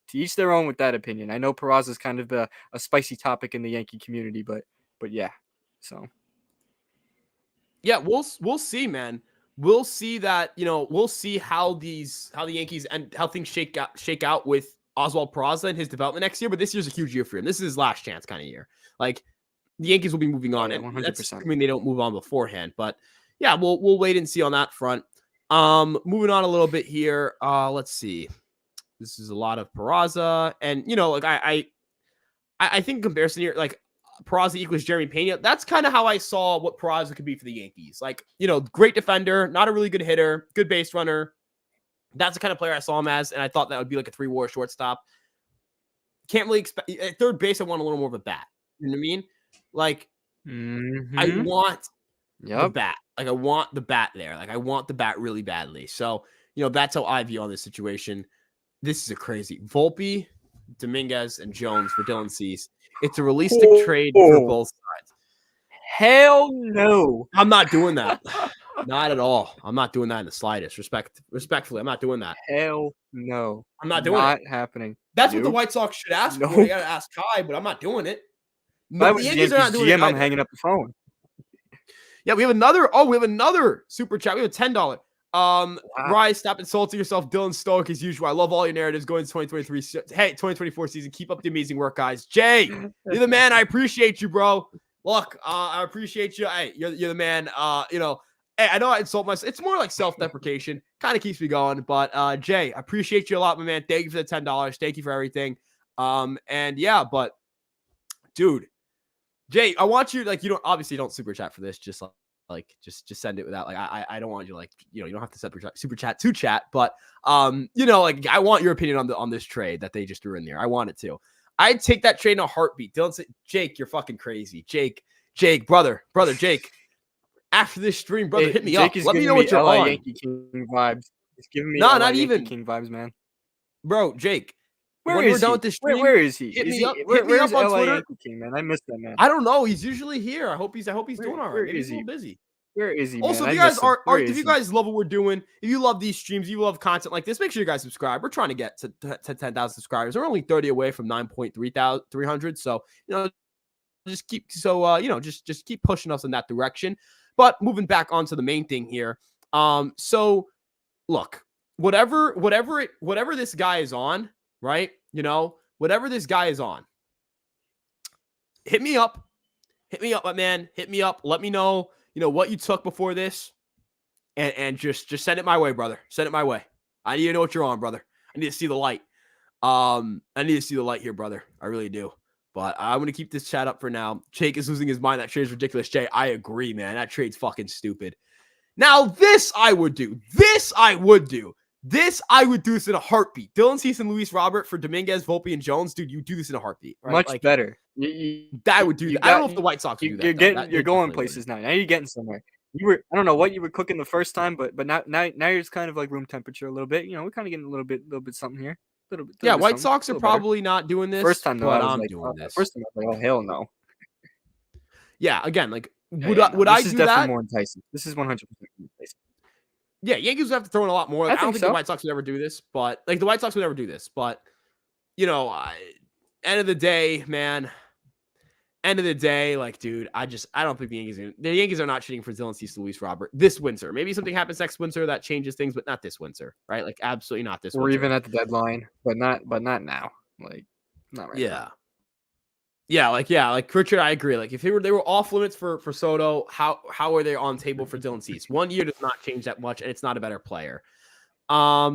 Speaker 2: to each their own with that opinion. I know Peraza is kind of a spicy topic in the Yankee community, but yeah. So
Speaker 1: Yeah, we'll see, man. We'll see that, we'll see how the Yankees and how things shake out with Oswald Peraza and his development next year. But this year's a huge year for him. This is his last chance kind of year. Like, the Yankees will be moving on,
Speaker 2: yeah,
Speaker 1: and
Speaker 2: 100%.
Speaker 1: that's assuming they don't move on beforehand. But yeah, we'll wait and see on that front. Moving on a little bit here. Let's see. This is a lot of Peraza, and like I think in comparison here, like Peraza equals Jeremy Pena. That's kind of how I saw what Peraza could be for the Yankees. Like, great defender, not a really good hitter, good base runner. That's the kind of player I saw him as, and I thought that would be like a 3-WAR shortstop. Can't really expect at third base. I want a little more of a bat. You know what I mean? Like, I want the bat. Like, I want the bat there. Like, I want the bat really badly. So, that's how I view on this situation. This is a crazy Volpe, Dominguez, and Jones for Dylan Cease. It's a realistic trade for both sides.
Speaker 2: Hell no.
Speaker 1: I'm not doing that. Not at all. I'm not doing that in the slightest. Respectfully, I'm not doing that.
Speaker 2: Hell no.
Speaker 1: I'm not doing it.
Speaker 2: Not happening.
Speaker 1: That's what the White Sox should ask for. They got to ask Kai, but I'm not doing it.
Speaker 2: No, the Yankees are not doing it. I'm hanging up the phone.
Speaker 1: Yeah, we have another super chat. We have a $10. Wow. Rise, stop insulting yourself. Dylan Stoic as usual. I love all your narratives going to 2023. Hey, 2024 season. Keep up the amazing work, guys. Jay, you're the man. I appreciate you, bro. Look, I appreciate you. Hey, you're the man. Hey, I know I insult myself. It's more like self-deprecation. Kind of keeps me going. But Jay, I appreciate you a lot, my man. Thank you for the $10. Thank you for everything. And yeah, but dude, Jay, I want you, like, you don't super chat for this. Just just send it without, like, I don't want you, like, you don't have to super chat to chat, but like, I want your opinion on this trade that they just threw in there. I want it to. I'd take that trade in a heartbeat. Dylan said, Jake, you're fucking crazy. Jake, brother, Jake. After this stream, brother, hit me up. Let me know what you're on.
Speaker 2: Yankee King vibes. It's giving me
Speaker 1: not even
Speaker 2: Yankee King vibes, man.
Speaker 1: Bro, Jake.
Speaker 2: When we're done with this stream,
Speaker 1: where is he? Hit me up on Twitter.
Speaker 2: Yankee King, man? I miss that man.
Speaker 1: I don't know. He's usually here. I hope he's doing all right. Maybe he's a little busy.
Speaker 2: Where is he?
Speaker 1: Also,
Speaker 2: man?
Speaker 1: if you guys love what we're doing, if you love these streams, you love content like this, make sure you guys subscribe. We're trying to get to 10,000 subscribers. We're only 30 away from 9,300. So, just keep just keep pushing us in that direction. But moving back onto the main thing here. So look, whatever this guy is on, right? Whatever this guy is on, hit me up, my man. Hit me up. Let me know, what you took before this, and just send it my way, brother. Send it my way. I need to know what you're on, brother. I need to see the light. I need to see the light here, brother. I really do. But I'm going to keep this chat up for now. Jake is losing his mind. That trade is ridiculous. Jay, I agree, man. That trade's fucking stupid. Now, this I would do. This I would do this in a heartbeat. Dylan Cease and Luis Robert for Dominguez, Volpe, and Jones. Dude, you do this in a heartbeat. Right?
Speaker 2: Much better.
Speaker 1: I would do that. I don't know if the White Sox would do that.
Speaker 2: You're going places now. Now you're getting somewhere. I don't know what you were cooking the first time, but now you're just kind of like room temperature a little bit. We're kind of getting a little bit something here.
Speaker 1: Yeah, White Sox are probably not doing this.
Speaker 2: First time, though,
Speaker 1: I'm doing this.
Speaker 2: First time, I was like, oh, hell no.
Speaker 1: Yeah, again, like, would I do that?
Speaker 2: This is definitely more enticing. This is 100% enticing.
Speaker 1: Yeah, Yankees would have to throw in a lot more. I don't think
Speaker 2: so.
Speaker 1: The White Sox would ever do this, but end of the day, man. End of the day, like, dude, I don't think the Yankees are not shooting for Dylan Cease and Luis Robert this winter. Maybe something happens next winter that changes things, but not this winter, right? Like, absolutely not this winter.
Speaker 2: Or even at the deadline, but not now. Like, not right now.
Speaker 1: like Richard, I agree. Like if they were off limits for Soto, how are they on table for Dylan Cease? 1 year does not change that much, and it's not a better player. How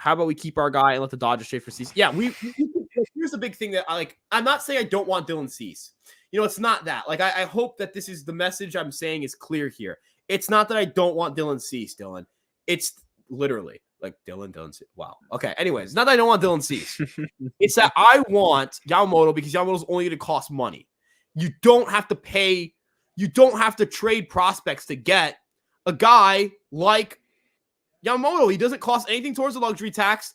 Speaker 1: about we keep our guy and let the Dodgers trade for Cease? Yeah, here's the big thing that I like. I'm not saying I don't want Dylan Cease. It's not that. Like I hope that this is the message I'm saying is clear here. It's not that I don't want Dylan Cease, Dylan. It's literally like Dylan Cease. Wow. Okay. Anyways, it's not that I don't want Dylan Cease. It's that I want Yamamoto because Yamamoto's only going to cost money. You don't have to pay. You don't have to trade prospects to get a guy like Yamamoto. He doesn't cost anything towards the luxury tax,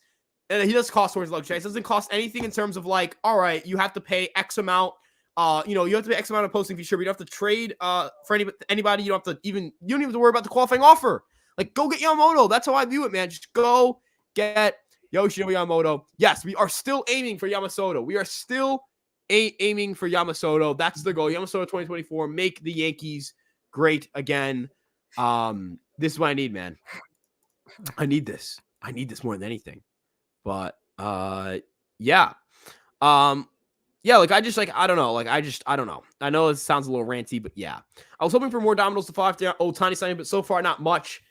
Speaker 1: and he does cost towards the luxury tax. It doesn't cost anything in terms of like, all right, you have to pay X amount. You have to pay X amount of posting fee. Sure, but you don't have to trade for anybody. You don't even have to worry about the qualifying offer. Like, go get Yamamoto. That's how I view it, man. Just go get Yoshinobu Yamamoto. Yes, we are still aiming for Yamamoto. We are still aiming for Yamamoto. That's the goal. Yamamoto 2024. Make the Yankees great again. This is what I need, man. I need this. I need this more than anything. But yeah. Like I don't know. Like I don't know. I know it sounds a little ranty, but yeah. I was hoping for more dominoes to fall after Ohtani signing, but so far not much.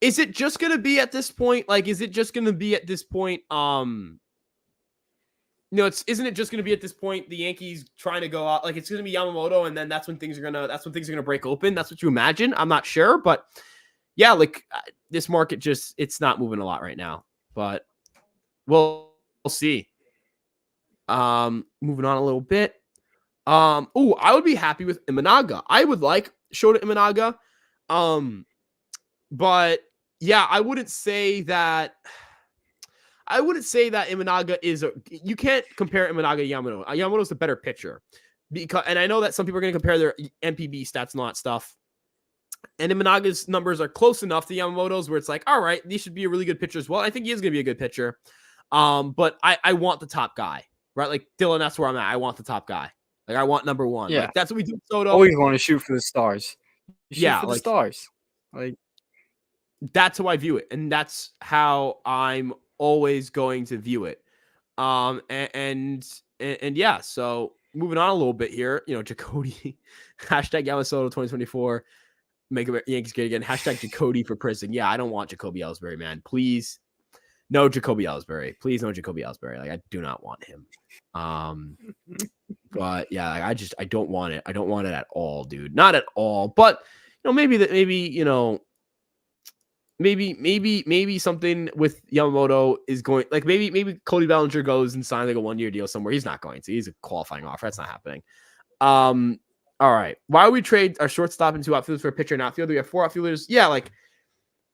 Speaker 1: Is it just gonna be at this point? Like, is it just gonna be at this point? Isn't it just gonna be at this point the Yankees trying to go out? Like, it's gonna be Yamamoto, and then that's when things are gonna break open. That's what you imagine. I'm not sure, but yeah, like this market it's not moving a lot right now. But we'll see. Moving on a little bit. I would be happy with Imanaga. I would like Shota Imanaga. But yeah, I wouldn't say that Imanaga is you can't compare Imanaga to Yamamoto. Yamamoto's the better pitcher. And I know that some people are going to compare their NPB stats and all that stuff. And Imanaga's numbers are close enough to Yamamoto's where it's like, all right, these should be a really good pitcher as well. I think he is going to be a good pitcher. But I want the top guy. Right, like Dylan, that's where I'm at. I want the top guy. Like I want number one.
Speaker 2: Yeah,
Speaker 1: like, that's what we do with Soto.
Speaker 2: Always want to shoot for the stars. Shoot for the stars. Like
Speaker 1: that's how I view it, and that's how I'm always going to view it. And yeah. So moving on a little bit here, Jacoby hashtag Yamamoto 2024. Make Yankees great again. Hashtag Jacoby for prison. Yeah, I don't want Jacoby Ellsbury, man. Please. No Jacoby Ellsbury. Please no Jacoby Ellsbury. Like, I do not want him. But yeah, I don't want it. I don't want it at all, dude. Not at all. But maybe something with Yamamoto is going, like maybe Cody Bellinger goes and signs like a 1-year deal somewhere. He's not going to. He's a qualifying offer. That's not happening. All right. Why would we trade our shortstop and 2 outfielders for a pitcher and outfielder? We have 4 outfielders. Yeah, like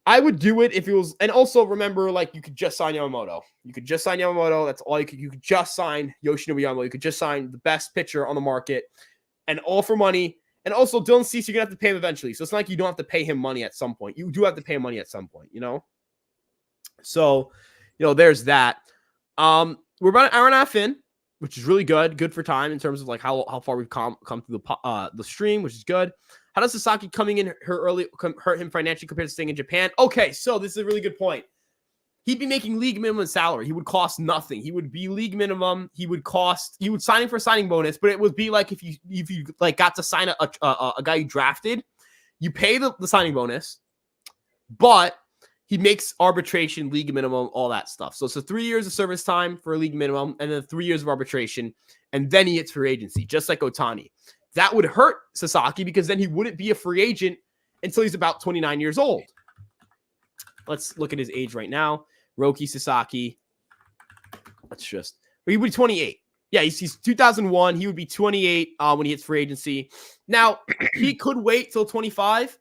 Speaker 1: I would do it if it was, and also remember, like, you could just sign Yamamoto. That's all you could. You could just sign Yoshinobu Yamamoto. You could just sign the best pitcher on the market, and all for money. And also, Dylan Cease, you're gonna have to pay him eventually. So it's not like you don't have to pay him money at some point. You do have to pay him money at some point. So, there's that. We're about an hour and a half in, which is really good. Good for time in terms of like how far we've come through the stream, which is good. How does Sasaki coming in hurt him financially compared to staying in Japan? Okay, so this is a really good point. He'd be making league minimum salary. He would cost nothing. He would be league minimum. He would sign him for a signing bonus, but it would be like if you like got to sign a guy you drafted, you pay the signing bonus, but he makes arbitration, league minimum, all that stuff. So 3 years of service time for a league minimum, and then 3 years of arbitration, and then he hits free agency, just like Ohtani. That would hurt Sasaki because then he wouldn't be a free agent until he's about 29 years old. Let's look at his age right now. Roki Sasaki. He would be 28. Yeah, he's 2001. He would be 28 when he hits free agency. Now, he could wait till 25.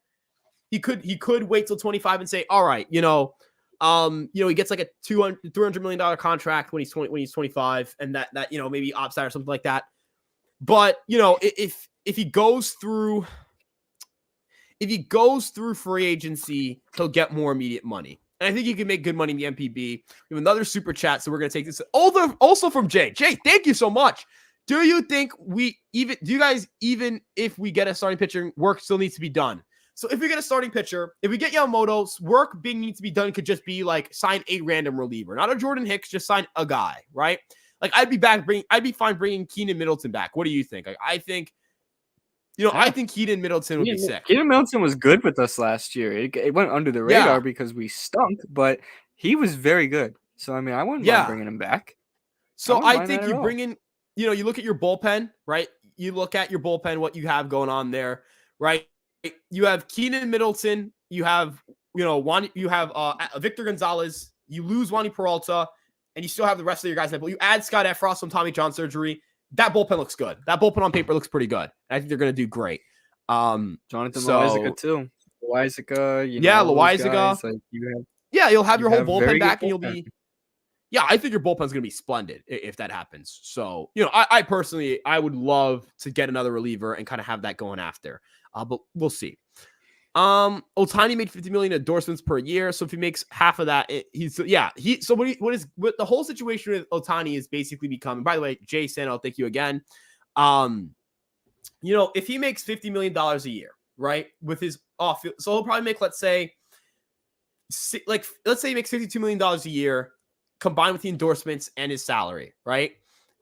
Speaker 1: He could wait till 25 and say, all right, he gets like a $300 million contract when he's 25, and that maybe opts out or something like that. But if he goes through free agency, he'll get more immediate money. And I think he can make good money in the MPB. We have another super chat, so we're gonna take this. Also from Jay. Jay, thank you so much. Do you think even if we get a starting pitcher, work still needs to be done? So if we get a starting pitcher, if we get Yamamoto, needs to be done could just be like sign a random reliever, not a Jordan Hicks, just sign a guy, right? Like I'd be fine bringing Keenan Middleton back. What do you think? Like I think, I
Speaker 2: Yeah.
Speaker 1: think Keenan Middleton would be sick.
Speaker 2: Keenan Middleton was good with us last year. It went under the
Speaker 1: Yeah,
Speaker 2: radar because we stunk, but he was very good. So I mean, I wouldn't mind
Speaker 1: yeah.
Speaker 2: bringing him back. I
Speaker 1: So
Speaker 2: wouldn't
Speaker 1: I
Speaker 2: mind that
Speaker 1: think
Speaker 2: at
Speaker 1: you
Speaker 2: all.
Speaker 1: bring in, you look at your bullpen, right? You look at your bullpen, what you have going on there, right? You have Keenan Middleton, you have, Victor Gonzalez, you lose Wani Peralta, and you still have the rest of your guys. But you add Scott Efros from Tommy John surgery. That bullpen looks good. That bullpen on paper looks pretty good. I think they're going to do great.
Speaker 2: Jonathan
Speaker 1: So
Speaker 2: Loizaga too. Loizaga,
Speaker 1: yeah,
Speaker 2: all those
Speaker 1: Loizaga.
Speaker 2: guys. Like
Speaker 1: Yeah, you'll have
Speaker 2: you
Speaker 1: your whole
Speaker 2: have very
Speaker 1: bullpen
Speaker 2: good
Speaker 1: back, and you'll
Speaker 2: bullpen.
Speaker 1: be. Yeah, I think your bullpen's going to be splendid if that happens. So, I personally, I would love to get another reliever and kind of have that going after. But we'll see. Ohtani made 50 million endorsements per year. So if he makes half of that, what the whole situation with Ohtani is basically becoming, by the way, Jason, I'll thank you again. If he makes $50 million a year, right, with his off, so he'll probably make, let's say he makes $52 million a year combined with the endorsements and his salary, right?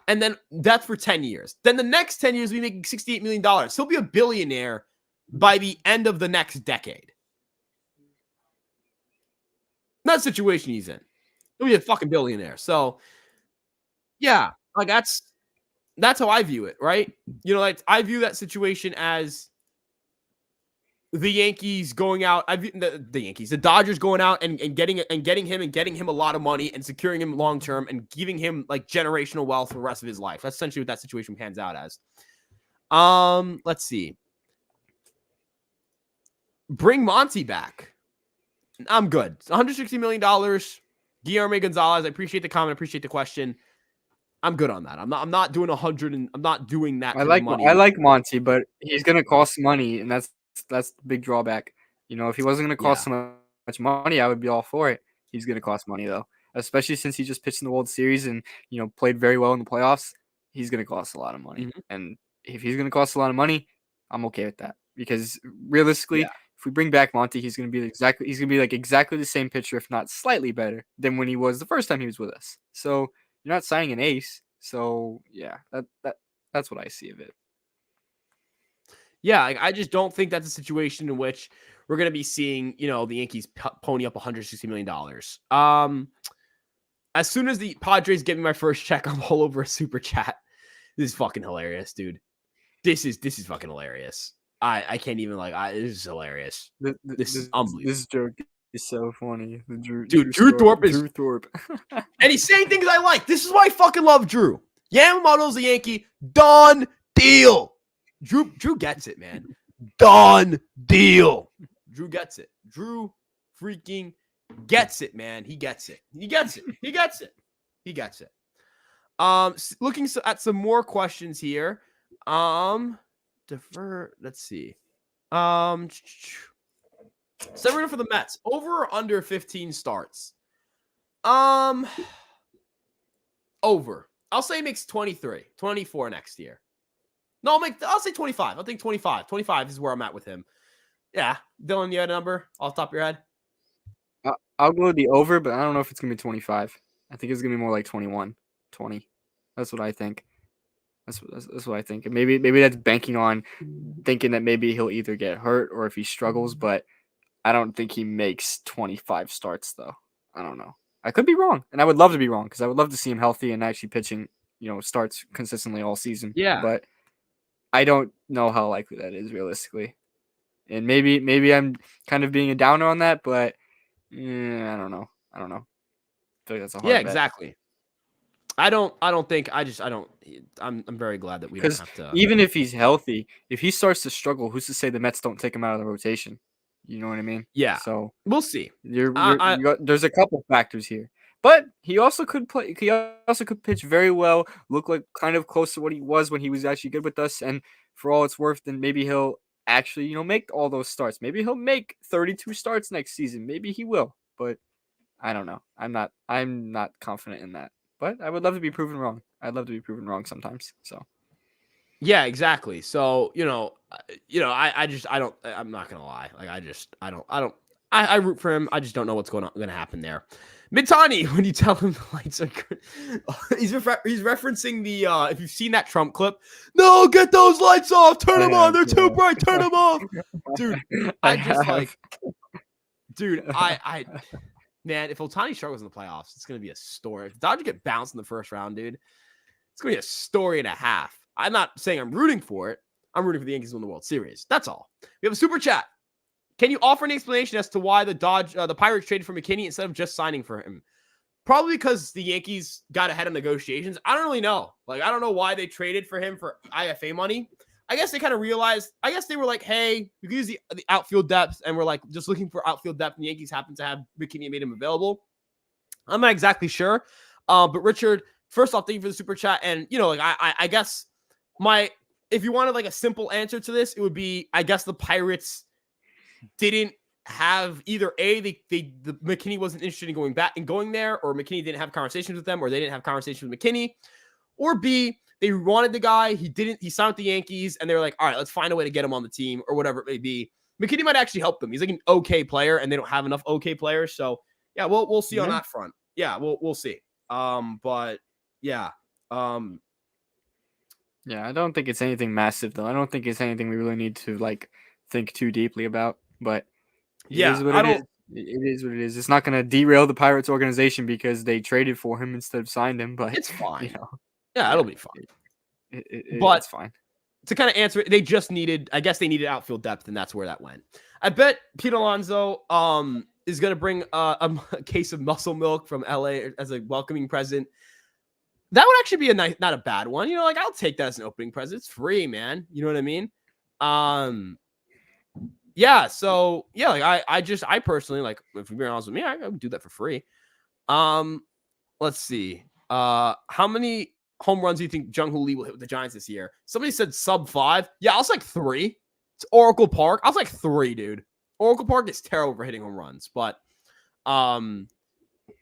Speaker 1: And then that's for 10 years. Then the next 10 years, we'll be making $68 million. He'll be a billionaire by the end of the next decade. That situation he's in. He'll be a fucking billionaire. So, yeah, like that's how I view it, right? I view that situation as the Yankees going out. I view the Yankees, the Dodgers going out and getting him a lot of money and securing him long term and giving him like generational wealth for the rest of his life. That's essentially what that situation pans out as. Let's see. Bring Monty back. I'm good. It's $160 million. Guillermo Gonzalez. I appreciate the comment. Appreciate the question. I'm good on that. I'm not doing 100 and I'm not doing that for the money.
Speaker 2: I like Monty, but he's gonna cost money, and that's the big drawback. If he wasn't gonna cost so much money, I would be all for it. He's gonna cost money though, especially since he just pitched in the World Series and played very well in the playoffs. He's gonna cost a lot of money, and if he's gonna cost a lot of money, I'm okay with that because realistically, if we bring back Monty, he's gonna be exactly the same pitcher, if not slightly better than when he was the first time he was with us. So you're not signing an ace. So yeah, that's what I see of it.
Speaker 1: Yeah, I just don't think that's a situation in which we're going to be seeing, the Yankees pony up $160 million. As soon as the Padres give me my first check, I'm all over a super chat. This is fucking hilarious, dude. This is fucking hilarious. I can't even this is hilarious. This is unbelievable.
Speaker 2: This joke is so funny.
Speaker 1: Drew Thorpe is Drew Thorpe. And he's saying things I like. This is why I fucking love Drew. Yamamoto's a Yankee. Done deal. Drew gets it, man. Done deal. Drew gets it. Drew freaking gets it, man. He gets it. He gets it. He gets it. He gets it. Looking at some more questions here. Let's see. Severino for the Mets. Over or under 15 starts? Over. I'll say he makes 23, 24 next year. No, I'll say 25. I think 25. 25 is where I'm at with him. Yeah. Dylan, you had a number off the top of your head?
Speaker 2: I'll go with the over, but I don't know if it's going to be 25. I think it's going to be more like 21, 20. That's what I think. That's what I think. And maybe that's banking on thinking that maybe he'll either get hurt or if he struggles, but I don't think he makes 25 starts, though. I don't know. I could be wrong, and I would love to be wrong because I would love to see him healthy and actually pitching, starts consistently all season.
Speaker 1: Yeah.
Speaker 2: But I don't know how likely that is realistically. And maybe I'm kind of being a downer on that, but I don't know. I feel like that's a hard bet.
Speaker 1: Exactly. I'm very glad that we don't have to.
Speaker 2: Even if he's healthy, if he starts to struggle, who's to say the Mets don't take him out of the rotation? You know what I mean?
Speaker 1: Yeah.
Speaker 2: So
Speaker 1: we'll see.
Speaker 2: There's a couple factors here, but he also could play. He also could pitch very well. Look like kind of close to what he was when he was actually good with us. And for all it's worth, then maybe he'll actually make all those starts. Maybe he'll make 32 starts next season. Maybe he will, but I don't know. I'm not confident in that. But I would love to be proven wrong. I'd love to be proven wrong sometimes. So.
Speaker 1: Yeah, exactly. So, I'm not going to lie. Like, I root for him. I just don't know what's going to happen there. Mitani, when you tell him the lights are good, he's referencing the if you've seen that Trump clip, no, get those lights off, turn
Speaker 2: I
Speaker 1: them on,
Speaker 2: have,
Speaker 1: they're too
Speaker 2: yeah.
Speaker 1: bright, turn them off, dude.
Speaker 2: I
Speaker 1: I just
Speaker 2: have.
Speaker 1: like, dude, I man, if Otani struggles in the playoffs, it's gonna be a story. If the Dodgers get bounced in the first round, dude, it's gonna be a story and a half. I'm not saying I'm rooting for it. I'm rooting for the Yankees to win the World Series. That's all. We have a super chat. Can you offer an explanation as to why the Pirates traded for McKinney instead of just signing for him? Probably because the Yankees got ahead of negotiations. I don't really know. Like, I don't know why they traded for him for IFA money. I guess they kind of realized, I guess they were like, hey, we can use the outfield depth, and we're like just looking for outfield depth, and the Yankees happen to have McKinney and made him available. I'm not exactly sure. But Richard, first off, thank you for the super chat. And, you know, like I guess if you wanted like a simple answer to this, it would be, I guess the Pirates didn't have either the McKinney wasn't interested in going there, or McKinney didn't have conversations with them, or they didn't have conversations with McKinney, or B, they wanted the guy, he signed with the Yankees, and they were like, all right, let's find a way to get him on the team, or whatever it may be. McKinney might actually help them. He's like an okay player, and they don't have enough okay players. So yeah, we'll see on that front. Yeah, we'll see. But yeah.
Speaker 2: Yeah, I don't think it's anything massive though. I don't think it's anything we really need to like think too deeply about. But it is what it is. It is what it is. It's not going to derail the Pirates organization because they traded for him instead of signed him. But
Speaker 1: it's fine.
Speaker 2: You know,
Speaker 1: yeah, it'll be fine.
Speaker 2: But it's fine.
Speaker 1: To kind of answer it, they just needed, I guess they needed outfield depth, and that's where that went. I bet Pete Alonso is going to bring a case of muscle milk from LA as a welcoming present. That would actually be not a bad one. You know, like I'll take that as an opening present. It's free, man. You know what I mean? Yeah. So yeah, like I personally, like, if you're being honest with me, I would do that for free. Let's see. How many home runs do you think Jung Hoo Lee will hit with the Giants this year? Somebody said sub 5. Yeah, I was like 3. It's Oracle Park. I was like 3, dude. Oracle Park is terrible for hitting home runs, but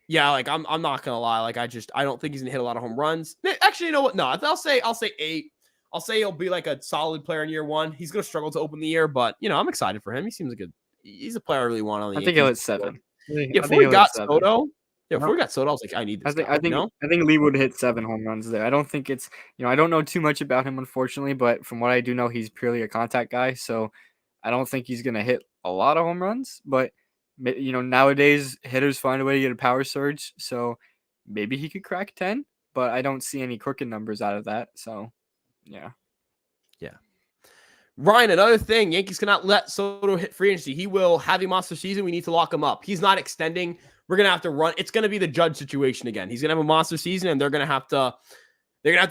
Speaker 1: yeah, like I'm not gonna lie. Like I don't think he's gonna hit a lot of home runs. Actually, you know what? No, I'll say 8. I'll say he'll be like a solid player in year 1. He's gonna struggle to open the year, but you know, I'm excited for him. He seems like he's a player I really want on the Yankees.
Speaker 2: I think he'll hit 7.
Speaker 1: Yeah, before we got Soto. Yeah, before we got Soto, I was like, I need this.
Speaker 2: I think Lee would hit 7 home runs there. I don't think it's, you know, I don't know too much about him, unfortunately, but from what I do know, he's purely a contact guy. So I don't think he's gonna hit a lot of home runs, but you know, nowadays hitters find a way to get a power surge, so maybe he could crack 10, but I don't see any crooked numbers out of that. So, yeah.
Speaker 1: Ryan, another thing, Yankees cannot let Soto hit free agency. He will have a monster season. We need to lock him up. He's not extending. We're gonna have to run. It's gonna be the Judge situation again. He's gonna have a monster season, and they're gonna have to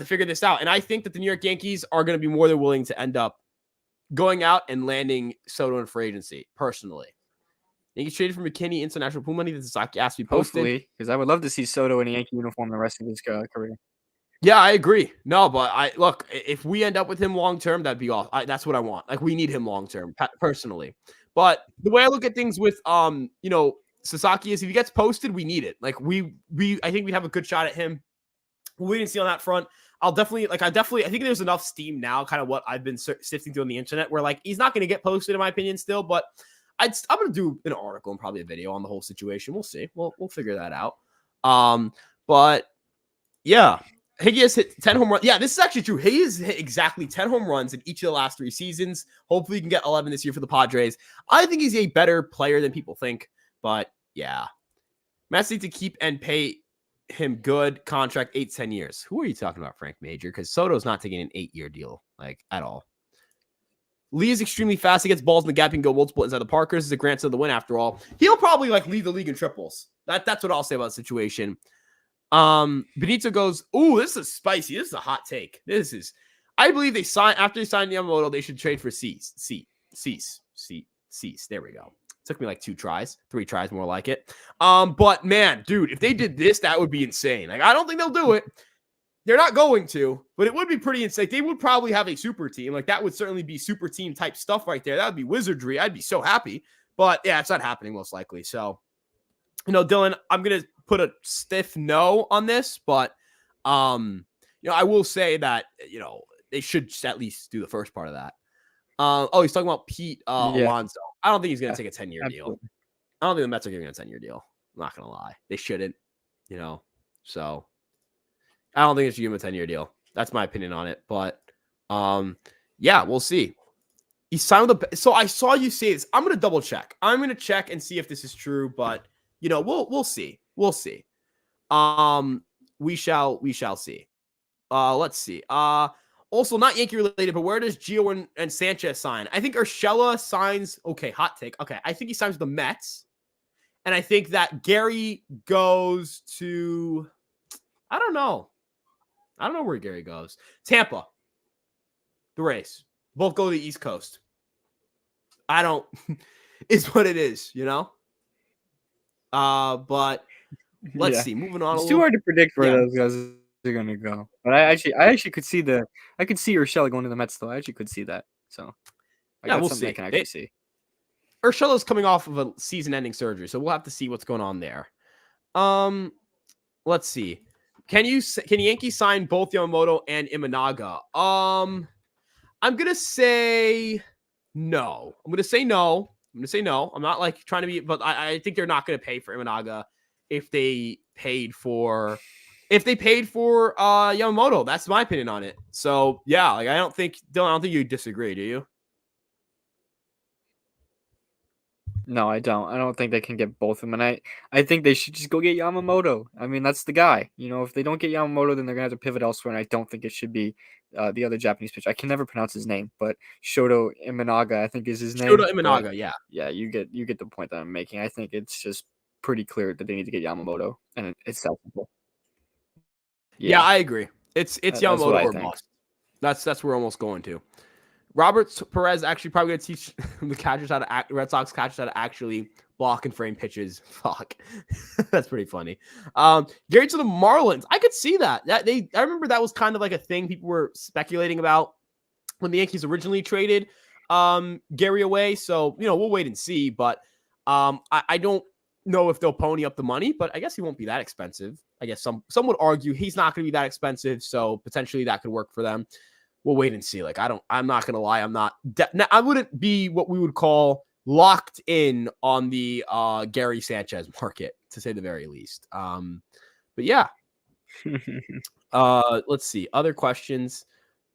Speaker 1: figure this out. And I think that the New York Yankees are gonna be more than willing to end up going out and landing Soto in free agency. Personally. Yankees traded for McKinney international pool money that Sasaki asked me posted.
Speaker 2: Hopefully, because I would love to see Soto in a Yankee uniform the rest of his career.
Speaker 1: Yeah, I agree. No, but look, if we end up with him long term, that'd be awesome. That's what I want. Like, we need him long term, personally. But the way I look at things with you know, Sasaki is, if he gets posted, we need it. Like I think we'd have a good shot at him. We didn't see on that front. I think there's enough steam now, kind of what I've been sifting through on the internet, where like he's not going to get posted in my opinion still, but I'm going to do an article and probably a video on the whole situation. We'll see. We'll figure that out. But yeah, Higgy has hit 10 home runs. Yeah, this is actually true. He has hit exactly 10 home runs in each of the last 3 seasons. Hopefully he can get 11 this year for the Padres. I think he's a better player than people think, but yeah. Mets need to keep and pay him good contract 8-10 years. Who are you talking about, Frank Major? Because Soto's not taking an 8-year deal, like, at all. Lee is extremely fast. He gets balls in the gap and go multiple inside the Parkers. Is a grant to the win after all. He'll probably like lead the league in triples. That's what I'll say about the situation. Benito goes, ooh, this is spicy. This is a hot take. I believe after they signed Yamamoto, they should trade for Cease. There we go. Took me like 3 tries, more like it. But man, dude, if they did this, that would be insane. Like, I don't think they'll do it. They're not going to, but it would be pretty insane. They would probably have a super team. Like, that would certainly be super team type stuff right there. That would be wizardry. I'd be so happy. But yeah, it's not happening most likely. So, you know, Dylan, I'm going to put a stiff no on this, but you know, I will say that, you know, they should at least do the first part of that. Oh, he's talking about Pete Alonso. I don't think he's going to take a 10-year deal. I don't think the Mets are giving him a 10-year deal. I'm not gonna lie, they shouldn't. So I don't think they should give him a 10-year deal. That's my opinion on it. But yeah, we'll see. He signed with the. So I saw you say this. I'm gonna double check. I'm gonna check and see if this is true. But we'll see. We'll see. Um, we shall see. Let's see. Also not Yankee related, but where does Gio and Sanchez sign? I think Urshela signs. Okay, hot take. Okay, I think he signs with the Mets, and I think that Gary goes to. I don't know. I don't know where Gary goes. Tampa. The Rays. Both go to the East Coast. I don't. Is what it is. But let's
Speaker 2: Yeah,
Speaker 1: see. Moving on a
Speaker 2: it's too
Speaker 1: little.
Speaker 2: hard to predict where
Speaker 1: Yeah.
Speaker 2: those guys are gonna go. But I actually could see Urshela going to the Mets though. I actually could see that. So
Speaker 1: Yeah,
Speaker 2: that's
Speaker 1: we'll
Speaker 2: something I
Speaker 1: see.
Speaker 2: can actually see.
Speaker 1: Urshela's coming off of a season-ending surgery, so we'll have to see what's going on there. Let's see. Can Yankees sign both Yamamoto and Imanaga? I'm gonna say no. I'm gonna say no. I'm not like trying to be, but I think they're not gonna pay for Imanaga if they paid for Yamamoto. That's my opinion on it. So yeah, like I don't think you disagree, do you?
Speaker 2: No, I don't. I don't think they can get both of them, and I think they should just go get Yamamoto. I mean, that's the guy. If they don't get Yamamoto, then they're gonna have to pivot elsewhere, and I don't think it should be the other Japanese pitcher. I can never pronounce his name, but Shoto Imanaga, I think is his name.
Speaker 1: Shota
Speaker 2: But
Speaker 1: Imanaga, yeah.
Speaker 2: yeah, you get the point that I'm making. I think it's just pretty clear that they need to get Yamamoto, and it's that simple.
Speaker 1: Yeah,
Speaker 2: Yeah,
Speaker 1: I agree. It's
Speaker 2: that's what
Speaker 1: Yamamoto
Speaker 2: I
Speaker 1: or
Speaker 2: think.
Speaker 1: bust. That's where we're almost going to. Robert Perez actually probably going to teach the catchers how to Red Sox catchers how to actually block and frame pitches. Fuck, that's pretty funny. Gary to the Marlins, I could see that. I remember that was kind of like a thing people were speculating about when the Yankees originally traded Gary away. So we'll wait and see. But I don't know if they'll pony up the money, but I guess he won't be that expensive. I guess some would argue he's not going to be that expensive, so potentially that could work for them. We'll wait and see. I'm not going to lie. I wouldn't be what we would call locked in on the Gary Sanchez market, to say the very least. But yeah. Let's see. Other questions.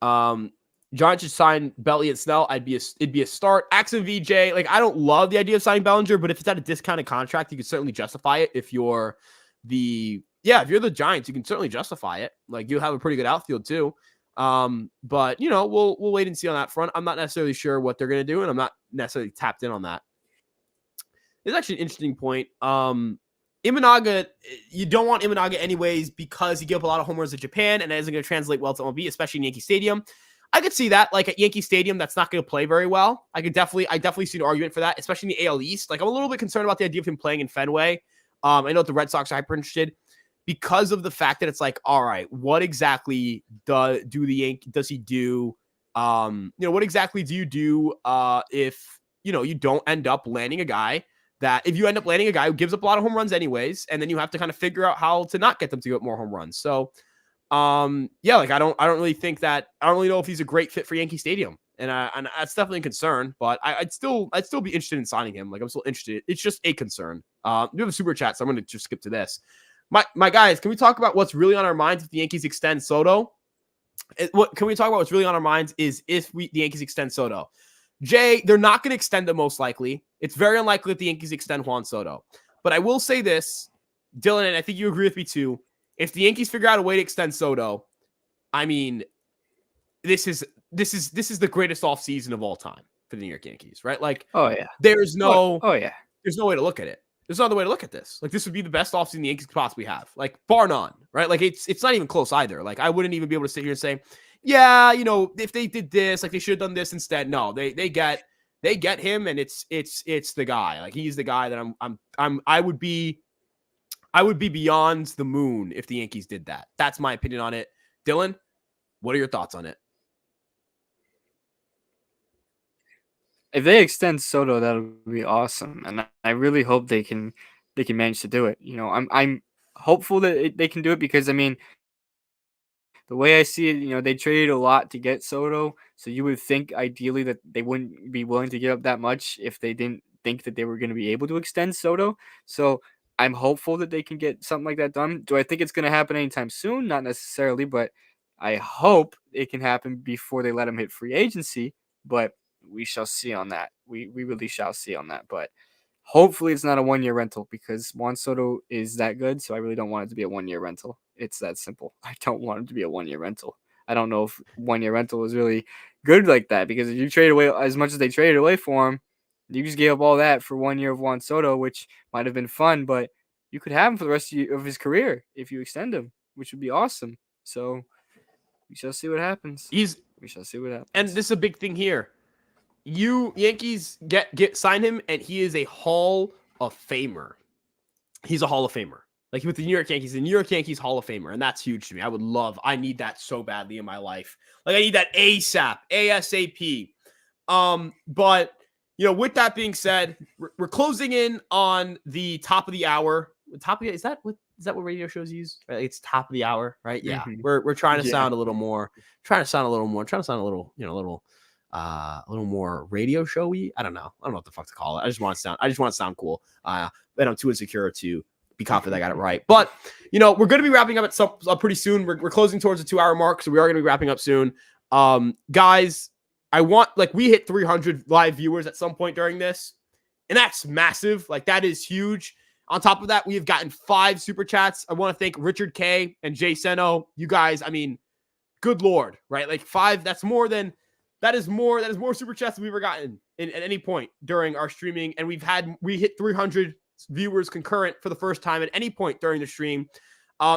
Speaker 1: Giants should sign Belly and Snell. It'd be a start. Axon VJ. Like, I don't love the idea of signing Bellinger, but if it's at a discounted contract, you can certainly justify it. If you're the Giants, you can certainly justify it. Like, you have a pretty good outfield too. But we'll wait and see on that front. I'm not necessarily sure what they're gonna do, and I'm not necessarily tapped in on that. It's actually an interesting point. Imanaga, you don't want Imanaga anyways because he gave up a lot of home runs in Japan, and that isn't going to translate well to MLB, especially in Yankee Stadium. I could see that, like at Yankee Stadium, that's not going to play very well. I definitely see an argument for that, especially in the AL East. Like, I'm a little bit concerned about the idea of him playing in Fenway. I know the Red Sox are hyper interested because of the fact that it's like, all right, what exactly does he do? What exactly do you do if you don't end up landing a guy who gives up a lot of home runs anyways, and then you have to kind of figure out how to not get them to give up more home runs. So yeah, like I don't really know if he's a great fit for Yankee Stadium. And that's definitely a concern, but I'd still be interested in signing him. Like, I'm still interested. It's just a concern. We have a super chat, so I'm going to just skip to this. My guys, can we talk about what's really on our minds if the Yankees extend Soto? Can we talk about what's really on our minds is if the Yankees extend Soto? Jay, they're not going to extend him most likely. It's very unlikely that the Yankees extend Juan Soto. But I will say this, Dylan, and I think you agree with me too. If the Yankees figure out a way to extend Soto, I mean, this is the greatest offseason of all time for the New York Yankees, right? Like,
Speaker 2: Oh yeah.
Speaker 1: There's no
Speaker 2: yeah.
Speaker 1: There's no way to look at it. There's no other way to look at this. Like, this would be the best offseason the Yankees could possibly have, like bar none, right? Like, it's not even close either. Like, I wouldn't even be able to sit here and say, yeah, if they did this, like they should have done this instead. No, they get him, and it's the guy. Like, he's the guy that I would be beyond the moon if the Yankees did that. That's my opinion on it. Dylan, what are your thoughts on it?
Speaker 2: If they extend Soto, that would be awesome, and I really hope they can manage to do it. I'm hopeful that they can do it because, I mean, the way I see it, they traded a lot to get Soto, so you would think ideally that they wouldn't be willing to give up that much if they didn't think that they were going to be able to extend Soto. So I'm hopeful that they can get something like that done. Do I think it's going to happen anytime soon? Not necessarily, but I hope it can happen before they let him hit free agency. But we shall see on that. We really shall see on that. But hopefully it's not a 1-year rental because Juan Soto is that good. So I really don't want it to be a 1-year rental. It's that simple. I don't want it to be a 1-year rental. I don't know if 1-year rental is really good like that because if you trade away as much as they traded away for him, you just gave up all that for 1 year of Juan Soto, which might have been fun, but you could have him for the rest of his career if you extend him, which would be awesome. So we shall see what happens. We shall see what happens.
Speaker 1: And this is a big thing here. Yankees sign him, and he is a Hall of Famer. He's a Hall of Famer. Like with the New York Yankees, the New York Yankees Hall of Famer, and that's huge to me. I need that so badly in my life. Like I need that ASAP. But with that being said, we're closing in on the top of the hour. Is that what radio shows use? Right? It's top of the hour, right? Yeah.
Speaker 2: Mm-hmm.
Speaker 1: We're trying to sound a little more, trying to sound a little more radio showy. I don't know what the fuck to call it. I just want to sound cool. But I'm too insecure to be confident I got it right. But we're going to be wrapping up at pretty soon. We're closing towards the 2-hour mark, so we are going to be wrapping up soon. Guys, we hit 300 live viewers at some point during this, and that's massive. Like that is huge. On top of that, we have gotten 5 super chats. I want to thank Richard K and Jay Seno. You guys, I mean, good Lord, right? Like 5, that is more super chats than we've ever gotten at any point during our streaming. And we hit 300 viewers concurrent for the first time at any point during the stream.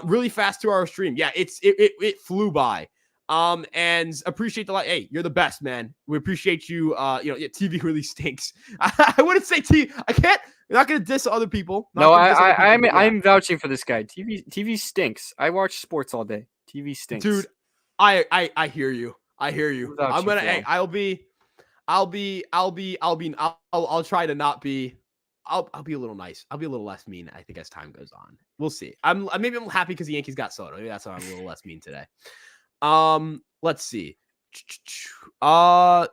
Speaker 1: Really fast to our stream. Yeah, it flew by. And appreciate the hey, you're the best, man. We appreciate you. TV really stinks. I wouldn't say TV. I'm not gonna diss other people.
Speaker 2: I'm vouching for this guy. TV stinks. I watch sports all day. TV stinks,
Speaker 1: dude. I hear you. I'm gonna. I'll try to not be. I'll be a little nice. I'll be a little less mean. I think as time goes on, we'll see. Maybe I'm happy because the Yankees got Soto. Maybe that's why I'm a little less mean today. Let's see. Have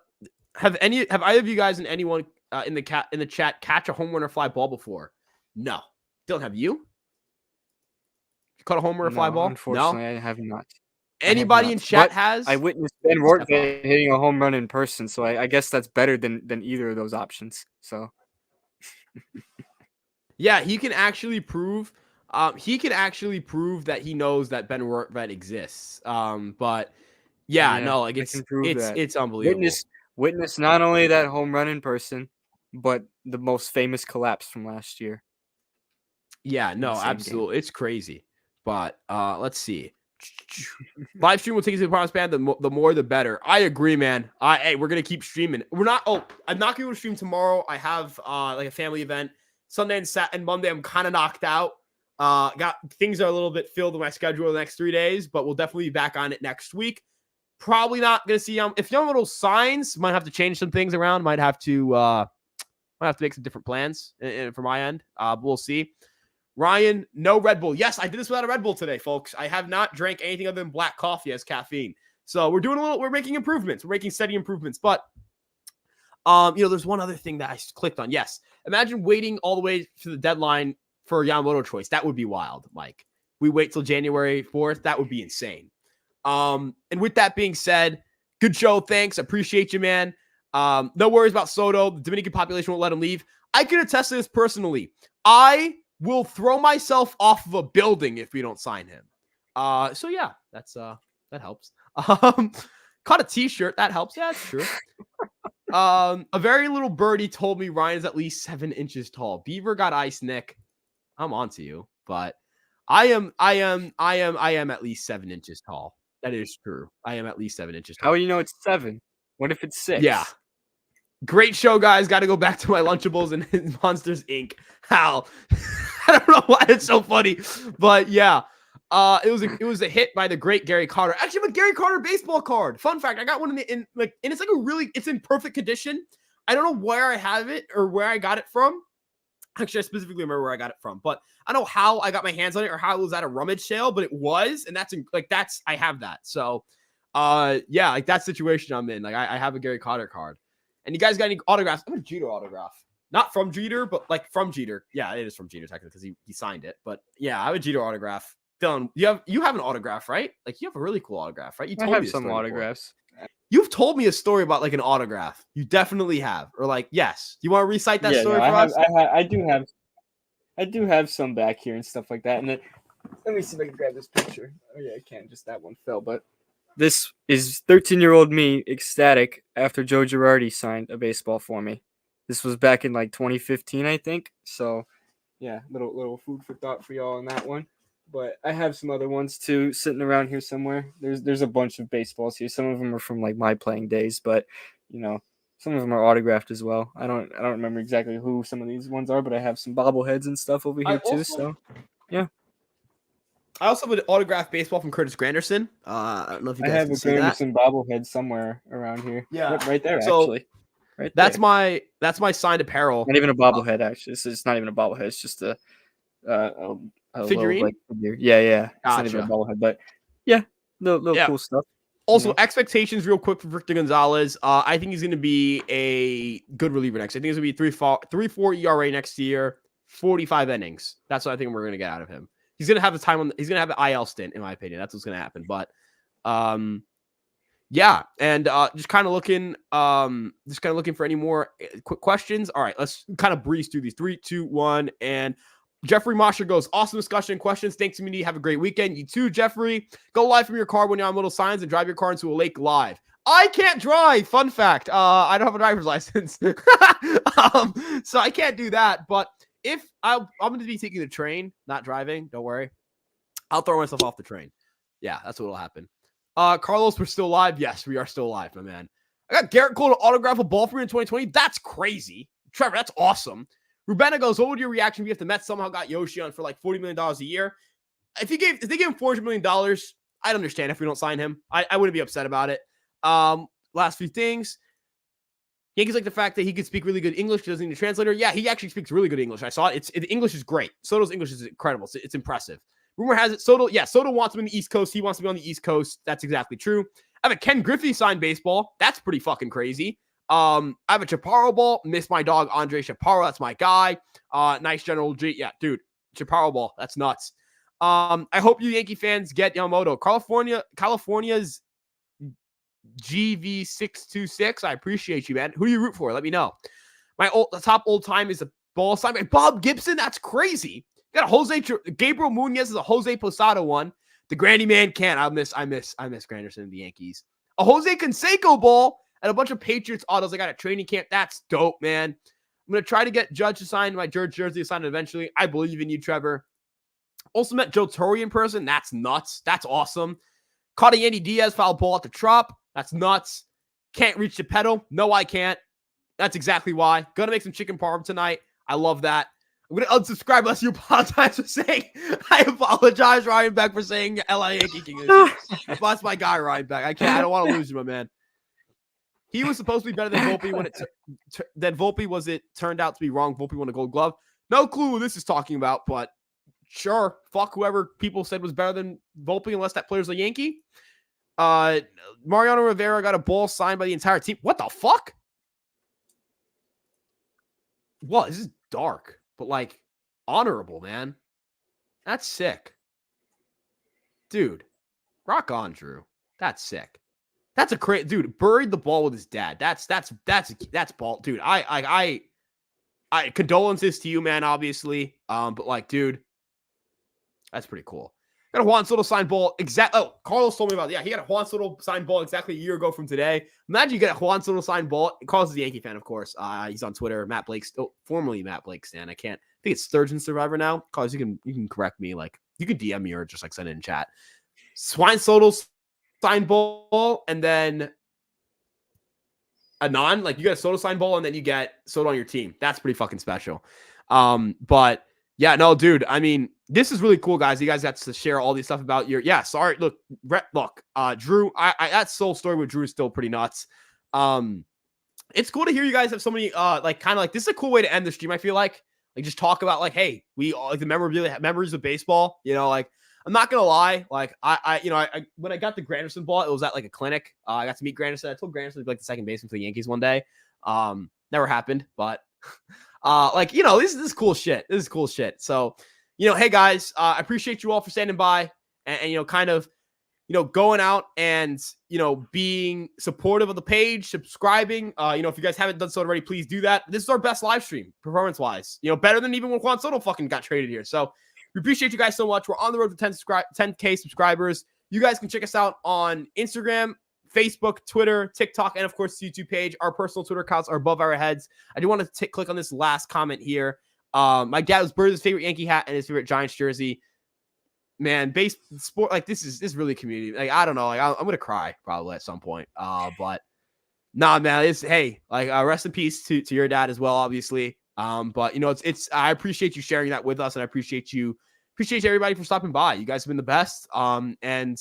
Speaker 1: either of you guys and anyone in the chat catch a home run or fly ball before? No. Dylan, have you? Caught a home run or fly ball?
Speaker 2: Unfortunately,
Speaker 1: no?
Speaker 2: I have not.
Speaker 1: Anybody in chat has?
Speaker 2: I witnessed Ben Rortvedt hitting a home run in person, so I guess that's better than either of those options. So
Speaker 1: yeah, he can actually prove that he knows that Ben Rortvedt exists. But no, like it's unbelievable.
Speaker 2: Witness not only that home run in person, but the most famous collapse from last year.
Speaker 1: Yeah, no, absolutely. Game. It's crazy. But let's see. Live stream will take us to the promised band. The more, the better. I agree, man. Hey, we're gonna keep streaming. I'm not gonna stream tomorrow. I have like a family event. Sunday and Monday, I'm kind of knocked out. Got things are a little bit filled with my schedule the next 3 days, but we'll definitely be back on it next week. Probably not gonna see if Yamamoto signs. Might have to change some things around. Might have to make some different plans for my end. We'll see. Ryan, no Red Bull. Yes, I did this without a Red Bull today, folks. I have not drank anything other than black coffee as caffeine. So we're making improvements. We're making steady improvements. But there's one other thing that I clicked on. Yes. Imagine waiting all the way to the deadline for Yamamoto choice. That would be wild. Like we wait till January 4th. That would be insane. And with that being said, good show. Thanks. Appreciate you, man. No worries about Soto. The Dominican population won't let him leave. I can attest to this personally. I will throw myself off of a building if we don't sign him. So yeah, that helps. Caught a t-shirt. That helps. Yeah, that's true. A very little birdie told me Ryan is at least 7 inches tall. Beaver got ice, Nick. I'm on to you, but I am at least 7 inches tall. That is true. I am at least 7 inches tall.
Speaker 2: How do you know it's 7? What if it's 6?
Speaker 1: Yeah. Great show, guys. Got to go back to my Lunchables and Monsters Inc. Hal. I don't know why it's so funny, but yeah. It was a hit by the great Gary Carter. Actually, I'm a Gary Carter baseball card. Fun fact, I got one and it's like it's in perfect condition. I don't know where I have it or where I got it from. Actually, I specifically remember where I got it from, but I don't know how I got my hands on it or how it was at a rummage sale, but it was, and I have that. So, like that situation I'm in. Like I have a Gary Carter card. And you guys got any autographs? I'm a Jeter autograph. Not from Jeter, but like from Jeter. Yeah, it is from Jeter technically because he signed it. But yeah, I would Jeter autograph. Dylan, you have an autograph, right? Like you have a really cool autograph, right? You
Speaker 2: I
Speaker 1: told me
Speaker 2: have
Speaker 1: this
Speaker 2: some
Speaker 1: story before.
Speaker 2: autographs.
Speaker 1: You've told me a story about like an autograph. You definitely have, or like yes. Do you want to recite that
Speaker 2: Yeah,
Speaker 1: story
Speaker 2: no,
Speaker 1: for us?
Speaker 2: I do have some back here and stuff like that. And then, let me see if I can grab this picture. Oh yeah, I can. Just that one fell, but this is 13-year-old me ecstatic after Joe Girardi signed a baseball for me. This was back in like 2015, I think. So, yeah, little food for thought for y'all on that one. But I have some other ones too sitting around here somewhere. There's a bunch of baseballs here. Some of them are from like my playing days, but you know, some of them are autographed as well. I don't remember exactly who some of these ones are, but I have some bobbleheads and stuff over here too. So, yeah.
Speaker 1: I also have an autographed baseball from Curtis Granderson. I don't know if you
Speaker 2: I
Speaker 1: guys
Speaker 2: have
Speaker 1: can
Speaker 2: a
Speaker 1: see that.
Speaker 2: Granderson bobblehead somewhere around here.
Speaker 1: Yeah.
Speaker 2: Yep, right there,
Speaker 1: So
Speaker 2: actually. Right
Speaker 1: that's
Speaker 2: there.
Speaker 1: my signed apparel.
Speaker 2: Not even a bobblehead, actually. It's not even a bobblehead. It's just a little
Speaker 1: Figurine.
Speaker 2: like figure. Yeah. It's not even a
Speaker 1: Gotcha.
Speaker 2: bobblehead, but yeah, little
Speaker 1: Yeah.
Speaker 2: cool stuff.
Speaker 1: Also,
Speaker 2: You know?
Speaker 1: expectations real quick for Victor Gonzalez. I think he's going to be a good reliever next. I think he's going to be 3.4 ERA next year, 45 innings. That's what I think we're going to get out of him. He's going to have the time he's going to have an IL stint, in my opinion. That's what's going to happen. But, yeah, and just kind of looking for any more quick questions. All right, let's kind of breeze through these. 3, 2, 1, and Jeffrey Mosher goes, awesome discussion and questions. Thanks, community. Have a great weekend. You too, Jeffrey. Go live from your car when you're on little signs and drive your car into a lake live. I can't drive. Fun fact. I don't have a driver's license. So I can't do that. But if I'm going to be taking the train, not driving, don't worry. I'll throw myself off the train. Yeah, that's what will happen. Carlos, we're still live. Yes, we are still live, my man. I got Garrett Cole to autograph a ball for me in 2020. That's crazy. Trevor, that's awesome. Rubena goes, what would your reaction be if the Mets somehow got Yoshi on for like $40 million a year? If they gave him $400 million, I'd understand if we don't sign him. I wouldn't be upset about it. Last few things. Yankees like the fact that he could speak really good English. He doesn't need a translator. Yeah, he actually speaks really good English. I saw it. The English is great. Soto's English is incredible. It's impressive. Rumor has it, Soto wants him in the East Coast. He wants to be on the East Coast. That's exactly true. I have a Ken Griffey signed baseball. That's pretty fucking crazy. I have a Chaparro ball. Miss my dog, Andre Chaparro. That's my guy. Nice General G. Yeah, dude. Chaparro ball. That's nuts. I hope you Yankee fans get Yamamoto. California's GV626. I appreciate you, man. Who do you root for? Let me know. The top old time is a ball signed by Bob Gibson. That's crazy. Got a Gabriel Munoz is a Jose Posada one. The Grandy man can't. I miss Granderson and the Yankees. A Jose Canseco ball and a bunch of Patriots autos. I got a training camp. That's dope, man. I'm gonna try to get Judge to sign my George jersey to sign eventually. I believe in you, Trevor. Also met Joe Torre in person. That's nuts. That's awesome. Caught a Yandy Diaz foul ball at the Trop. That's nuts. Can't reach the pedal. No, I can't. That's exactly why. Gonna make some chicken parm tonight. I love that. I'm going to unsubscribe unless you apologize for saying, I apologize, Ryan Beck, for saying LA Yankee King. That's my guy, Ryan Beck. I don't want to lose you, my man. He was supposed to be better than Volpe when it turned out to be wrong. Volpe won a gold glove. No clue what this is talking about, but sure. Fuck whoever people said was better than Volpe unless that player's a Yankee. Mariano Rivera got a ball signed by the entire team. What the fuck? What? This is dark. But, like, honorable, man. That's sick. Dude, rock on, Drew. That's sick. That's a crazy dude. Buried the ball with his dad. That's ball, dude. I condolences to you, man. Obviously, but like, dude, that's pretty cool. Got a Juan Soto signed ball. Carlos told me about it. Yeah, he got a Juan Soto signed ball exactly a year ago from today. Imagine you get a Juan Soto signed ball. Carlos is a Yankee fan, of course. He's on Twitter. Matt Blake, still formerly Matt Blake Stan. I think it's Sturgeon Survivor now. Carlos, you can correct me. Like, you could DM me or just like send it in chat. Juan Soto signed ball, and then like you get a Soto signed ball, and then you get Soto on your team. That's pretty fucking special. But yeah, no, dude. I mean, this is really cool, guys. You guys got to share all these stuff about your. Yeah, sorry. Look, Drew. That soul story with Drew is still pretty nuts. It's cool to hear you guys have so many. Like kind of like this is a cool way to end the stream. I feel like just talk about like, hey, we all like the memories of baseball. You know, like I'm not gonna lie. Like I when I got the Granderson ball, it was at like a clinic. I got to meet Granderson. I told Granderson to be like the second baseman for the Yankees one day. Never happened, but. Like, you know, this is cool shit. This is cool shit. So, you know, hey guys, I appreciate you all for standing by and you know, kind of, you know, going out and, you know, being supportive of the page, subscribing. You know, if you guys haven't done so already, please do that. This is our best live stream performance wise, you know, better than even when Juan Soto fucking got traded here. So we appreciate you guys so much. We're on the road to 10K subscribers. You guys can check us out on Instagram, Facebook, Twitter, TikTok, and of course, the YouTube page. Our personal Twitter accounts are above our heads. I do want to click on this last comment here. My dad was Bird's favorite Yankee hat and his favorite Giants jersey. Man, base sport, like this is really community. Like, I don't know. Like, I'm gonna cry probably at some point. But nah, man, it's hey, like rest in peace to your dad as well, obviously. But you know, it's I appreciate you sharing that with us, and I appreciate everybody for stopping by. You guys have been the best. And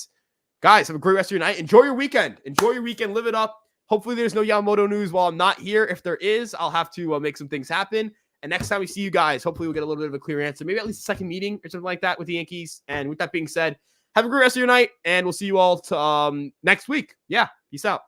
Speaker 1: guys, have a great rest of your night. Enjoy your weekend. Live it up. Hopefully there's no Yamamoto news while I'm not here. If there is, I'll have to make some things happen. And next time we see you guys, hopefully we'll get a little bit of a clear answer, maybe at least a second meeting or something like that with the Yankees. And with that being said, have a great rest of your night, and we'll see you all next week. Yeah, peace out.